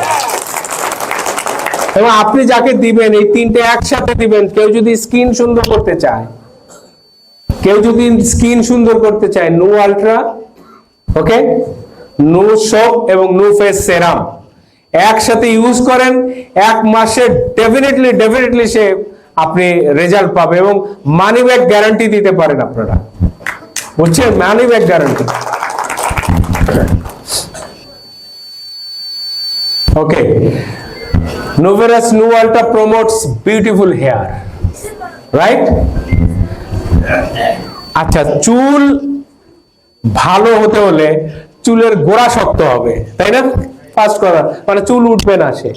এবং আপনি যাকে দিবেন, এই তিনটে একসাথে দিবেন। কেউ যদি স্কিন সুন্দর করতে চায়, নু আল্ট্রা, ওকে, নু সোপ এবং নু ফেস সেরাম একসাথে ইউজ করেন, 1 মাসে ডেফিনেটলি সে আপনি রেজাল্ট পাবে। এবং মানি ব্যাক গ্যারান্টি দিতে পারেন আপনারা, বুঝছেন? Money back guarantee. Okay, Novarus Nu Ultra promotes beautiful hair, right? আচ্ছা, চুল ভালো হতে হলে চুলের গোড়া শক্ত হবে, তাই না? ফার্স্ট কথা, মানে চুল উঠবে না সে।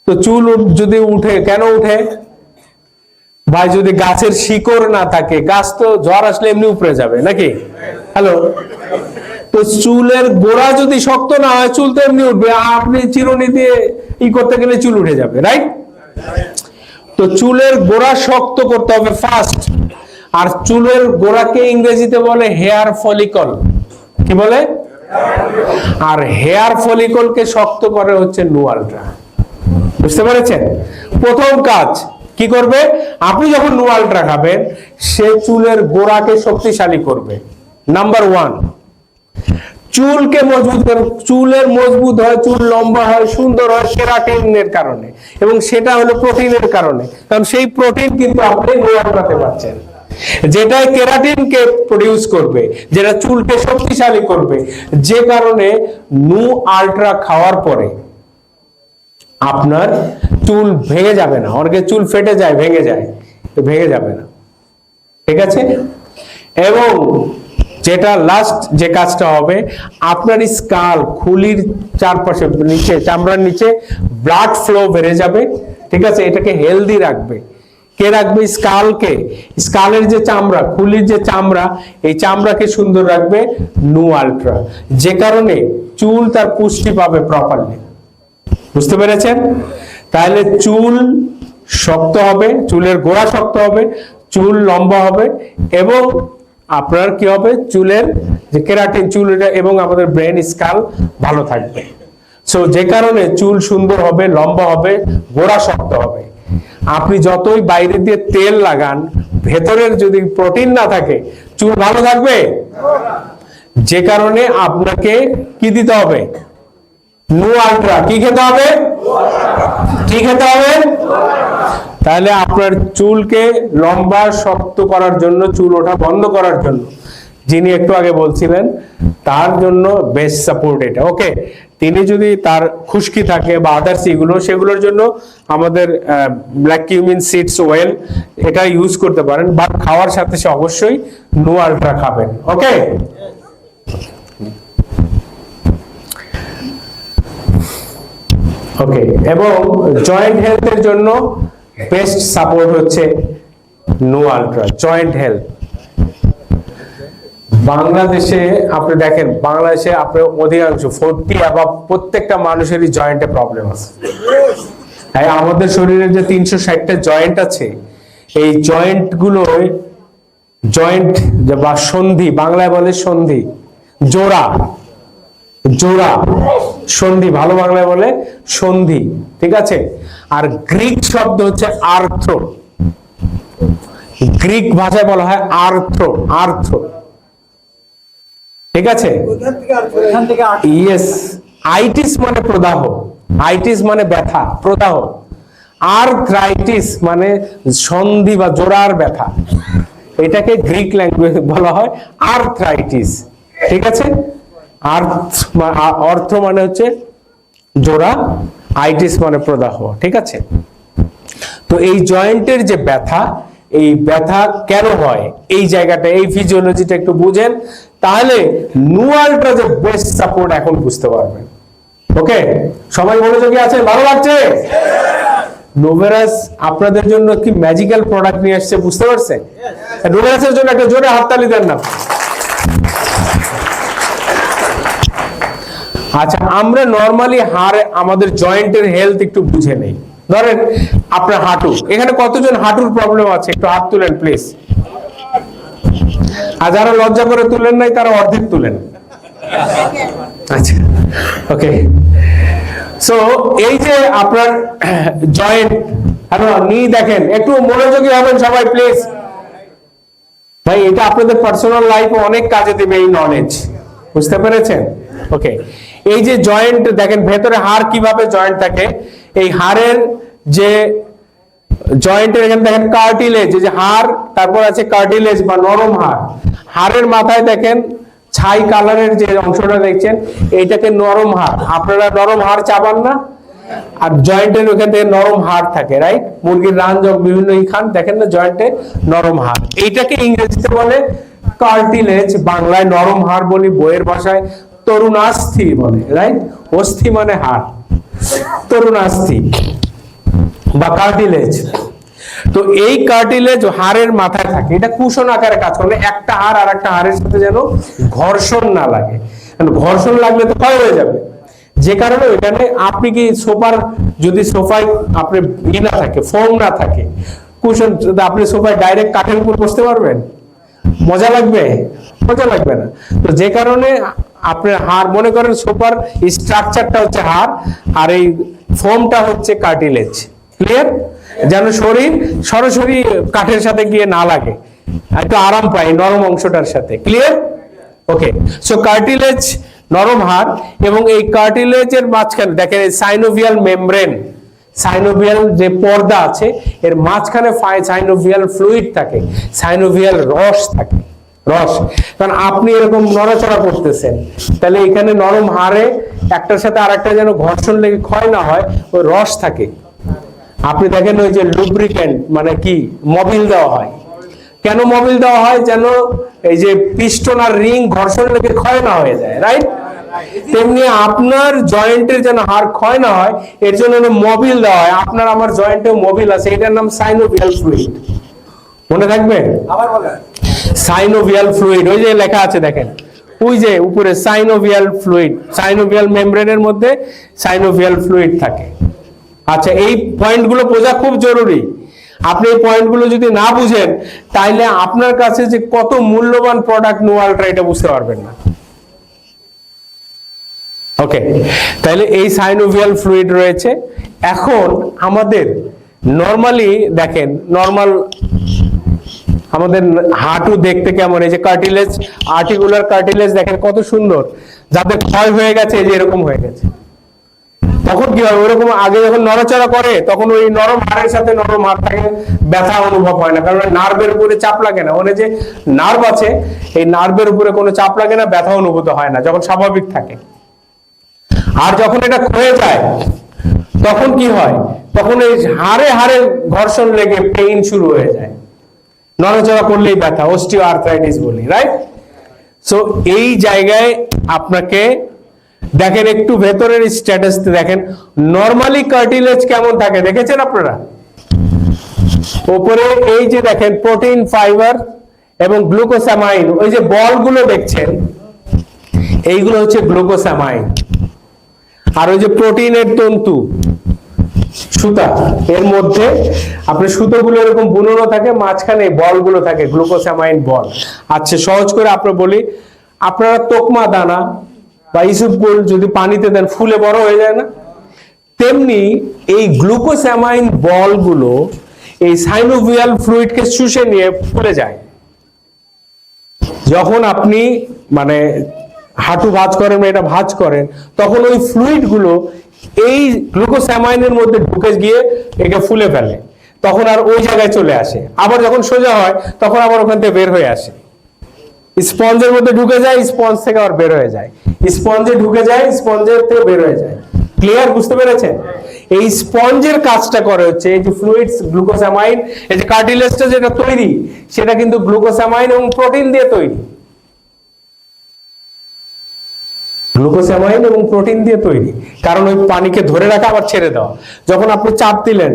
তো চুল যদি উঠে, কেন উঠে ভাই? যদি গাছের শিকড় না থাকে, গাছ তো ঝড় আসলে এমনি উপরে যাবে নাকি? হ্যালো, তো চুলের গোড়া যদি শক্ত না হয়, চুল তো এমনি উঠবে। আপনি চিরুনি দিয়ে ই করতে গেলে চুল উঠে যাবে, রাইট? তো চুলের গোড়া শক্ত করতে হবে ফার্স্ট। আর চুলের গোড়াকে ইংরেজিতে বলে হেয়ার ফলিকল। কি বলে? আর হেয়ার ফলিকলকে শক্ত করে হচ্ছে নো আলট্রা। বুঝতে পেরেছেন? প্রথম কাজ কি করবে? আপনি যখন নো আলট্রা খাবেন, সে চুলের গোড়াকে শক্তিশালী করবে। নাম্বার 1, চুলকে মজবুত করে। চুলের মজবুত হয়, চুল লম্বা হয়, সুন্দর হয় কেরাটিনের কারণে, এবং সেটা হলো প্রোটিনের কারণে। কারণ সেই প্রোটিন কিন্তু আপনি নো আলট্রাতে পাচ্ছেন, যেটা কেরাটিনকে প্রডিউস করবে, যেটা চুলকে শক্তিশালী করবে। যে কারণে নো আলট্রা খাওয়ার পরে আপনার চুল ভেঙে যাবে না। অনেকে চুল ফেটে যায়, ভেঙে যায়, ভেঙে যাবে না, ঠিক আছে? এবং যেটা লাস্ট যে কাজটা হবে, আপনার স্কাল, খুলির চারপাশে, নিচে, চামড়ার নিচে ব্লাড ফ্লো বেড়ে যাবে, ঠিক আছে? এটাকে হেলদি রাখবে। কে রাখবে? স্কালকে। স্কালের যে চামড়া, খুলির যে চামড়া, এই চামড়াকে সুন্দর রাখবে নো আলট্রা, যে কারণে চুল তার পুষ্টি পাবে প্রপারলি। বুঝতে পেরেছেন? তাহলে চুল শক্ত হবে, চুলের গোড়া শক্ত হবে, চুল লম্বা হবে, এবং আপনার কি হবে? চুলের যে কেরাটিন, চুল এবং আমাদের ব্রেন, স্কাল ভালো থাকবে। সো যে কারণে চুল সুন্দর হবে, লম্বা হবে, গোড়া শক্ত হবে। আপনি যতই বাইরে দিয়ে তেল লাগান, ভেতরের যদি প্রোটিন না থাকে, চুল ভালো থাকবে? যে কারণে আপনাকে কি দিতে হবে? No ultra. কি খেতে হবে? কি খেতে হবে? তাহলে আপনার চুলকে লম্বা শক্ত করার জন্য, চুল ওঠা বন্ধ করার জন্য, যিনি একটু আগে বলছিলেন, তার জন্য বেস্ট সাপোর্ট এটা। ওকে, তিনি যদি তার খুশকি থাকে বা আদার্স এগুলো, সেগুলোর জন্য আমাদের ব্ল্যাক কিউমিন সিডস ওয়েল এটা ইউজ করতে পারেন, বাট খাওয়ার সাথে সে অবশ্যই নো আলট্রা খাবেন। ওকে, ওকে। এবং জয়েন্ট হেলথের জন্য বেস্ট সাপোর্ট হচ্ছে নো আলট্রা। জয়েন্ট হেলথ বাংলাদেশে আপনি দেখেন, বাংলাদেশে আপনার অধিকাংশ 40 অ্যাবাভ প্রত্যেকটা মানুষেরই জয়েন্টে প্রবলেম আছে। আমাদের শরীরের যে 360টা জয়েন্ট আছে, এই জয়েন্ট গুলোয়, জয়েন্ট বা সন্ধি, বাংলায় বলে সন্ধি, জোড়া, জোড়া, সন্ধি, ভালো বাংলায় বলে সন্ধি, ঠিক আছে? আর গ্রিক শব্দ হচ্ছে আর্থ্রো। গ্রিক ভাষায় বলা হয় আর্থ্রো, আর্থ্রো, ঠিক আছে? ইয়েস, আইটিস মানে প্রদাহ, আইটিস মানে ব্যথা, প্রদাহ। আর্থ্রাইটিস মানে সন্ধি বা জোড়ার ব্যথা, এটাকে গ্রিক ল্যাঙ্গুয়েজ বলা হয় আর্থ্রাইটিস, ঠিক আছে? অর্থ মানে হচ্ছে জোড়া, আইটিস মানে প্রদাহ, ঠিক আছে? তো এই জয়েন্টের যে ব্যথা, এই ব্যথা কেন হয়, এই জায়গাটা, এই ফিজিওলজিটা একটু বুঝেন, তাহলে নো আলট্রা যে বেস্ট সাপোর্ট এখন বুঝতে পারবেন। ওকে, সবাই মনোযোগী আছেন? ভালো লাগছে? নোভেরাস আপনাদের জন্য কি ম্যাজিক্যাল প্রোডাক্ট নিয়ে আসছে, বুঝতে পারছেন? নোভেরাসের জন্য একটা জোরে হাততালি দেন না। আচ্ছা, আমরা নরমালি হাড়, আমাদের জয়েন্টের হেলথ একটু বুঝে নেই। ধরেন আপনার হাঁটু, এখানে কতজন হাঁটুর প্রবলেম আছে? একটু হাত তুলেন প্লিজ। আর যারা লজ্জা করে তুলেন নাই, তারা অর্ধেক তুলেন। আচ্ছা, ওকে। সো এই যে আপনার জয়েন্ট, নি দেখেন, একটু মনোযোগী হবেন সবাই প্লিজ। ভাই, এটা আপনাদের পার্সোনাল লাইফে অনেক কাজে দেবে এই নলেজ, বুঝতে পেরেছেন? ওকে, এই যে জয়েন্ট দেখেন, ভেতরে হাড় কিভাবে জয়েন্ট থাকে, এই হাড়ের যে জয়েন্টের এখানে দেখেন কার্টিলেজ, এই যে হাড়, তারপর আছে কার্টিলেজ বা নরম হাড়। হাড়ের মাথায় দেখেন ছাই কালারের যে অংশটা দেখছেন, এইটাকে নরম হাড়। আপনারা নরম হাড় চাবান না? আর জয়েন্টের ওখান থেকে নরম হাড় থাকে, রাইট? মুরগির রান বিভিন্ন খান, দেখেন না জয়েন্টে নরম হাড়। এইটাকে ইংরেজিতে বলে কার্টিলেজ, বাংলায় নরম হাড় বলি, বইয়ের ভাষায় তরুণাস্থি বলে, রাইট? অস্থি মানে হাড়, তরুণাস্থি বা কার্টিলেজ। তো এই কার্টিলেজ হাড়ের মাথায় থাকে, এটা কুশন আকারে কাজ করে। একটা হাড় আর একটা হাড়ের সাথে যেন ঘর্ষণ না লাগে, ঘর্ষণ লাগলে তো ক্ষয় হয়ে যাবে। যে কারণে ওইখানে আপনি কি সোফার, যদি সোফায় আপনার না থাকে, ফোম না থাকে, কুশন, আপনি সোফায় ডাইরেক্ট কাঠের উপর বসতে পারবেন? মজা লাগবে? মজা লাগবে না। তো যে কারণে আপনার হাড়, মনে করেন সোফার স্ট্রাকচারটা হচ্ছে হাড় আর এই ফোমটা হচ্ছে কার্টিলেজ। ক্লিয়ার? যেন শরীর সরাসরি কাঠের সাথে গিয়ে না লাগে, একটু আরাম পায় নরম অংশটার সাথে। ক্লিয়ার? ওকে, সো কার্টিলেজ নরম হাড়, এবং এই কার্টিলেজের মাঝখানে দেখেন সাইনোভিয়াল মেমব্রেন, সাইনোভিয়াল যে পর্দা আছে এর মাঝখানে সাইনোভিয়াল ফ্লুইড থাকে, সাইনোভিয়াল রস থাকে, রস। কারণ আপনি এরকম নড়াচড়া করতেছেন, তাহলে এখানে নরম হাড়ে একটার সাথে আরেকটা যেন ঘর্ষণ লেগে ক্ষয় না হয়, ওই রস থাকে। আপনি দেখেন ওই যে লুব্রিকেন্ট মানে কি, মোবিল দেওয়া হয়। কেন মোবিল দেওয়া হয়? যেন এই যে পিস্টন আর রিং ঘর্ষণ লেগে ক্ষয় না হয়ে যায়, রাইট? তেমনি আপনার জয়েন্টের যেন হাড় ক্ষয় না হয় এর জন্য মোবিল দেওয়া হয়। আপনার আমার জয়েন্টে মোবিল আছে, এটার নাম সাইনোভিয়াল ফ্লুইড। মনে থাকবে? সাইনোভিয়াল ফ্লুইড, ওই যে লেখা আছে দেখেন, ওই যে উপরে সাইনোভিয়াল ফ্লুইড, সাইনোভিয়াল মেমব্রেনের মধ্যে সাইনোভিয়াল ফ্লুইড থাকে। আচ্ছা, এই পয়েন্টগুলো বোঝা খুব জরুরি। আপনি এই পয়েন্টগুলো যদি না বুঝেন তাইলে আপনার কাছে যে কত মূল্যবান প্রোডাক্ট নোয়ালট্রা এটা বুঝতে পারবেন না। ওকে, তাহলে এই সাইনোভিয়াল ফ্লুইড রয়েছে। এখন আমাদের নরমালি দেখেন, নরমাল আমাদের হাঁটু দেখতে কেমন, এই যে কার্টিলেজ, আর্টিকুলার কার্টিলেজ দেখেন কত সুন্দর, যাদের ক্ষয় হয়ে গেছে এই যে এরকম হয়ে গেছে। তখন কি হয়, ওইরকম আগে যখন নড়াচড়া করে তখন ওই নরম হাড়ের সাথে নরম হাড় থাকে, ব্যথা অনুভব হয় না, কারণ নার্ভের উপরে চাপ লাগে না। ওখানে যে নার্ভ আছে এই নার্ভের উপরে কোনো চাপ লাগে না, ব্যথা অনুভূত হয় না যখন স্বাভাবিক থাকে। আর যখন এটা ক্ষয়ে যায় তখন কি হয়, তখন এই হাড়ে হাড়ে ঘর্ষণ লেগে পেইন শুরু হয়ে যায়, নড়াচড়া করলেই ব্যথা, অস্টিও আর্থ্রাইটিস বলি, রাইট? সো এই জায়গায় আপনাকে দেখেন একটু ভেতরের স্ট্যাটাস দেখেন, নরমালি কার্টিলেজ কেমন থাকে দেখেছেন আপনারা? উপরে এই যে দেখেন প্রোটিন, ফাইবার এবং গ্লুকোসামাইন, ওই যে বলগুলো দেখছেন এইগুলো হচ্ছে গ্লুকোসামাইন। আর ওই যে প্রোটিনের তন্তু সুতা, এর মধ্যে আপনার সুতোগুলো এরকম বুননো থাকে, মাঝখানে বলগুলো থাকে, গ্লুকোসামাইন বল। আচ্ছা, সহজ করে আপনার বলি, আপনারা তোকমা দানা বা ইসবগুল যদি পানিতে দেন ফুলে বড় হয়ে যায় না? তেমনি এই গ্লুকোসামাইন বলগুলো এই সাইনোভিয়াল ফ্লুইডকে শুষে নিয়ে ফুলে যায়। যখন আপনি মানে হাঁটু ভাঁজ করেন, এটা ভাঁজ করেন, তখন ওই ফ্লুইড গুলো এই গ্লুকোসামাইনের মধ্যে ঢুকে গিয়ে একে ফুলে ফেলে, তখন আর ওই জায়গায় চলে আসে। আবার যখন সোজা হয় তখন আবার ওখান থেকে বের হয়ে আসে, স্পঞ্জের মধ্যে ঢুকে যায়, স্পঞ্জ থেকে আবার বের হয়ে যায়, স্পঞ্জে ঢুকে যায়, স্পঞ্জের থেকে বের হয়ে যায়। ক্লিয়ার? বুঝতে পেরেছেন? এই স্পঞ্জের কাজটা করে হচ্ছে এই যে ফ্লুইডস, গ্লুকোসামাইন, এই যে কার্টিলেজটা যেটা তৈরি সেটা কিন্তু গ্লুকোসামাইন এবং প্রোটিন দিয়ে তৈরি, গ্লুকোসামাইন এবং প্রোটিন দিয়ে তৈরি। কারণ ওই পানিকে ধরে রাখা আবার ছেড়ে দেওয়া, যখন আপনি চাপ দিলেন,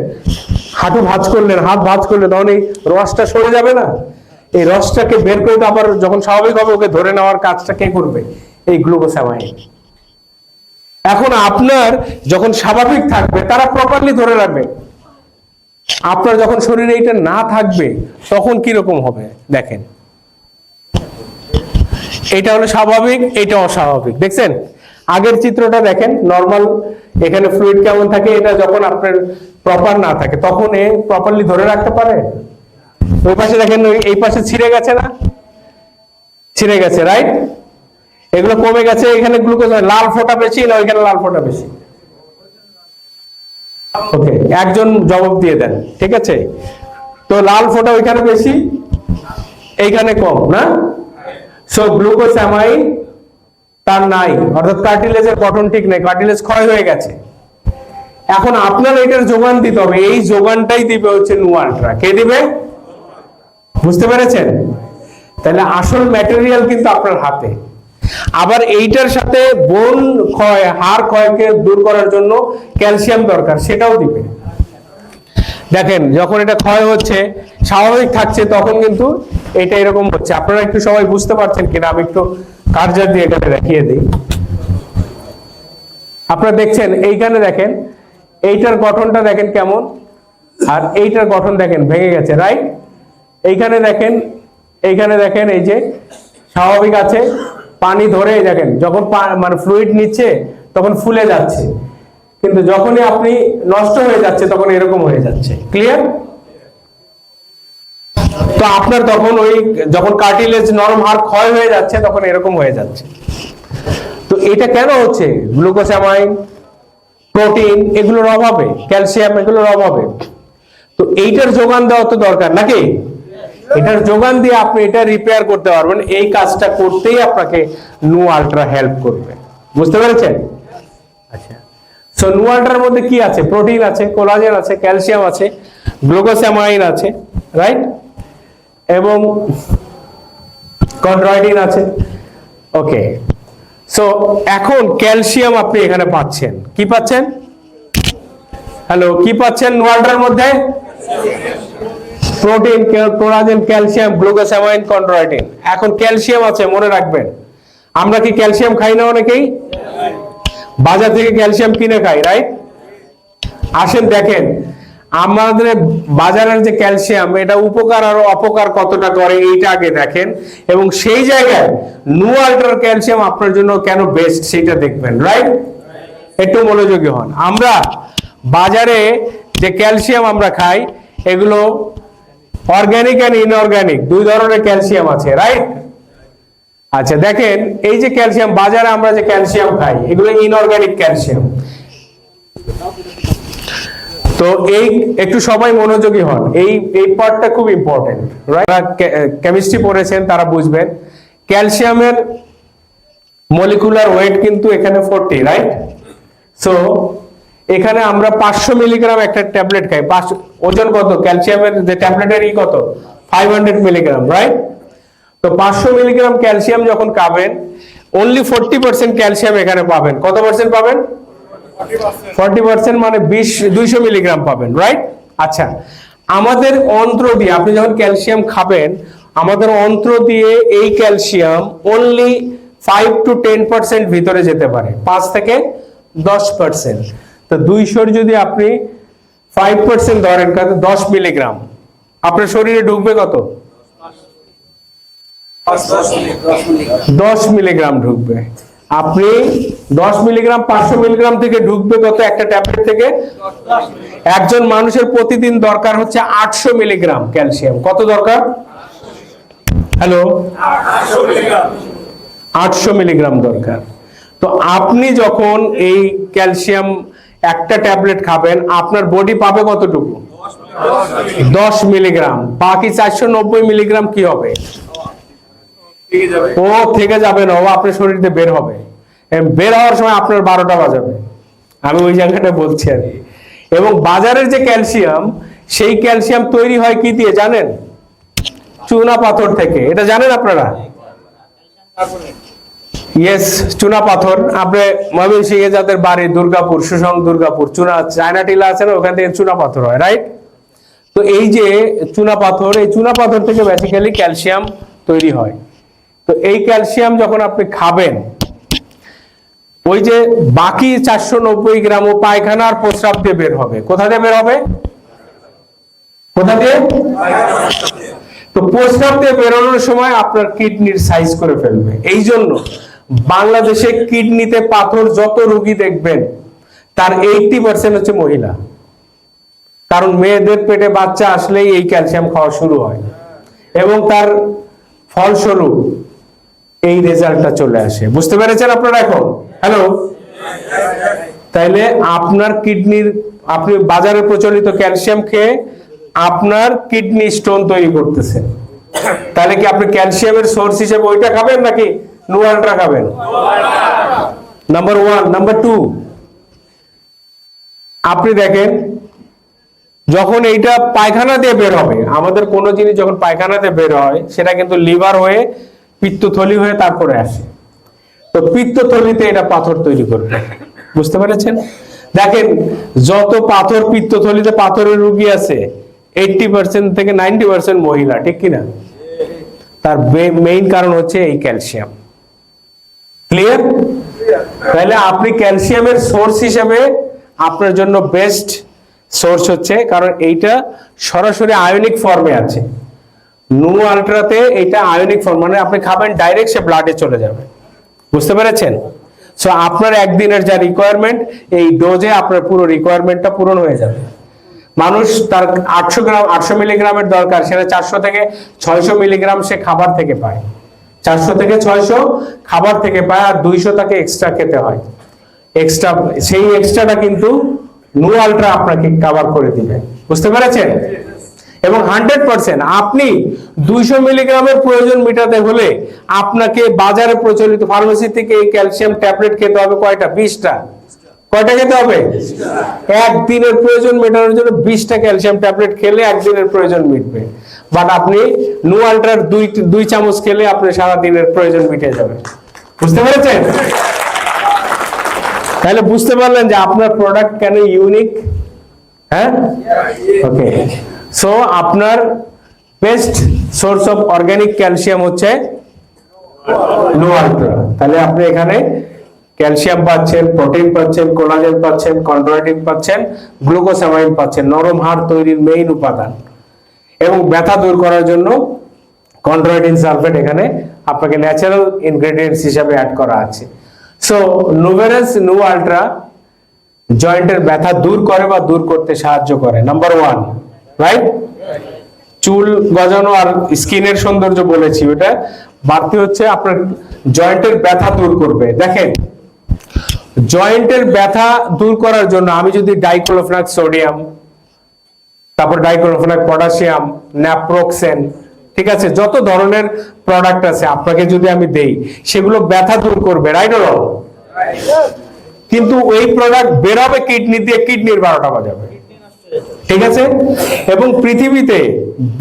হাঁটু ভাঁজ করলেন, হাত ভাঁজ করলেন, তখন এই রসটা সরে যাবে না? এই রসটাকে বের করে আবার যখন স্বাভাবিক হবে ওকে ধরে নেওয়ার কাজটা কে করবে? এই গ্লুকোসামাইন। এখন আপনার যখন স্বাভাবিক থাকবে তারা প্রপারলি ধরে রাখবে, আপনার যখন শরীরে এটা না থাকবে তখন কি রকম হবে দেখেন। এটা হলো স্বাভাবিক, এটা অস্বাভাবিক। দেখছেন আগের চিত্রটা দেখেন, নরমাল এখানে ফ্লুইড কেমন থাকে, এটা যখন আপনার প্রপার না থাকে তখন এ প্রপারলি ধরে রাখতে পারে? ওই পাশে দেখেন, এই পাশে ছিঁড়ে গেছে না? ছিঁড়ে গেছে, রাইট? এগুলো কমে গেছে, এখানে গ্লুকোজ লাল ফোঁটা বেশি না ওইখানে লাল ফোঁটা বেশি? ওকে, একজন জবাব দিয়ে দেন, ঠিক আছে? তো লাল ফোঁটা ওইখানে বেশি, এইখানে কম না? সো গ্লুকোসামাইন তার নাই, অর্থাৎ কার্টিলেজের গঠন ঠিক নেই, কার্টিলেজ ক্ষয় হয়ে গেছে। এখন আপনার এটার যোগান দিতে হবে, এই যোগানটাই দিবে হচ্ছে নোয়ালট্রা। কে দিবে? বুঝতে পেরেছেন? তাহলে আসল ম্যাটেরিয়াল কিন্তু আপনার হাতে। আবার এইটার সাথে বোন ক্ষয়, হাড় ক্ষয়কে দূর করার জন্য ক্যালসিয়াম দরকার, সেটাও দিবে। দেখেন যখন এটা ক্ষয় হচ্ছে, স্বাভাবিক থাকছে, তখন কিন্তু এটা এরকম হচ্ছে। আপনারা একটু সবাই বুঝতে পারছেন কিনা আমি একটু কার্জার দিয়ে এখানে দেখিয়ে দিই। আপনারা দেখছেন এইখানে দেখেন এইটার গঠনটা দেখেন কেমন, আর এইটার গঠন দেখেন ভেঙে গেছে, রাইট? এইখানে দেখেন এই যে স্বাভাবিক আছে, পানি ধরে দেখেন যখন মানে ফ্লুইড নিচ্ছে তখন ফুলে যাচ্ছে, কিন্তু যখনই আপনি নষ্ট হয়ে যাচ্ছে তখন এরকম হয়ে যাচ্ছে। ক্লিয়ার? তো আপনার তখন ওই যখন কার্টিলেজ নরম হাড় ক্ষয় হয়ে যাচ্ছে তখন এরকম হয়ে যাচ্ছে। তো এটা কেন হচ্ছে? গ্লুকোসামাইন, প্রোটিন এগুলোর অভাবে, ক্যালসিয়াম এগুলোর অভাবে। তো এইটার যোগান দেওয়া তো দরকার নাকি? এটার যোগান দিয়ে আপনি এটা রিপেয়ার করতে পারবেন। এই কাজটা করতেই আপনাকে নু আল্ট্রা হেল্প করবে। বুঝতে পেরেছেন? আচ্ছা, সো নু আল্ট্রার মধ্যে কি আছে? প্রোটিন আছে, কোলাজেন আছে, ক্যালসিয়াম আছে, গ্লুকোসামাইন আছে, রাইট? এবং কন্ড্রয়েটিন আছে। ওকে, সো এখন ক্যালসিয়াম আপনি এখানে পাচ্ছেন। কি পাচ্ছেন? হ্যালো, কি পাচ্ছেন নু আল্ট্রার মধ্যে? Protein, collagen, calcium, glucosamine, chondroitin. এখন ক্যালসিয়াম আছে, মনে রাখবেন। আমরা কি ক্যালসিয়াম খাই না? অনেকেই বাজার থেকে ক্যালসিয়াম কিনে খাই, রাইট? আসেন দেখেন আমাদের বাজারের যে ক্যালসিয়াম, এটা উপকার আর অপকার কতটা করে এইটা আগে দেখেন, এবং সেই জায়গায় নু আল্ট্রার ক্যালসিয়াম আপনার জন্য কেন বেস্ট সেটা দেখবেন, রাইট? একটু মনোযোগী হন। আমরা বাজারে যে ক্যালসিয়াম আমরা খাই এগুলো অর্গানিক এন্ড ইনঅর্গানিক দুই ধরনের ক্যালসিয়াম আছে, রাইট? আচ্ছা দেখেন এই যে ক্যালসিয়াম, বাজারে আমরা যে ক্যালসিয়াম খাই এগুলো ইনঅর্গানিক ক্যালসিয়াম। তো এই একটু সবাই মনোযোগী হন, এই পার্টটা খুব ইম্পর্টেন্ট, রাইট? কেমিস্ট্রি পড়েছেন তারা বুঝবেন। ক্যালসিয়ামের মলিকুলার ওয়েট কিন্তু এখানে 40, রাইট? সো এখানে আমরা 500 মিলিগ্রাম একটা ট্যাবলেট খাই। ওজন কত ক্যালসিয়ামের যে ট্যাবলেটের কত? 500 মিলিগ্রাম, রাইট? তো 500 মিলিগ্রাম ক্যালসিয়াম যখন খাবেন, অনলি 40% ক্যালসিয়াম এখানে পাবেন। কত পার্সেন্ট পাবেন? 40%, মানে 200 মিলিগ্রাম পাবেন, রাইট? আচ্ছা, আমাদের অন্ত্র দিয়ে আপনি যখন ক্যালসিয়াম খাবেন, আমাদের অন্ত্র দিয়ে এই ক্যালসিয়াম অনলি 5 to 10% ভিতরে যেতে পারে, 5 থেকে 10%। তো 200 যদি আপনি 5% ধরেন, 10 মিলিগ্রাম আপনার শরীরে ঢুকবে কত? 10 মিলিগ্রাম ঢুকবে। আপনি 10 মিলিগ্রাম 500 মিলিগ্রাম থেকে ঢুকবে কত একটা ট্যাবলেট থেকে? একজন মানুষের প্রতিদিন দরকার হচ্ছে 800 মিলিগ্রাম ক্যালসিয়াম। কত দরকার? হ্যালো, 800 মিলিগ্রাম দরকার। তো আপনি যখন এই ক্যালসিয়াম একটা ট্যাবলেট খাবেন, আপনার বডি পাবে কতটুকু? 10 মিলিগ্রাম। বাকি 490 মিলিগ্রাম কি হবে? ও থেকে যাবে না, ও আপনার শরীর থেকে বের হবে। বের হওয়ার সময় আপনার 12টা বাজাবে। আমি ওই জায়গাটা বলছি আর কি। এবং বাজারের যে ক্যালসিয়াম, সেই ক্যালসিয়াম তৈরি হয় কি দিয়ে জানেন? চুনা পাথর থেকে। এটা জানেন আপনারা? ইয়েস, চুনা পাথর। আপনি ময়মনসিংহে যাদের বাড়ি দুর্গাপুর, সুসং দুর্গাপুর, চুনা চায়না টিলা আছে না, ওখান থেকে চুনা পাথর হয়, রাইট? তো এই যে চুনা পাথর, এই চুনা পাথর থেকে বেসিক্যালি ক্যালসিয়াম তৈরি হয়। তো এই ক্যালসিয়াম যখন আপনি খাবেন, ওই যে বাকি 490 গ্রাম ও পায়খানা আর প্রস্রাব দিয়ে বের হবে। কোথা দিয়ে বের হবে? কোথা দিয়ে? তো প্রস্রাব দিয়ে বেরোনোর সময় আপনার কিডনির সাইজ করে ফেলবে। এই জন্য বাংলাদেশে কিডনিতে পাথর যত রোগী দেখবেন তার 80% হচ্ছে মহিলা। কারণ মেয়েদের পেটে বাচ্চা আসলেই এই ক্যালসিয়াম খাওয়া শুরু হয়, এবং তার ফলস্বরূপ এই রেজাল্টটা চলে আসে। বুঝতে পেরেছেন আপনারা এখন? হ্যালো, তাইলে আপনার কিডনির, আপনি বাজারে প্রচলিত ক্যালসিয়াম খেয়ে আপনার কিডনি স্টোন তৈরি করতেছেন। তাহলে কি আপনি ক্যালসিয়ামের সোর্স হিসেবে ওইটা খাবেন নাকি নু আল্ট্রা খাবেন? নাম্বার 1। নাম্বার 2, আপনি দেখেন যখন এইটা পায়খানা দিয়ে বের হবে, আমাদের কোনো জিনিস যখন পায়খানাতে বের হয় সেটা কিন্তু লিভার হয়ে পিত্তথলি হয়ে তারপরে আসে। তো পিত্তথলিতে এটা পাথর তৈরি করবে। বুঝতে পেরেছেন? দেখেন যত পাথর পিত্তথলিতে পাথরের রোগী আছে 80% থেকে 90% মহিলা, ঠিক কিনা? তার মেইন কারণ হচ্ছে এই ক্যালসিয়াম। ক্লিয়ার? তাহলে আপনি ক্যালসিয়ামের সোর্স হিসেবে আপনার জন্য বেস্ট সোর্স হচ্ছে, কারণ এইটা সরাসরি আয়নিক ফর্মে আছে। নু আলট্রাতে এটা আয়নিক ফর্ম, মানে আপনি খাবেন ডাইরেক্ট সে ব্লাডে চলে যাবে। বুঝতে পেরেছেন? সো আপনার একদিনের যা রিকোয়ারমেন্ট, এই ডোজে আপনার পুরো রিকোয়ারমেন্টটা পূরণ হয়ে যাবে। মানুষ তার 800 মিলিগ্রামের দরকার, সেটা 400 থেকে 600 মিলিগ্রাম সে খাবার থেকে পায়। 400 থেকে 600 খাবার থেকে পায়, আর 200 তাকে এক্সট্রা খেতে হয়। এক্সট্রা, সেই এক্সট্রাটা কিন্তু নু আলট্রা আপনাকে কভার করে দিবে। বুঝতে পেরেছেন? এবং 100% আপনি 200 মিলিগ্রামের প্রয়োজন মেটাতে হলে আপনাকে বাজারে প্রচলিত ফার্মেসি থেকে এই ক্যালসিয়াম ট্যাবলেট খেতে হবে কয়টা? 20টা। কয়টা খেতে হবে? একদিনের প্রয়োজন মেটানোর জন্য 20টা ক্যালসিয়াম ট্যাবলেট খেলে একদিনের প্রয়োজন মিটবে। বাট আপনি নু আলট্রার 2 চামচ খেলে আপনি সারা দিনের প্রয়োজন মিটে যাবে। বুঝতে পেরেছেন? তাহলে বুঝতে পারলেন যে আপনার প্রোডাক্ট কেন ইউনিক। হ্যাঁ, ওকে। সো আপনার best source of organic calcium হচ্ছে নু আলট্রা। তাহলে আপনি এখানে ক্যালসিয়াম পাচ্ছেন, প্রোটিন পাচ্ছেন, কোলাজেন পাচ্ছেন, কন্ড্রোইটিন পাচ্ছেন, গ্লুকোসামাইন পাচ্ছেন, নরম হাড় তৈরির মেইন উপাদান। এবং ব্যথা দূর করার জন্য কন্ড্রোইটিন সালফেট এখানে আপনাকে ন্যাচারাল ইনগ্রেডিয়েন্টস হিসাবে অ্যাড করা আছে। সো নোভেরাস নু আলট্রা জয়েন্টের ব্যথা দূর করে বা দূর করতে সাহায্য করে। Number 1, right? চুল গজানো আর স্কিনের সৌন্দর্য বলেছি, ওটা বাড়তি হচ্ছে আপনার জয়েন্টের ব্যথা দূর করবে। দেখেন, জয়েন্টের ব্যথা দূর করার জন্য আমি যদি ডাইক্লোফেনাক সোডিয়াম, তারপর ডাইক্লোফেনাক পটাশিয়াম, ন্যাপ্রোক্সেন, ঠিক আছে, যত ধরনের প্রোডাক্ট আছে আপনাকে যদি আমি দেই, সেগুলো ব্যথা দূর করবে, রাইট অর রং? কিন্তু ওই প্রোডাক্ট বেরোবে কিডনি দিয়ে, কিডনির 12টা বাজাবে। ঠিক আছে? এবং পৃথিবীতে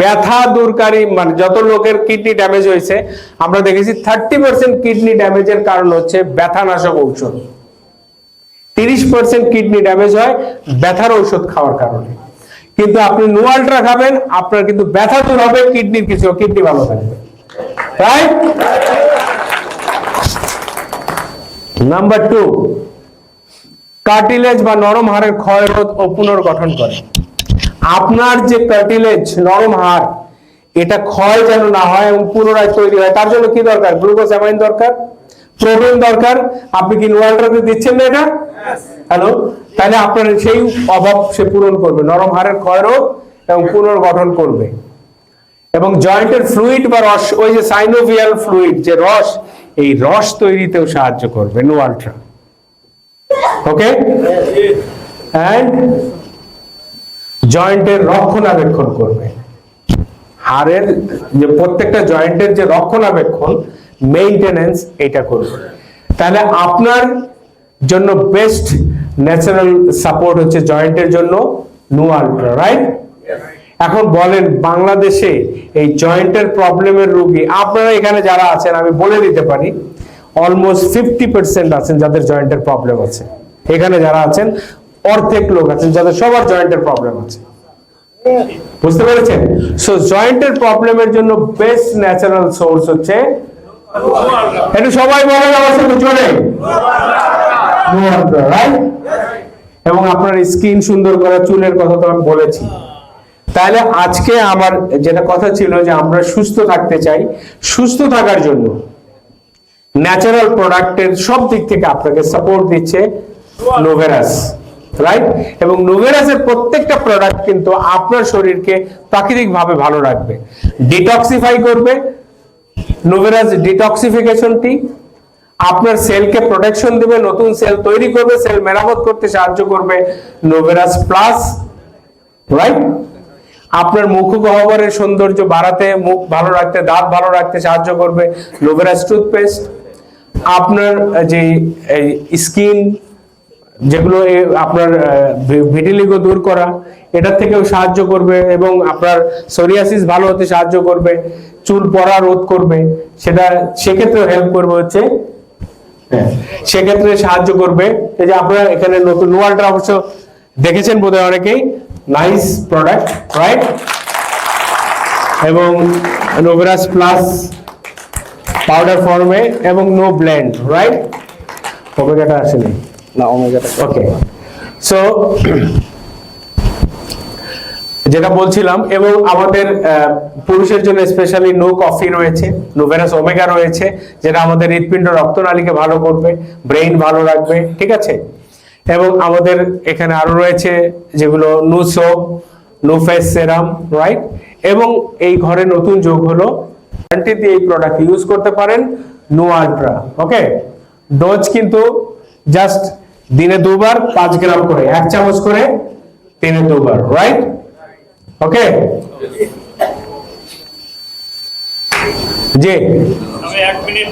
ব্যথা দূরকারী মানে যত লোকের কিডনি ড্যামেজ হয়েছে, আমরা দেখেছি 30% কিডনি ড্যামেজের কারণ হচ্ছে ব্যথানাশক ঔষধ। 30% কিডনি ড্যামেজ হয় ব্যথার ঔষধ খাওয়ার কারণে। কিন্তু আপনি নু আলট্রা খাবেন, আপনার কিন্তু ব্যথা দূর হবে, কিডনির কিছু, কিডনি ভালো থাকবে, রাইট? নাম্বার 2, কার্টিলেজ বা নরম হাড়ের ক্ষয় রোধ ও পুনর্গঠন করে। আপনার যে কার্টিলেজ, নরম হাড়, এটা ক্ষয় যেন না হয় এবং পুনরায় তৈরি হয়, তার জন্য কি দরকার? গ্লুকোসামাইন দরকার, প্রোটিন দরকার। আপনি কি নু আলট্রাতে দিচ্ছেন না এটা? হ্যালো, তাহলে আপনার সেই অভাব সে পূরণ করবে, নরম হাড়ের ক্ষয় রোধ এবং পুনর্গঠন করবে। এবং জয়েন্টের ফ্লুইড বা রস, ওই যে সাইনোভিয়াল ফ্লুইড, যে রস, এই রস তৈরিতেও সাহায্য করবে নু আলট্রা। ওকে? এন্ড জয়েন্টের রক্ষণাবেক্ষণ করবে, হাড়ের যে প্রত্যেকটা জয়েন্টের যে রক্ষণাবেক্ষণ, মেইনটেনেন্স, এটা করবে। তাহলে আপনার জন্য বেস্ট ন্যাচারাল সাপোর্ট হচ্ছে জয়েন্টের জন্য নু আলট্রা, রাইট? এখন বলেন, বাংলাদেশে এই জয়েন্টের প্রবলেমের রোগী আপনারা এখানে যারা আছেন, আমি বলে দিতে পারি অলমোস্ট 50% আছেন যাদের জয়েন্টের প্রবলেম আছে। এখানে যারা আছেন অর্ধেক লোক আছেন যাদের সবার জয়েন্টের প্রবলেম আছে। বুঝতে পেরেছেন? সো জয়েন্টের প্রবলেমের জন্য বেস্ট ন্যাচারাল সোর্স হচ্ছে, এটা সবাই বলে আমার সাথে জোরে, নু আলট্রা, রাইট? এবং আপনার স্কিন সুন্দর করা, চুলের কথা তো আমি বলেছি। তাহলে আজকে আমার যেটা কথা ছিল যে আমরা সুস্থ থাকতে চাই, সুস্থ থাকার জন্য ন্যাচারাল প্রোডাক্টের সব দিক থেকে আপনাকে সাপোর্ট দিচ্ছে নোভেরাস, রাইট? এবং নোভেরাসের প্রত্যেকটা প্রোডাক্ট কিন্তু আপনার শরীরকে প্রাকৃতিকভাবে ভালো রাখবে, ডিটক্সিফাই করবে। নোভেরাস ডিটক্সিফিকেশন টি আপনার সেলকে প্রোটেকশন দেবে, নতুন সেল তৈরি করবে, সেল মেরামত করতে সাহায্য করবে নোভেরাস প্লাস, রাইট? আপনার মুখগহ্বরের সৌন্দর্য বাড়াতে, মুখ ভালো রাখতে, দাঁত ভালো রাখতে সাহায্য করবে নোভেরাস টুথপেস্ট। আপনার যে স্কিন, যেগুলো আপনার ভিটিলিগো দূর করা, এটা থেকেও সাহায্য করবে এবং আপনার সোরিয়াসিস ভালো হতে সাহায্য করবে, চুল পড়া রোধ করবে, সেটা সেক্ষেত্রে হেল্প করবে হচ্ছে, সেক্ষেত্রে সাহায্য করবে। এই যে আপনারা এখানে নতুন নু আলট্রা অবশ্য দেখেছেন বোধহয় অনেকেই, নাইস প্রোডাক্ট, রাইট? এবং নোভেরাস প্লাস পাউডার ফর্মে এবং নো ব্লেন্ড, রাইট? ওমেগাটা আসেনি। না ওমেগাটা ওকে, সো যেটা বলছিলাম, এবং আমাদের পুরুষের জন্য স্পেশালি নো কফি রয়েছে, নোভেরাস ওমেগা রয়েছে, যেটা আমাদের হৃৎপিণ্ড রক্তনালীকে ভালো করবে, ব্রেইন ভালো রাখবে, ঠিক আছে। এবং আমাদের এখানে আরো রয়েছে যেগুলো নো সোপ, নো ফেস সেরাম, রাইট। এবং এই ঘরে নতুন যোগ হলো, গ্যারান্টি এই প্রোডাক্ট ইউজ করতে পারেন, নো আলট্রা। ওকে, ডোজ কিন্তু জাস্ট দিনে 2 বার 5 গ্রাম করে, 1 চামচ করে দিনে 2 বার, রাইট। ওকে, জি আমি 1 মিনিট